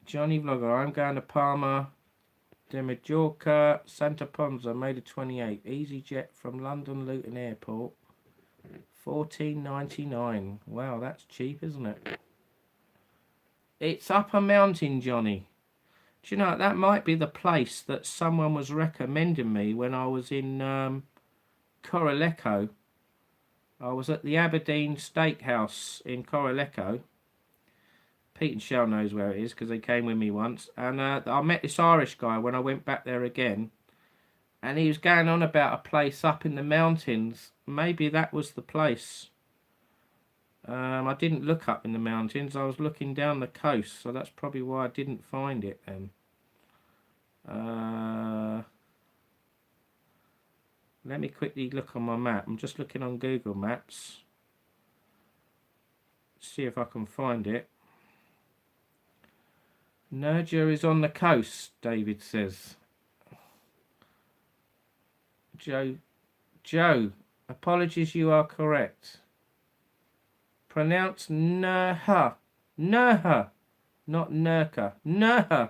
Johnny Vlogger. I'm going to Palma de Majorca, Santa Ponza, May the 28th. EasyJet from London Luton Airport. $14.99. Wow, that's cheap, isn't it? It's up a mountain, Johnny. Do you know, that might be the place that someone was recommending me when I was in Coraleco. I was at the Aberdeen Steakhouse in Coraleco. Pete and Shell knows where it is because they came with me once. And I met this Irish guy when I went back there again. And he was going on about a place up in the mountains. Maybe that was the place. I didn't look up in the mountains. I was looking down the coast. So that's probably why I didn't find it then. Let me quickly look on my map. I'm just looking on Google Maps. See if I can find it. Nerja is on the coast, David says. Joe, apologies, you are correct. Pronounce Nerha. Nerha. Not Nerka. Nerha.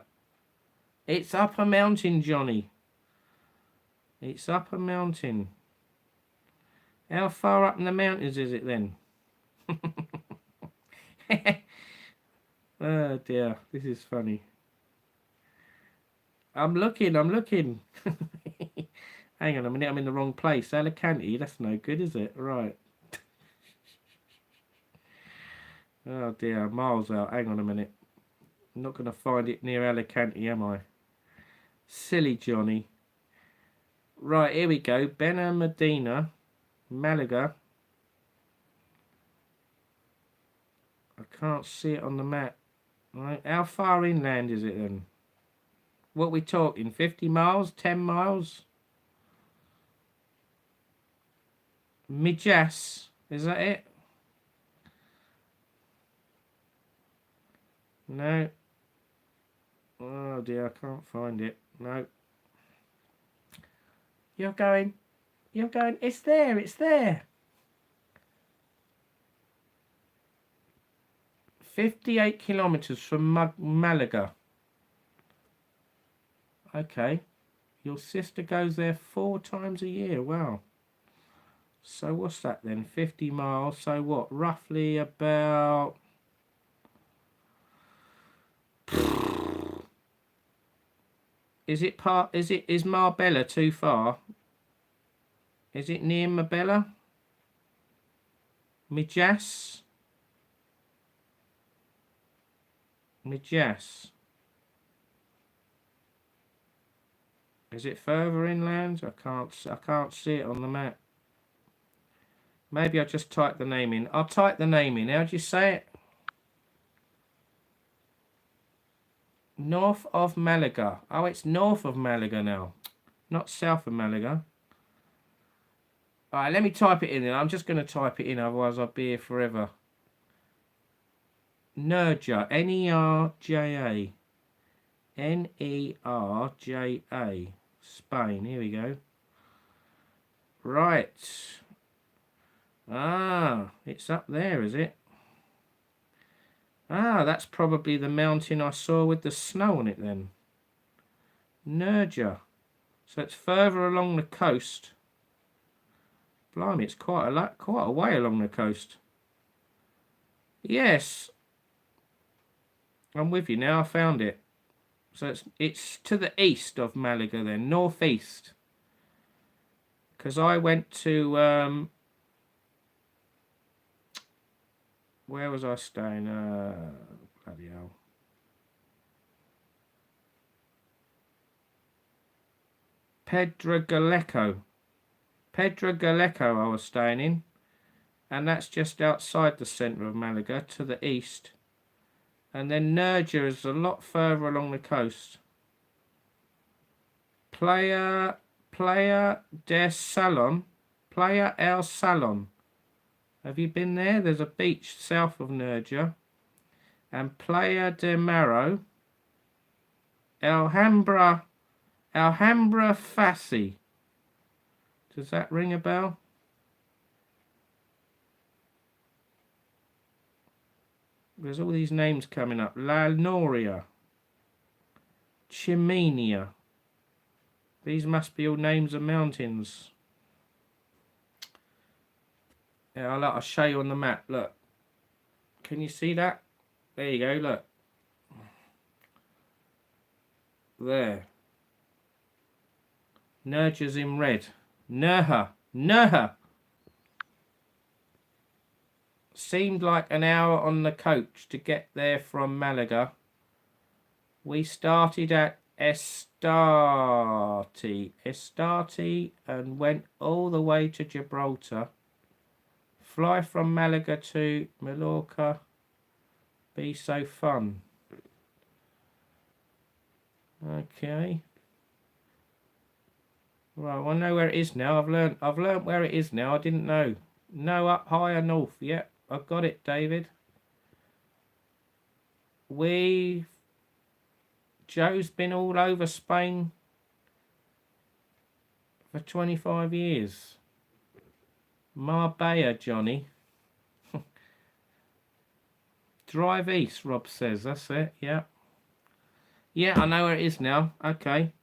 It's up a mountain, Johnny. It's up a mountain. How far up in the mountains is it then? Oh dear, this is funny. I'm looking. Hang on a minute, I'm in the wrong place. Alicante, that's no good, is it? Right. Oh dear, miles out. Hang on a minute. I'm not going to find it near Alicante, am I? Silly Johnny. Right, here we go. Benalmádena, Malaga. I can't see it on the map. Right, how far inland is it then? What are we talking? 50 miles? 10 miles? Mijas, is that it? No. Oh dear, I can't find it. No. You're going, it's there, it's there. 58 kilometres from Malaga. Okay. Your sister goes there 4 times a year. Wow. So what's that then? 50 miles. So what? Roughly about... Is Marbella too far? Is it near Marbella? Mijas? Mijas. Is it further inland? I can't see it on the map. Maybe I'll just type the name in. I'll type the name in. How do you say it? North of Malaga. Oh, it's north of Malaga now. Not south of Malaga. Alright, let me type it in then. I'm just going to type it in, otherwise I'll be here forever. Nerja. N-E-R-J-A. N-E-R-J-A. Spain. Here we go. Right. Ah, it's up there, is it? Ah, that's probably the mountain I saw with the snow on it then. Nerja. So it's further along the coast. Blimey, it's quite a way along the coast. Yes. I'm with you now, I found it. So it's to the east of Malaga then, northeast. Because I went to where was I staying? Bloody hell. Pedregalejo. Pedregalejo I was staying in. And that's just outside the centre of Malaga, to the east. And then Nerja is a lot further along the coast. Playa del Salón. Playa el Salón. Have you been there? There's a beach south of Nerja. And Playa de Maro. Alhambra Fassi. Does that ring a bell? There's all these names coming up. La Noria. Chimenia. These must be all names of mountains. Yeah, I'll show you on the map. Look. Can you see that? There you go, look. There. Nerja's in red. Nerja. Seemed like an hour on the coach to get there from Malaga. We started at Estarte and went all the way to Gibraltar. Fly from Malaga to Mallorca. Be so fun. Okay. Right, well, I know where it is now. I've learnt where it is now. I didn't know. No, up higher north. Yep, I've got it, David. Joe's been all over Spain for 25 years. Marbella, Johnny. Drive east, Rob says. That's it, yeah. Yeah, I know where it is now. Okay.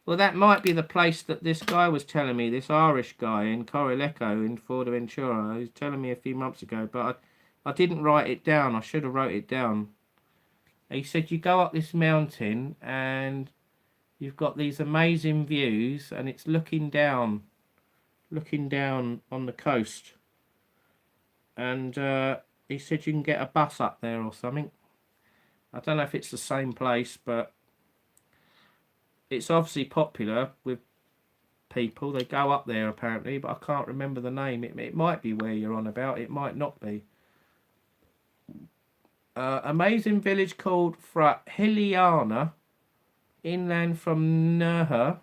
Well, that might be the place that this guy was telling me, this Irish guy in Corrileco in Fuerteventura. He was telling me a few months ago, but I didn't write it down. I should have wrote it down. He said you go up this mountain and you've got these amazing views, and it's looking down on the coast. And he said you can get a bus up there or something. I don't know if it's the same place, but it's obviously popular with people. They go up there apparently, but I can't remember the name. It might be where you're on about. It might not be. Amazing village called Frahiliana, inland from Nerha.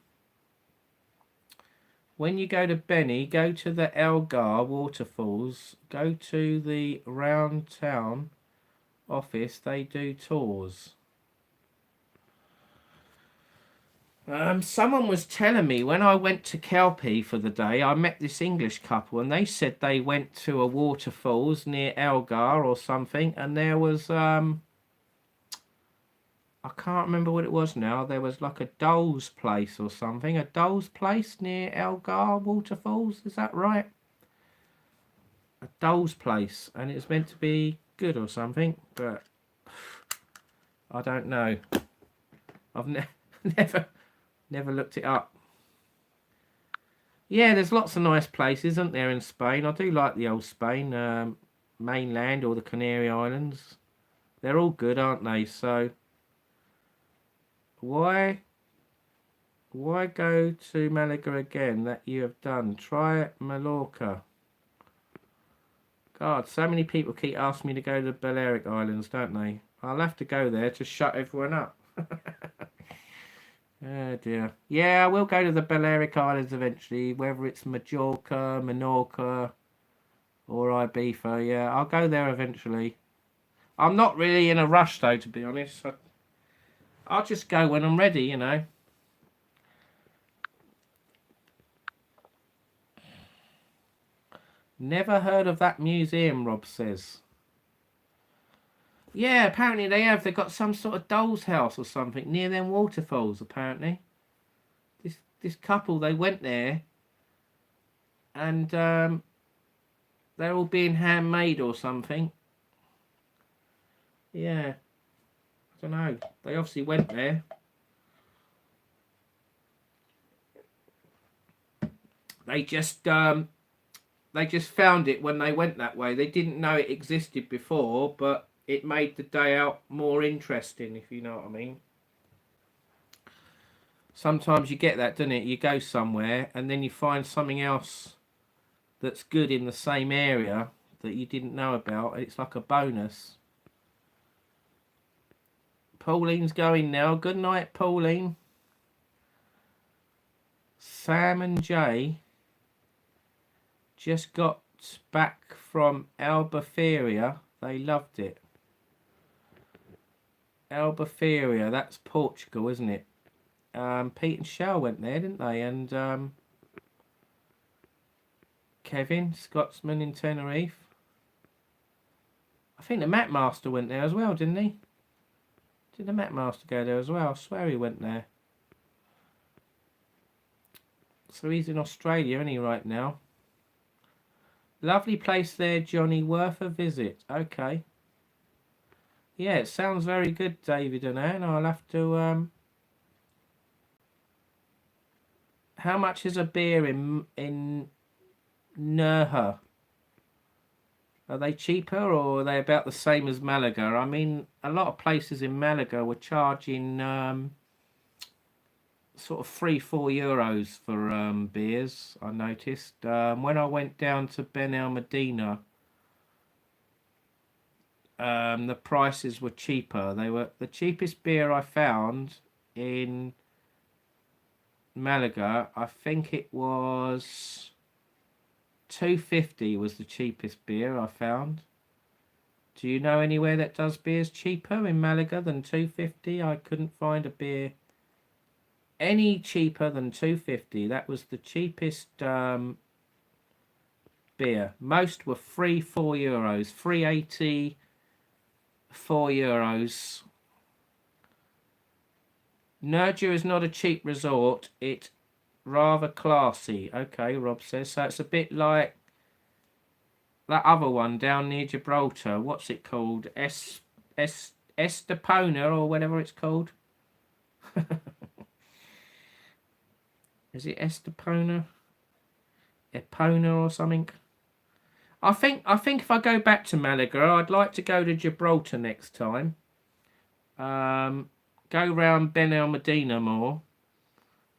When you go to Beni, go to the Elgar waterfalls. Go to the round town office. They do tours. Someone was telling me when I went to Kelpie for the day, I met this English couple, and they said they went to a waterfalls near Elgar or something, and there was I can't remember what it was now. There was like a doll's place or something, a doll's place near Elgar waterfalls. Is that right? A doll's place, and it's meant to be good or something, but I don't know. I've never looked it up. Yeah, there's lots of nice places, isn't there, in Spain? I do like the old Spain, mainland or the Canary Islands. They're all good, aren't they? So why go to Malaga again that you have done? Try Mallorca. God, so many people keep asking me to go to the Balearic Islands, don't they? I'll have to go there to shut everyone up. Oh dear. Yeah, I will go to the Balearic Islands eventually, whether it's Majorca, Menorca, or Ibiza. Yeah, I'll go there eventually. I'm not really in a rush though, to be honest. I'll just go when I'm ready, you know. Never heard of that museum, Rob says. Yeah, apparently they have. They've got some sort of doll's house or something near them waterfalls, apparently. This couple, they went there, and they're all being handmade or something. Yeah. I don't know. They obviously went there. They just found it when they went that way. They didn't know it existed before, but it made the day out more interesting, if you know what I mean. Sometimes you get that, don't it? You go somewhere and then you find something else that's good in the same area that you didn't know about. It's like a bonus. Pauline's going now. Good night, Pauline. Sam and Jay just got back from Albufeira. They loved it. Albufeira, that's Portugal, isn't it? Pete and Shell went there, didn't they? And Kevin, Scotsman in Tenerife. I think the Mat Master went there as well, didn't he? Did the Mat Master go there as well? I swear he went there. So he's in Australia, isn't he, right now? Lovely place there, Johnny. Worth a visit. Okay. Yeah, it sounds very good, David and Anne. I'll have to... How much is a beer in Nerja? Are they cheaper or are they about the same as Malaga? I mean, a lot of places in Malaga were charging sort of €3-4 for beers, I noticed. When I went down to Benalmádena, the prices were cheaper. They were the cheapest beer I found in Malaga. I think it was $2.50 was the cheapest beer I found. Do you know anywhere that does beers cheaper in Malaga than $2.50? I couldn't find a beer any cheaper than $2.50. That was the cheapest beer. Most were €3-4, €3.80, €4. Nerja is not a cheap resort. It's rather classy. Okay, Rob says. So it's a bit like that other one down near Gibraltar. What's it called? Estepona or whatever it's called. Is it Estepona? Epona or something? I think if I go back to Malaga, I'd like to go to Gibraltar next time. Go round Ben El Medina more.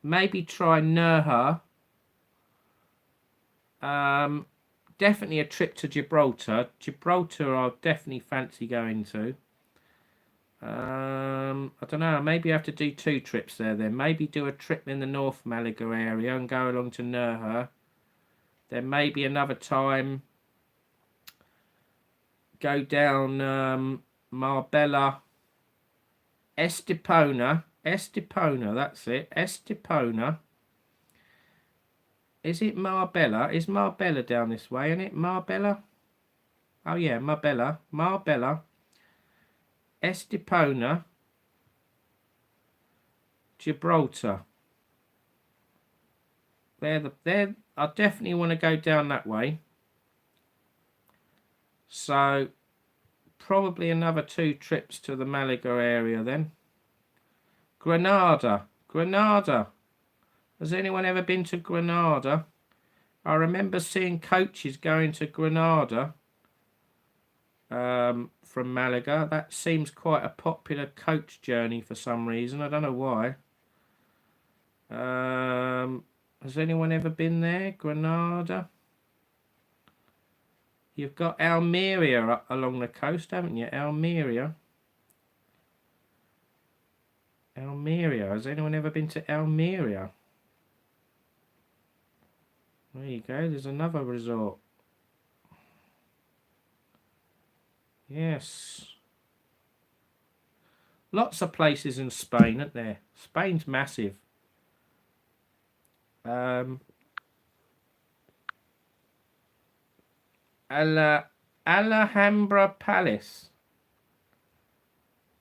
Maybe try Nerja. Definitely a trip to Gibraltar. Gibraltar I'll definitely fancy going to. I don't know, maybe I have to do 2 trips there then. Maybe do a trip in the North Malaga area and go along to Nerja. Then maybe another time go down Marbella. Estepona, that's it. Estepona. Is it Marbella? Is Marbella down this way, isn't it? Marbella? Oh yeah, Marbella. Estepona. Gibraltar. I definitely want to go down that way. So probably another 2 trips to the Malaga area then. Granada. Has anyone ever been to Granada? I remember seeing coaches going to Granada from Malaga. That seems quite a popular coach journey for some reason. I don't know why. Has anyone ever been there? Granada? You've got Almeria up along the coast, haven't you? Almeria. Has anyone ever been to Almeria? There you go, there's another resort. Yes. Lots of places in Spain, aren't there? Spain's massive. Alhambra Palace.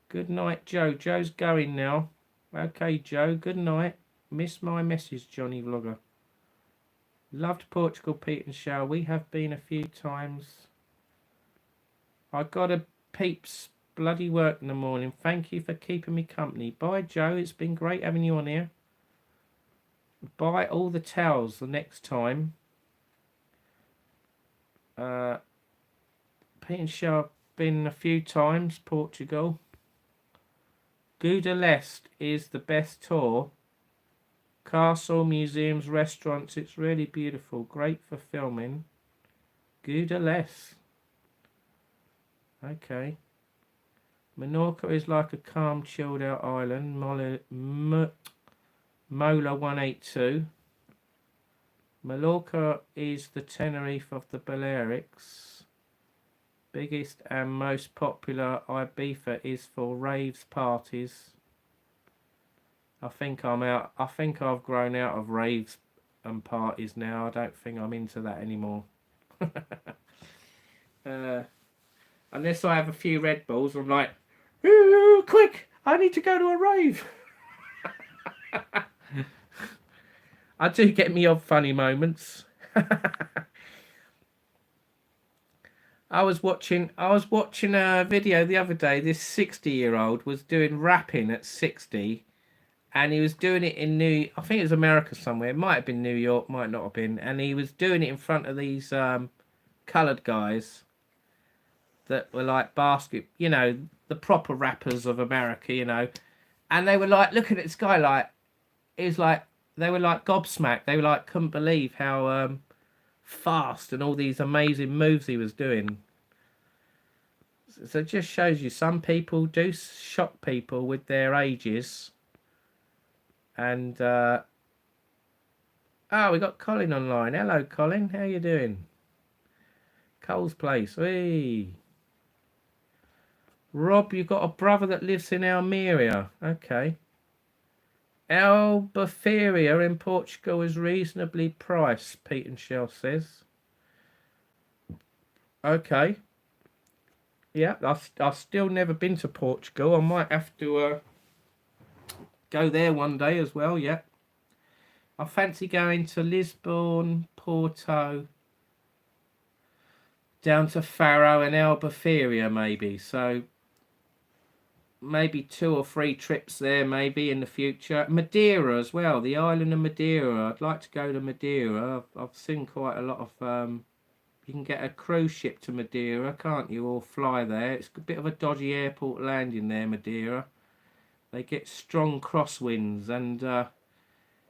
Good night, Joe. Joe's going now. Okay, Joe, good night. Miss my message, Johnny Vlogger. Loved Portugal, Pete and Shell. We have been a few times. I got a peeps bloody work in the morning. Thank you for keeping me company. Bye, Joe. It's been great having you on here. Buy all the towels the next time. Pete and Shell have been a few times, Portugal. Gouda l'Est is the best tour. Castle, museums, restaurants. It's really beautiful. Great for filming. Gouda l'Est. Okay. Menorca is like a calm, chilled out island. Mola 182. Mallorca is the Tenerife of the Balearics. Biggest and most popular. Ibiza is for raves, parties. I think I'm out. I think I've grown out of raves and parties now. I don't think I'm into that anymore. Unless I have a few Red Bulls, I'm like, ooh, quick, I need to go to a rave. I do get me odd funny moments. I was watching a video the other day. This 60-year-old was doing rapping at 60, and he was doing it in I think it was America somewhere. It might have been New York, might not have been. And he was doing it in front of these coloured guys that were like the proper rappers of America, And they were like looking at this guy like, it was like, they were like gobsmacked. They were like, couldn't believe how fast and all these amazing moves he was doing. So it just shows you some people do shock people with their ages. And we got Colin online. Hello, Colin. How you doing? Cole's Place. Hey. Rob, you got a brother that lives in Almeria. Okay. Albufeira in Portugal is reasonably priced, Pete and Shell says. Okay. Yeah, I've still never been to Portugal. I might have to go there one day as well, yeah. I fancy going to Lisbon, Porto, down to Faro and Albufeira maybe. So maybe 2 or 3 trips there, maybe in the future. Madeira as well, the island of Madeira. I'd like to go to Madeira. I've seen quite a lot of. You can get a cruise ship to Madeira, can't you? Or fly there. It's a bit of a dodgy airport landing there, Madeira. They get strong crosswinds, and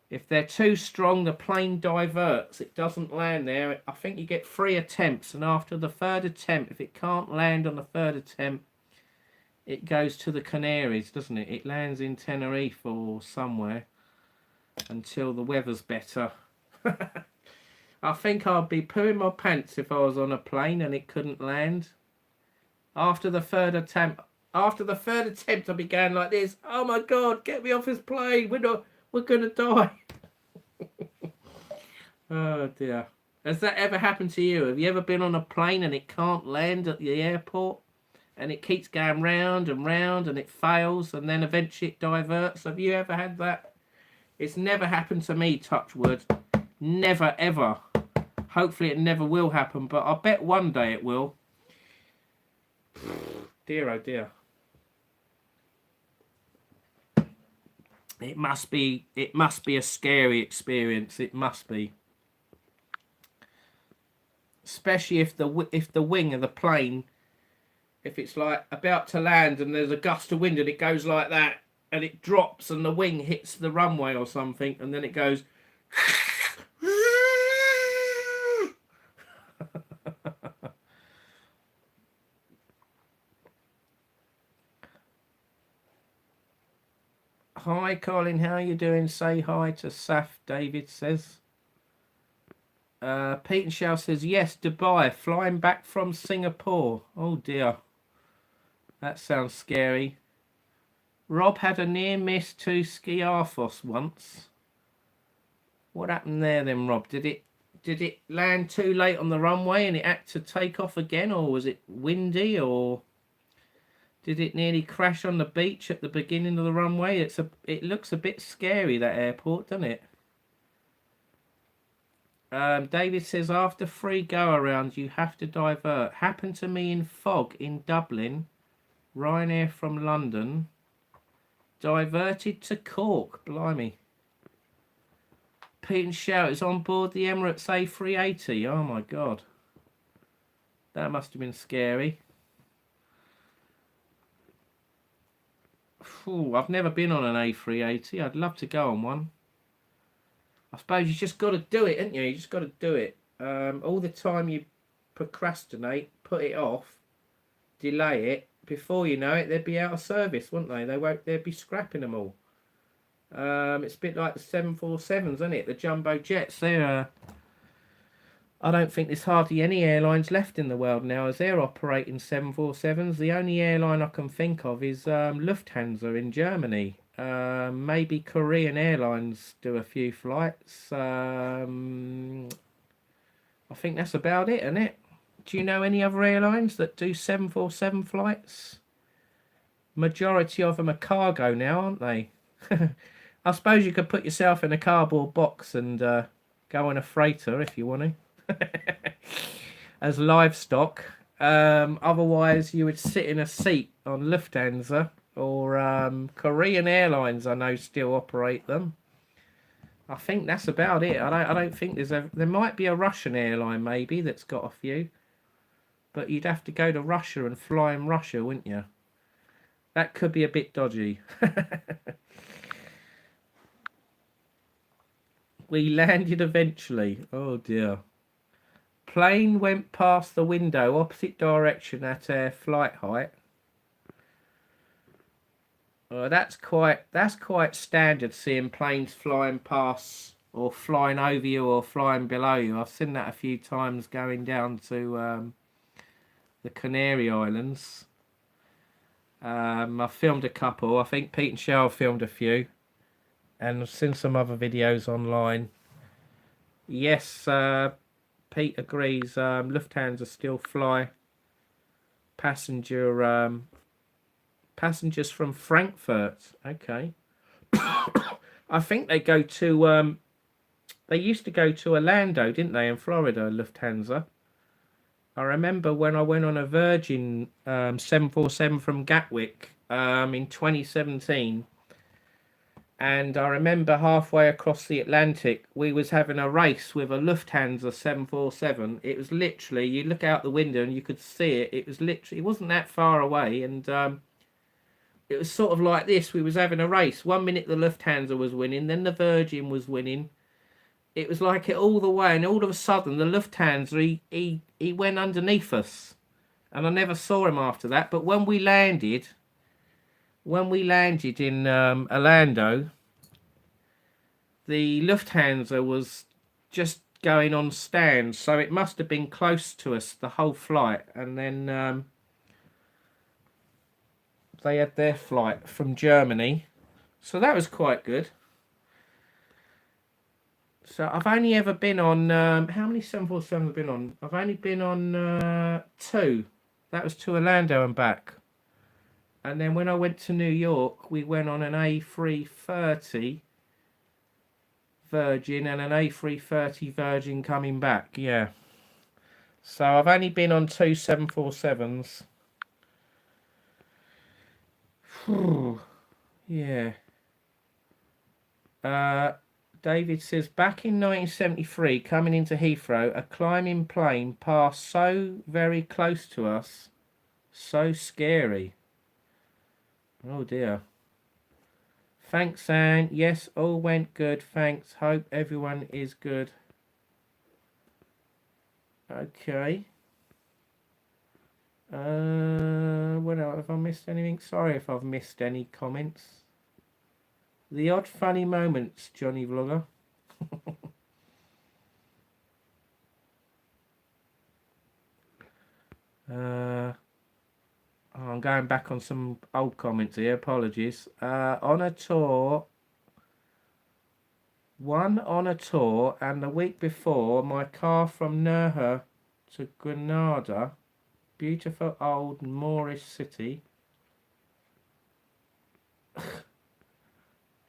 if they're too strong, the plane diverts. It doesn't land there. I think you get 3 attempts, and after the 3rd attempt, if it can't land on the 3rd attempt, it goes to the Canaries, doesn't it? It lands in Tenerife or somewhere until the weather's better. I think I'd be pooing my pants if I was on a plane and it couldn't land. After the 3rd attempt, I'd be going like this. Oh my God, get me off this plane. We're gonna die. Oh dear. Has that ever happened to you? Have you ever been on a plane and it can't land at the airport? And it keeps going round and round and it fails and then eventually it diverts? Have you ever had that? It's never happened to me, touch wood. Never, ever. Hopefully it never will happen, but I bet one day it will. Dear, oh dear. It must be a scary experience. It must be. Especially if the wing of the plane, if it's like about to land and there's a gust of wind and it goes like that and it drops and the wing hits the runway or something and then it goes Hi Colin, how are you doing? Say hi to Saf, David says. Pete and Shell says yes, Dubai, flying back from Singapore. Oh dear. That sounds scary. Rob had a near miss to Skiathos once. What happened there then, Rob? Did it land too late on the runway and it had to take off again, or was it windy, or did it nearly crash on the beach at the beginning of the runway? It looks a bit scary, that airport, doesn't it? David says after 3 go-arounds you have to divert. Happened to me in fog in Dublin. Ryanair from London. Diverted to Cork. Blimey. Pete and Shout is on board the Emirates A380. Oh my God. That must have been scary. Ooh, I've never been on an A380. I'd love to go on one. I suppose you just got to do it, haven't you? You just got to do it. All the time you procrastinate, put it off, delay it, before you know it, they'd be out of service, wouldn't they? They'd be scrapping them all. It's a bit like the 747s, isn't it? The jumbo jets. I don't think there's hardly any airlines left in the world now as they're operating 747s. The only airline I can think of is Lufthansa in Germany. Maybe Korean Airlines do a few flights. I think that's about it, isn't it? Do you know any other airlines that do 747 flights? Majority of them are cargo now, aren't they? I suppose you could put yourself in a cardboard box and go on a freighter if you want to. As livestock. Otherwise, you would sit in a seat on Lufthansa. Or Korean Airlines, I know, still operate them. I think that's about it. I don't think there might be a Russian airline maybe that's got a few, but you'd have to go to Russia and fly in Russia, wouldn't you? That could be a bit dodgy. We landed eventually. Oh dear. Plane went past the window, opposite direction at air flight height. That's quite standard, seeing planes flying past or flying over you or flying below you. I've seen that a few times going down to the Canary Islands. I've filmed a couple. I think Pete and Cheryl filmed a few. And I've seen some other videos online. Yes, Pete agrees. Lufthansa still fly passengers from Frankfurt. Okay. I think they go to they used to go to Orlando, didn't they, in Florida, Lufthansa. I remember when I went on a Virgin 747 from Gatwick in 2017, and I remember halfway across the Atlantic, we was having a race with a Lufthansa 747. It was literally, you look out the window and you could see it. It was literally, it wasn't that far away, and it was sort of like this. We was having a race. 1 minute the Lufthansa was winning, then the Virgin was winning. It was like it all the way, and all of a sudden the Lufthansa, he went underneath us, and I never saw him after that. But when we landed in Orlando, the Lufthansa was just going on stands, so it must have been close to us the whole flight. And then they had their flight from Germany, so that was quite good. So I've only ever been on how many 747s have I been on? I've only been on 2. That was to Orlando and back. And then when I went to New York, we went on an A330 Virgin and an A330 Virgin coming back. Yeah. So I've only been on 2 747s. Yeah. David says, back in 1973, coming into Heathrow, a climbing plane passed so very close to us. So scary. Oh dear. Thanks, Anne. Yes, all went good. Thanks. Hope everyone is good. Okay. What else? Have I missed anything? Sorry if I've missed any comments. The odd funny moments, Johnny Vlogger. I'm going back on some old comments here. Apologies. On a tour, and the week before, my car from Nerja to Granada, beautiful old Moorish city.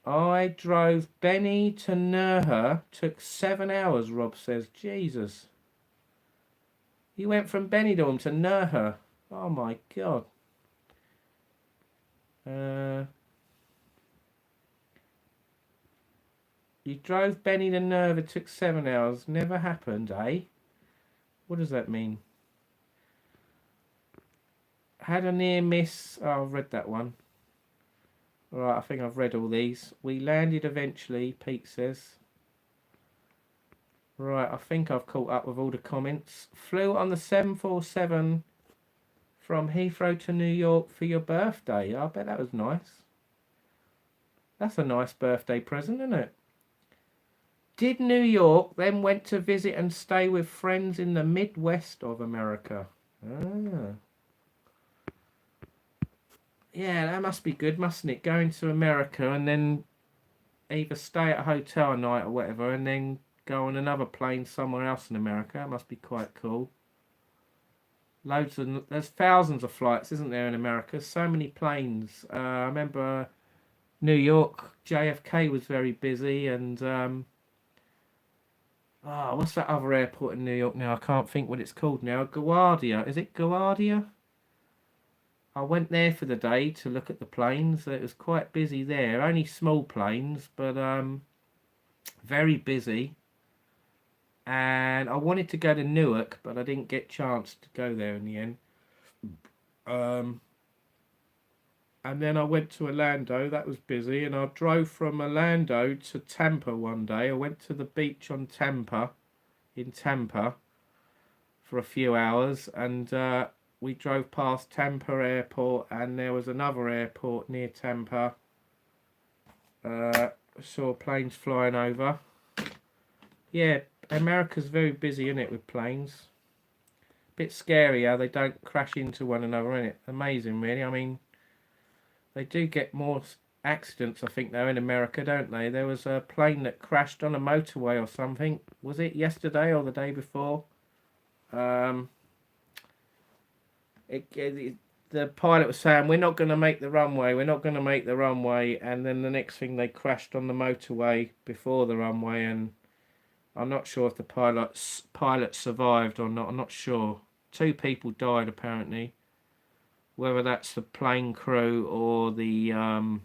I drove Benny to Nerja, took 7 hours, Rob says. Jesus. You went from Benidorm to Nerja. Oh my God. You drove Benny to Nerja, took 7 hours. Never happened, eh? What does that mean? Had a near miss. Oh, I've read that one. Alright, I think I've read all these. We landed eventually, Pete says. Right, I think I've caught up with all the comments. Flew on the 747 from Heathrow to New York for your birthday. I bet that was nice. That's a nice birthday present, isn't it? Did New York, then went to visit and stay with friends in the Midwest of America. Ah. Yeah, that must be good, mustn't it? Going to America and then either stay at a hotel night or whatever and then go on another plane somewhere else in America. That must be quite cool. There's thousands of flights, isn't there, in America? So many planes. I remember New York, JFK was very busy, and what's that other airport in New York now? I can't think what it's called now. LaGuardia. Is it LaGuardia? I went there for the day to look at the planes. It was quite busy there. Only small planes, but very busy. And I wanted to go to Newark, but I didn't get a chance to go there in the end. And then I went to Orlando. That was busy. And I drove from Orlando to Tampa one day. I went to the beach on Tampa, in Tampa, for a few hours. And we drove past Tampa Airport. And there was another airport near Tampa. Saw planes flying over. Yeah, America's very busy, isn't it, with planes? Bit scary how they don't crash into one another, isn't it? Amazing, really. I mean, they do get more accidents, I think, though, in America, don't they? There was a plane that crashed on a motorway or something. Was it yesterday or the day before? The pilot was saying, we're not going to make the runway, and then the next thing, they crashed on the motorway before the runway, and I'm not sure if the pilot survived or not. I'm not sure. 2 people died apparently. Whether that's the plane crew or the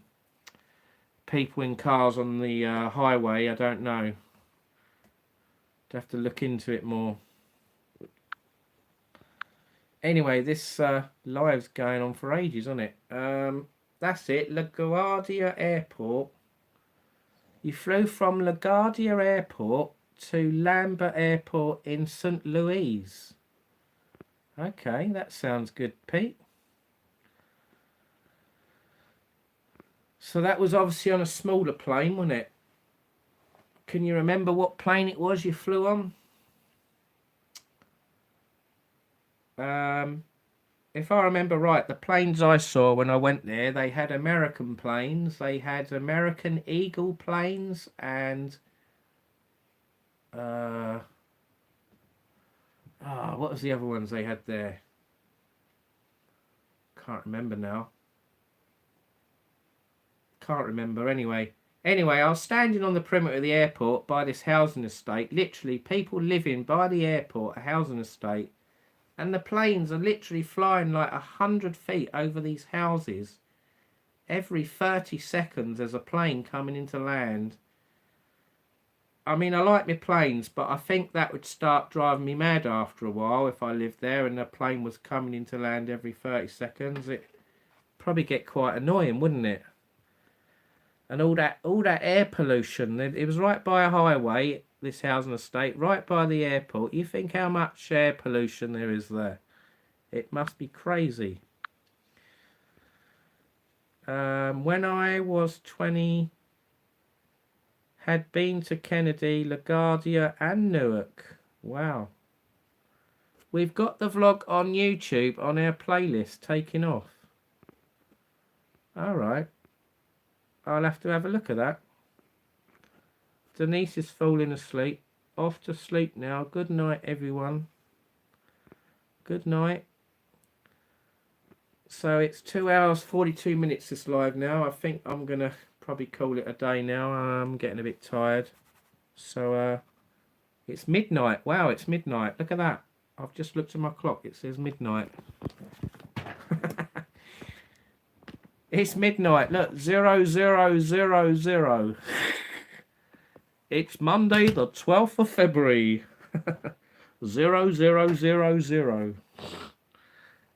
people in cars on the highway, I don't know. I'd have to look into it more. Anyway, this live's going on for ages, isn't it? That's it, LaGuardia Airport. You flew from LaGuardia Airport to Lambert Airport in St. Louis. Okay, that sounds good, Pete. So that was obviously on a smaller plane, wasn't it? Can you remember what plane it was you flew on? If I remember right, the planes I saw when I went there, they had American planes. They had American Eagle planes and what was the other ones they had there? Can't remember now. Can't remember anyway. Anyway, I was standing on the perimeter of the airport by this housing estate. Literally, people living by the airport, a housing estate. And the planes are literally flying like 100 feet over these houses. Every 30 seconds there's a plane coming into land. I mean, I like my planes, but I think that would start driving me mad after a while if I lived there and a plane was coming into land every 30 seconds. It'd probably get quite annoying, wouldn't it? And all that air pollution. It was right by a highway, this housing estate, right by the airport. You think how much air pollution there is there? It must be crazy. When I was 20, had been to Kennedy, LaGuardia and Newark. Wow. We've got the vlog on YouTube on our playlist taking off. Alright. I'll have to have a look at that. Denise is falling asleep. Off to sleep now. Good night, everyone. Good night. So it's 2 hours 42 minutes this live now. I think I'm going to probably call it a day now. I'm getting a bit tired. So it's midnight. Wow, it's midnight. Look at that. I've just looked at my clock. It says midnight. It's midnight. Look, 0000. It's Monday, the 12th of February. 0000.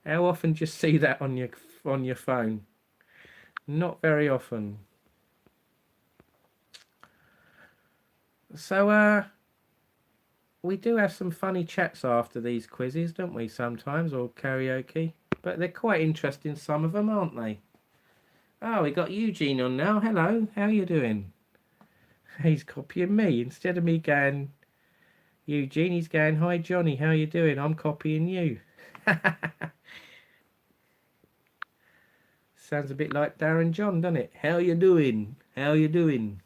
How often do you see that on your phone? Not very often. So we do have some funny chats after these quizzes, don't we, sometimes, or karaoke? But they're quite interesting, some of them, aren't they? Oh, we got Eugene on now. Hello, how you doing? He's copying me. Instead of me going, Eugene, he's going, hi, Johnny, how you doing? I'm copying you. Sounds a bit like Darren John, doesn't it? How you doing? How you doing?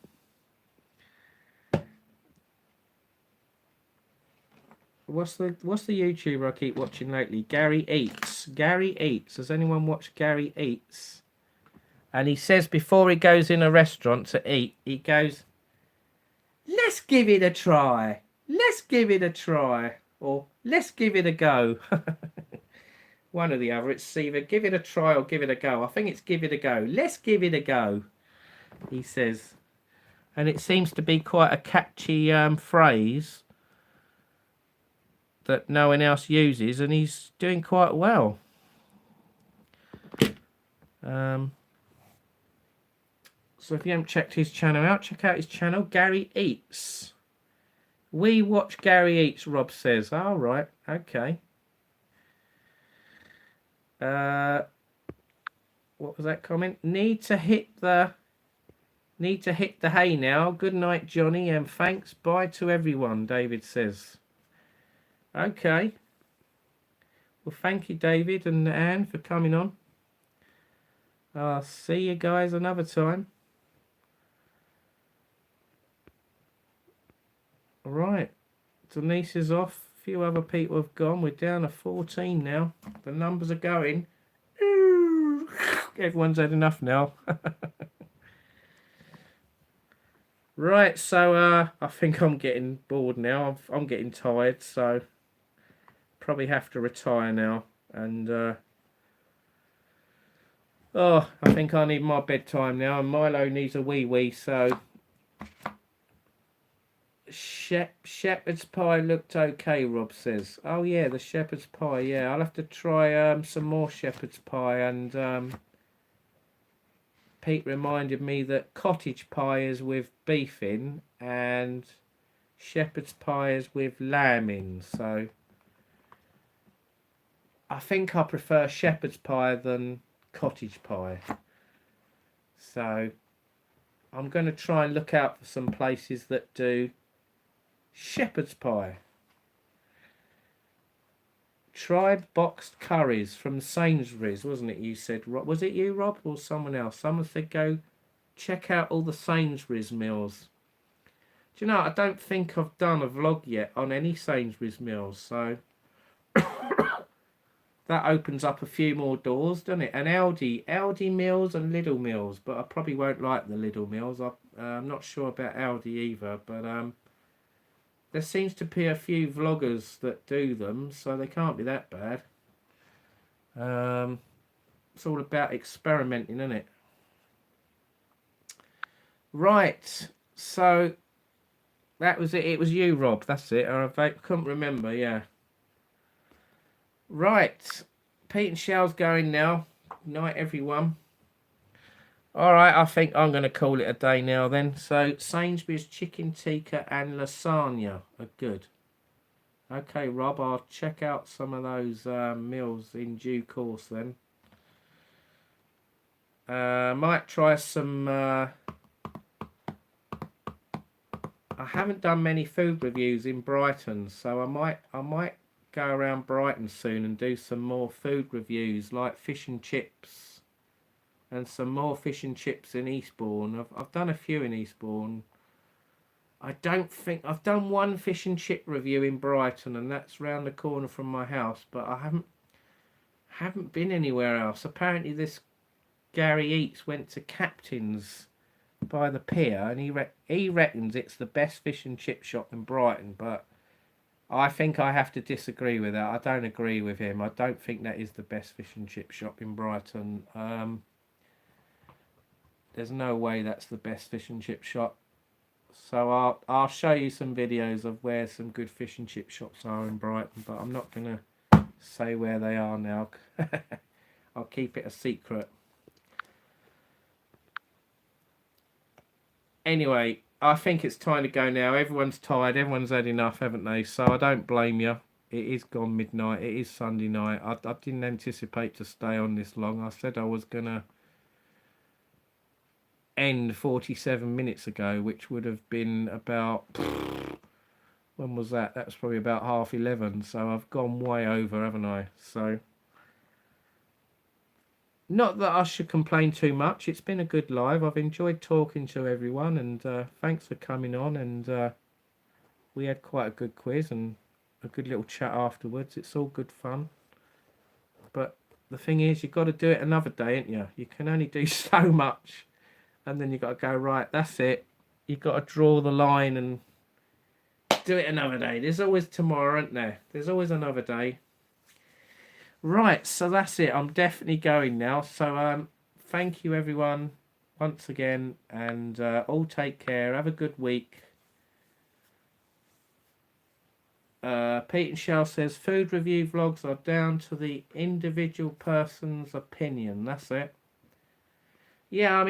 What's the YouTuber I keep watching lately? Gary Eats. Gary Eats. Has anyone watched Gary Eats? And he says before he goes in a restaurant to eat, he goes, let's give it a try. Let's give it a try. Or let's give it a go. One or the other. It's either give it a try or give it a go. I think it's give it a go. Let's give it a go, he says. And it seems to be quite a catchy phrase that no one else uses, and he's doing quite well. So if you haven't checked his channel out, check out his channel, Gary Eats. We watch Gary Eats, Rob says. All right, okay. What was that comment? Need to hit the hay now. Good night, Johnny, and thanks. Bye to everyone, David says. Okay. Well, thank you, David and Anne, for coming on. I'll see you guys another time. Right. Denise is off. A few other people have gone. We're down to 14 now. The numbers are going. Everyone's had enough now. Right, so I think I'm getting bored now. I'm getting tired, so probably have to retire now. And oh, I think I need my bedtime now, and Milo needs a wee, so shepherd's pie looked okay, Rob says. Oh yeah, the shepherd's pie, yeah. I'll have to try some more shepherd's pie. And Pete reminded me that cottage pie is with beef in and shepherd's pie is with lamb in, so I think I prefer shepherd's pie than cottage pie. So I'm going to try and look out for some places that do shepherd's pie. Tried boxed curries from Sainsbury's, wasn't it? You said, Rob. Was it you, Rob, or someone else? Someone said go check out all the Sainsbury's meals. Do you know, I don't think I've done a vlog yet on any Sainsbury's meals, so that opens up a few more doors, doesn't it? And Aldi meals and Lidl meals, but I probably won't like the Lidl meals. I'm not sure about Aldi either, but there seems to be a few vloggers that do them, so they can't be that bad. It's all about experimenting, isn't it? Right, so that was it. It was you, Rob. That's it. I couldn't remember, yeah. Right, Pete and Shell's going now. Night, everyone. Alright, I think I'm going to call it a day now then. So, Sainsbury's chicken tikka and lasagna are good. Okay, Rob, I'll check out some of those meals in due course then. Might try some... I haven't done many food reviews in Brighton, so I might go around Brighton soon and do some more food reviews, like fish and chips. And some more fish and chips in Eastbourne. I've done a few in Eastbourne. I don't think... I've done one fish and chip review in Brighton, and that's round the corner from my house, but I haven't been anywhere else. Apparently this Gary Eats went to Captain's by the pier, and he reckons it's the best fish and chip shop in Brighton, but I think I have to disagree with that. I don't agree with him. I don't think that is the best fish and chip shop in Brighton. There's no way that's the best fish and chip shop. So I'll show you some videos of where some good fish and chip shops are in Brighton, but I'm not going to say where they are now. I'll keep it a secret. Anyway, I think it's time to go now. Everyone's tired. Everyone's had enough, haven't they? So I don't blame you. It is gone midnight. It is Sunday night. I didn't anticipate to stay on this long. I said I was going to end 47 minutes ago, which would have been about... when was that? That was probably about 11:30. So I've gone way over, haven't I? So... not that I should complain too much. It's been a good live. I've enjoyed talking to everyone, and thanks for coming on. And we had quite a good quiz and a good little chat afterwards. It's all good fun. But the thing is, you've got to do it another day, ain't you? You can only do so much. And then you've got to go, right, that's it. You've got to draw the line and do it another day. There's always tomorrow, isn't there? There's always another day. Right, so that's it. I'm definitely going now. So thank you everyone once again, and all take care. Have a good week. Pete and Shell says food review vlogs are down to the individual person's opinion. That's it. Yeah, I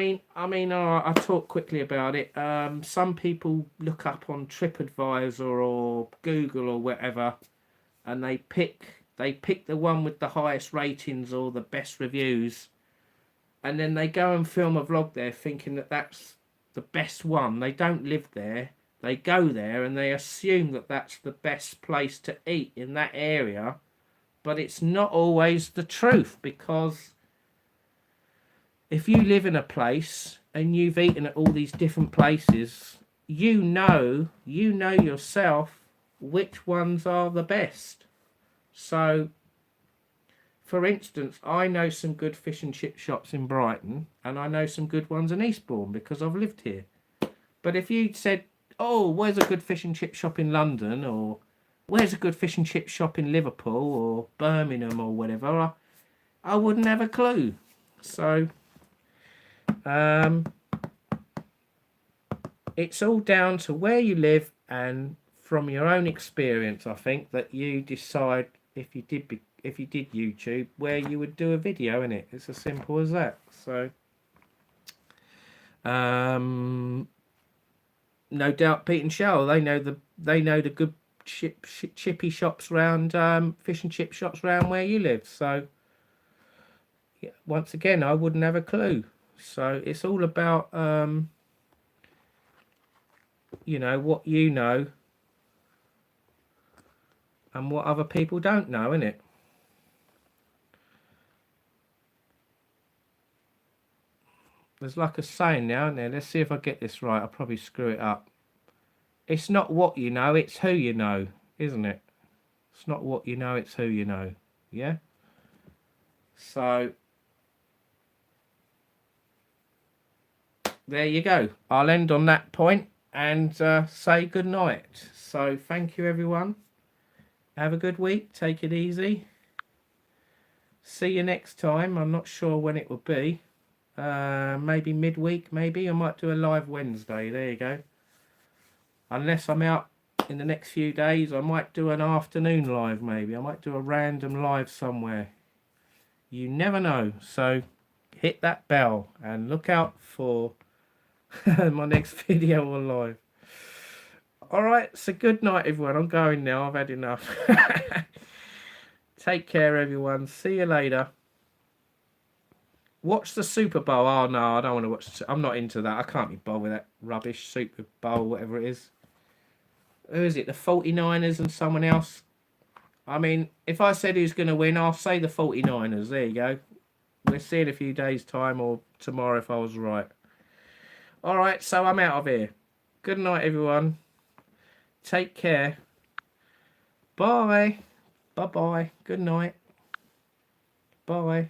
mean, I'll talk quickly about it. Some people look up on TripAdvisor or Google or whatever, and they pick the one with the highest ratings or the best reviews, and then they go and film a vlog there thinking that that's the best one. They don't live there. They go there and they assume that that's the best place to eat in that area, but it's not always the truth, because if you live in a place and you've eaten at all these different places, you know yourself which ones are the best. So, for instance, I know some good fish and chip shops in Brighton, and I know some good ones in Eastbourne because I've lived here. But if you said, oh, where's a good fish and chip shop in London, or where's a good fish and chip shop in Liverpool or Birmingham or whatever, I wouldn't have a clue. So it's all down to where you live, and from your own experience, I think, that you decide if you did YouTube, where you would do a video in it. It's as simple as that. So no doubt Pete and Cheryl, they know the good chippy shops round, fish and chip shops round where you live. So yeah, once again, I wouldn't have a clue. So it's all about you know, what you know and what other people don't know, innit? There's like a saying now, isn't there? Let's see if I get this right. I'll probably screw it up. It's not what you know, it's who you know, isn't it? It's not what you know, it's who you know. Yeah? So there you go. I'll end on that point and say good night. So thank you, everyone. Have a good week. Take it easy. See you next time. I'm not sure when it will be. Maybe midweek, maybe. I might do a live Wednesday. There you go. Unless I'm out in the next few days, I might do an afternoon live, maybe. I might do a random live somewhere. You never know. So hit that bell and look out for my next video or live. Alright, so good night, everyone. I'm going now. I've had enough. Take care, everyone. See you later. Watch the Super Bowl. Oh, no, I don't want to watch I'm not into that. I can't be bothered with that rubbish Super Bowl, whatever it is. Who is it? The 49ers and someone else? I mean, if I said who's going to win, I'll say the 49ers. There you go. We'll see in a few days' time or tomorrow if I was right. Alright, so I'm out of here. Good night, everyone. Take care. Bye. Bye-bye. Good night. Bye.